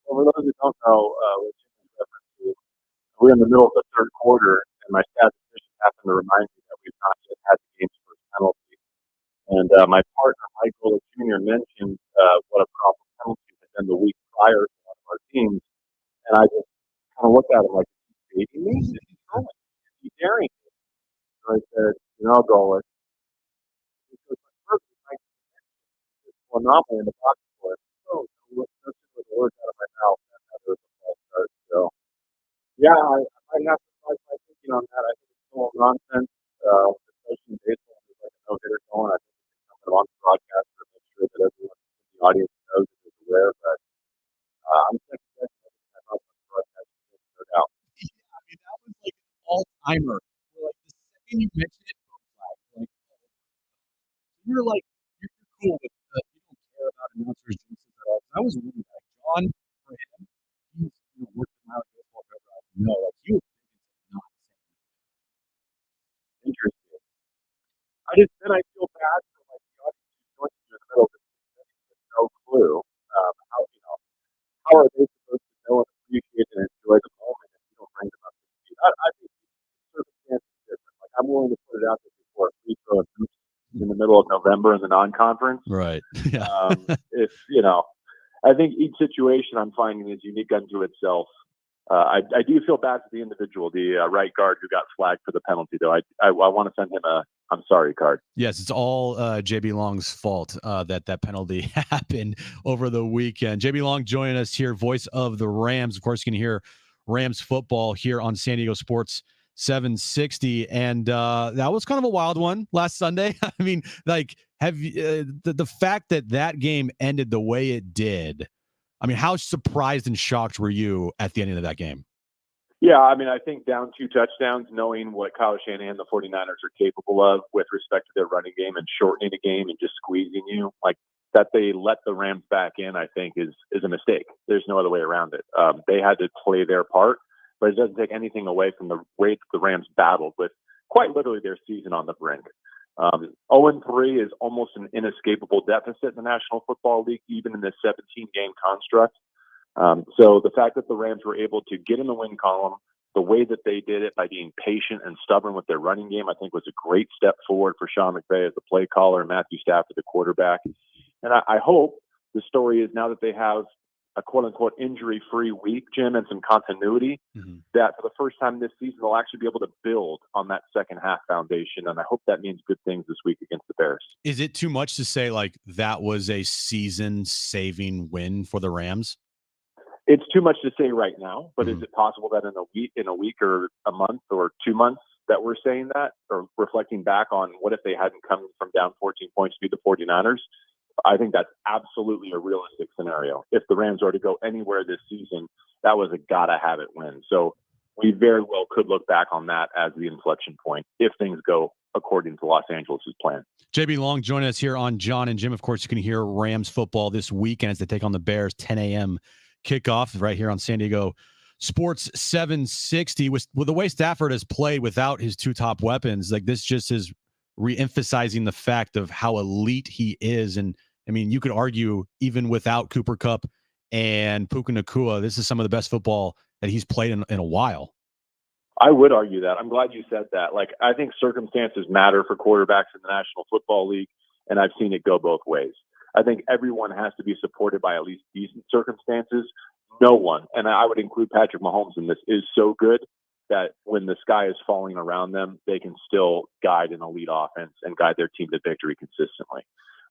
Well, for those who don't know, we're in the middle of the third quarter, and my statistician happened to remind me that we've not yet had the game's first penalty. And my partner, Michael Jr., mentioned what a problem penalty had been the week prior to one of our teams. And I just kind of looked at him like, is he baiting me? Is he throwing me? Is he daring me? So I said, I'll go with it. He goes, but first, Mike, it's an anomaly in the box score. So, let's with the words out of my mouth. And that was a false start. So, yeah, I might have to fight my thinking on that. I think it's total nonsense, especially in baseball. There's like a no-hitter going. I think it's something on the broadcast to make sure that everyone in the audience knows and is aware. But I'm second-guessing everything I thought on the broadcast. No doubt. Yeah, I mean, that was like an all-timer. Like, the second you mentioned it, like, you're like, you're cool with you don't care about announcers' jinxes at all. I was really like, John, for him, he's worked him out of baseball forever. I know, like, he was not interesting. I feel bad for like the audience who's joining you in the middle of this with no clue how are they supposed to know and appreciate and enjoy the moment if you don't bring them up to speed? I think the circumstance is different. Like I'm willing to put it out there before a free throw in the middle of November in the non-conference. Right. Yeah. If I think each situation I'm finding is unique unto itself. I do feel bad for the individual, the right guard who got flagged for the penalty, though. I want to send him a I'm sorry card. Yes, it's all JB Long's fault that penalty happened over the weekend. JB Long joining us here, voice of the Rams. Of course, you can hear Rams football here on San Diego Sports 760. And that was kind of a wild one last Sunday. I mean, like, have the fact that game ended the way it did. I mean, how surprised and shocked were you at the end of that game? Yeah, I mean, I think down 2 touchdowns, knowing what Kyle Shanahan and the 49ers are capable of with respect to their running game and shortening the game and just squeezing you, like that they let the Rams back in, I think is a mistake. There's no other way around it. They had to play their part, but it doesn't take anything away from the way that the Rams battled with quite literally their season on the brink. 0-3 is almost an inescapable deficit in the National Football League, even in this 17-game construct. So the fact that the Rams were able to get in the win column the way that they did it by being patient and stubborn with their running game, I think was a great step forward for Sean McVay as the play caller and Matthew Stafford, the quarterback. And I hope the story is now that they have a quote-unquote injury-free week, Jim, and some continuity, that for the first time this season, they'll actually be able to build on that second half foundation. And I hope that means good things this week against the Bears. Is it too much to say, like, that was a season-saving win for the Rams? It's too much to say right now, but is it possible that in a week or a month or 2 months that we're saying that, or reflecting back on what if they hadn't come from down 14 points to beat the 49ers? I think that's absolutely a realistic scenario. If the Rams are to go anywhere this season, that was a gotta-have-it win. So we very well could look back on that as the inflection point if things go according to Los Angeles' plan. JB Long joining us here on Jon and Jim. Of course, you can hear Rams football this weekend as they take on the Bears, 10 a.m. kickoff right here on San Diego Sports 760. With the way Stafford has played without his two top weapons, like this just is re-emphasizing the fact of how elite he is. And I mean, you could argue even without Cooper Kupp and Puka Nacua, this is some of the best football that he's played in a while. I would argue that. I'm glad you said that. Like, I think circumstances matter for quarterbacks in the National Football League, and I've seen it go both ways. I think everyone has to be supported by at least decent circumstances. No one, and I would include Patrick Mahomes in this, is so good that when the sky is falling around them, they can still guide an elite offense and guide their team to victory consistently.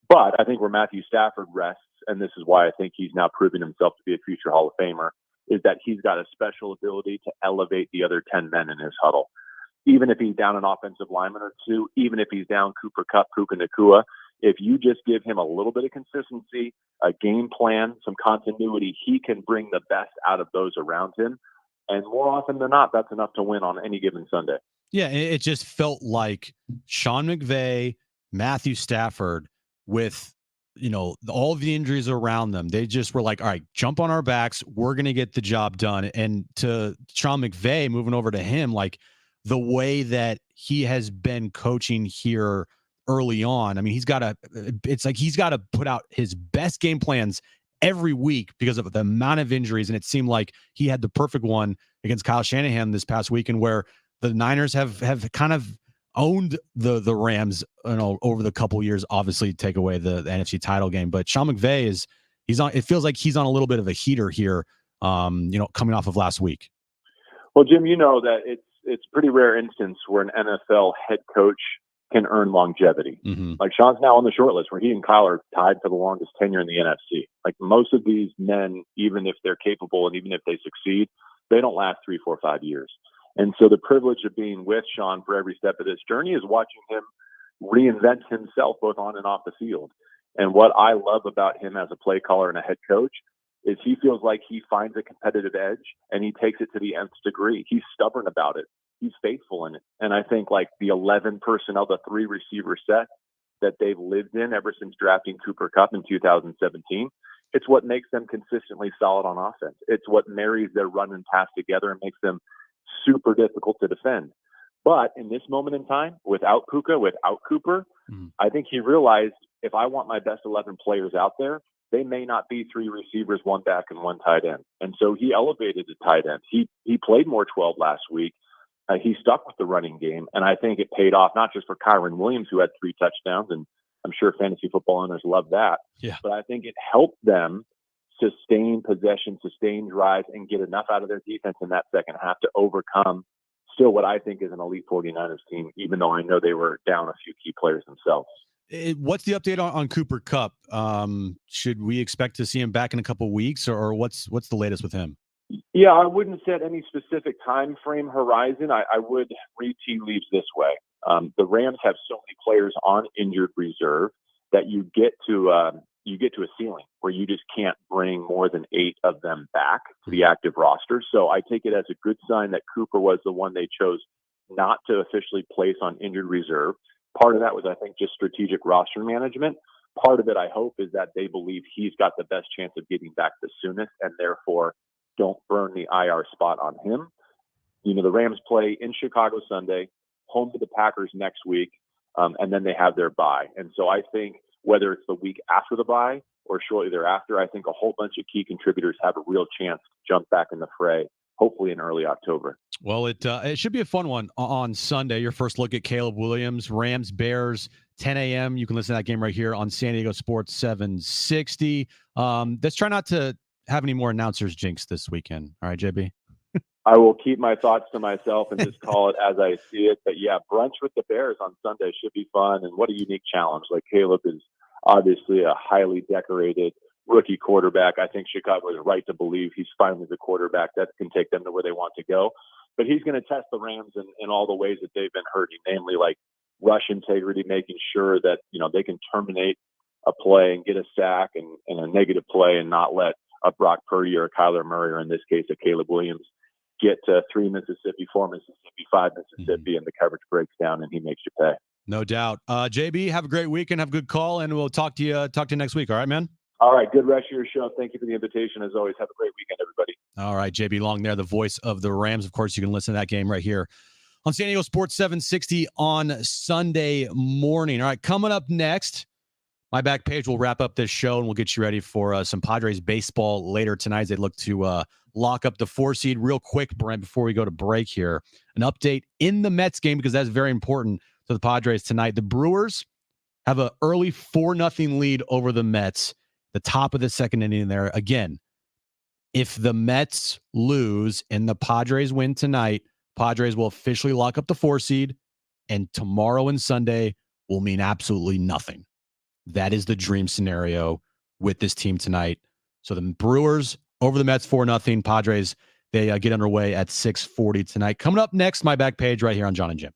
But I think where Matthew Stafford rests, and this is why I think he's now proving himself to be a future Hall of Famer, is that he's got a special ability to elevate the other 10 men in his huddle. Even if he's down an offensive lineman or two, even if he's down Cooper Kupp, Puka Nacua, if you just give him a little bit of consistency, a game plan, some continuity, he can bring the best out of those around him. And more often than not, that's enough to win on any given Sunday. Yeah, it just felt like Sean McVay, Matthew Stafford, with all of the injuries around them, they just were like, all right, jump on our backs. We're going to get the job done. And to Sean McVay, moving over to him, like the way that he has been coaching here early on, I mean, he's got to put out his best game plans every week because of the amount of injuries. And it seemed like he had the perfect one against Kyle Shanahan this past weekend, where the Niners have kind of owned the Rams, over the couple years, obviously take away the NFC title game. But Sean McVay it feels like he's on a little bit of a heater here, coming off of last week. Well, Jim, you know that it's a pretty rare instance where an NFL head coach can earn longevity. Mm-hmm. Like Sean's now on the short list where he and Kyle are tied for the longest tenure in the NFC. Like most of these men, even if they're capable and even if they succeed, they don't last 3, 4, 5 years. And so the privilege of being with Sean for every step of this journey is watching him reinvent himself both on and off the field. And what I love about him as a play caller and a head coach is he feels like he finds a competitive edge and he takes it to the nth degree. He's stubborn about it. He's faithful in it. And I think like the 11 personnel, the 3 receiver set that they've lived in ever since drafting Cooper Kupp in 2017, it's what makes them consistently solid on offense. It's what marries their run and pass together and makes them super difficult to defend. But in this moment in time, without Puka, without Cooper, I think he realized if I want my best 11 players out there, they may not be 3 receivers, 1 back, and 1 tight end. And so he elevated the tight end. He played more 12 last week. He stuck with the running game, and I think it paid off not just for Kyron Williams, who had 3 touchdowns, and I'm sure fantasy football owners love that. Yeah. But I think it helped them sustain possession, sustain drives, and get enough out of their defense in that second half to overcome still what I think is an elite 49ers team, even though I know they were down a few key players themselves. What's the update on Cooper Kupp? Should we expect to see him back in a couple of weeks, or what's the latest with him? Yeah, I wouldn't set any specific time frame horizon. I would read tea leaves this way. The Rams have so many players on injured reserve that you get to a ceiling where you just can't bring more than 8 of them back to the active roster. So I take it as a good sign that Cooper was the one they chose not to officially place on injured reserve. Part of that was, I think, just strategic roster management. Part of it, I hope, is that they believe he's got the best chance of getting back the soonest and therefore don't burn the IR spot on him. The Rams play in Chicago Sunday, home to the Packers next week, and then they have their bye. And so I think whether it's the week after the bye or shortly thereafter, I think a whole bunch of key contributors have a real chance to jump back in the fray, hopefully in early October. Well, it should be a fun one on Sunday. Your first look at Caleb Williams, Rams, Bears, 10 a.m. You can listen to that game right here on San Diego Sports 760. Let's try not to have any more announcers jinx this weekend. All right, JB? I will keep my thoughts to myself and just call it as I see it. But yeah, brunch with the Bears on Sunday should be fun. And what a unique challenge. Like Caleb is obviously a highly decorated rookie quarterback. I think Chicago is right to believe he's finally the quarterback that can take them to where they want to go. But he's going to test the Rams in all the ways that they've been hurting, namely like rush integrity, making sure that, they can terminate a play and get a sack and a negative play and not let a Brock Purdy or a Kyler Murray, or in this case, a Caleb Williams, get to 3 Mississippi, 4 Mississippi, 5 Mississippi, and the coverage breaks down and he makes you pay. No doubt. JB, have a great weekend. Have a good call, and we'll talk to you next week. All right, man? All right. Good rest of your show. Thank you for the invitation. As always, have a great weekend, everybody. All right, JB Long there, the voice of the Rams. Of course, you can listen to that game right here on San Diego Sports 760 on Sunday morning. All right, coming up next, my back page will wrap up this show, and we'll get you ready for some Padres baseball later tonight as they look to lock up the 4 seed. Real quick, Brent, before we go to break here, an update in the Mets game, because that's very important to the Padres tonight. The Brewers have an early 4-0 lead over the Mets, the top of the second inning there. Again, if the Mets lose and the Padres win tonight, Padres will officially lock up the 4 seed, and tomorrow and Sunday will mean absolutely nothing. That is the dream scenario with this team tonight. So the Brewers over the Mets 4-0. Padres, they get underway at 6:40 tonight. Coming up next, my back page right here on Jon and Jim.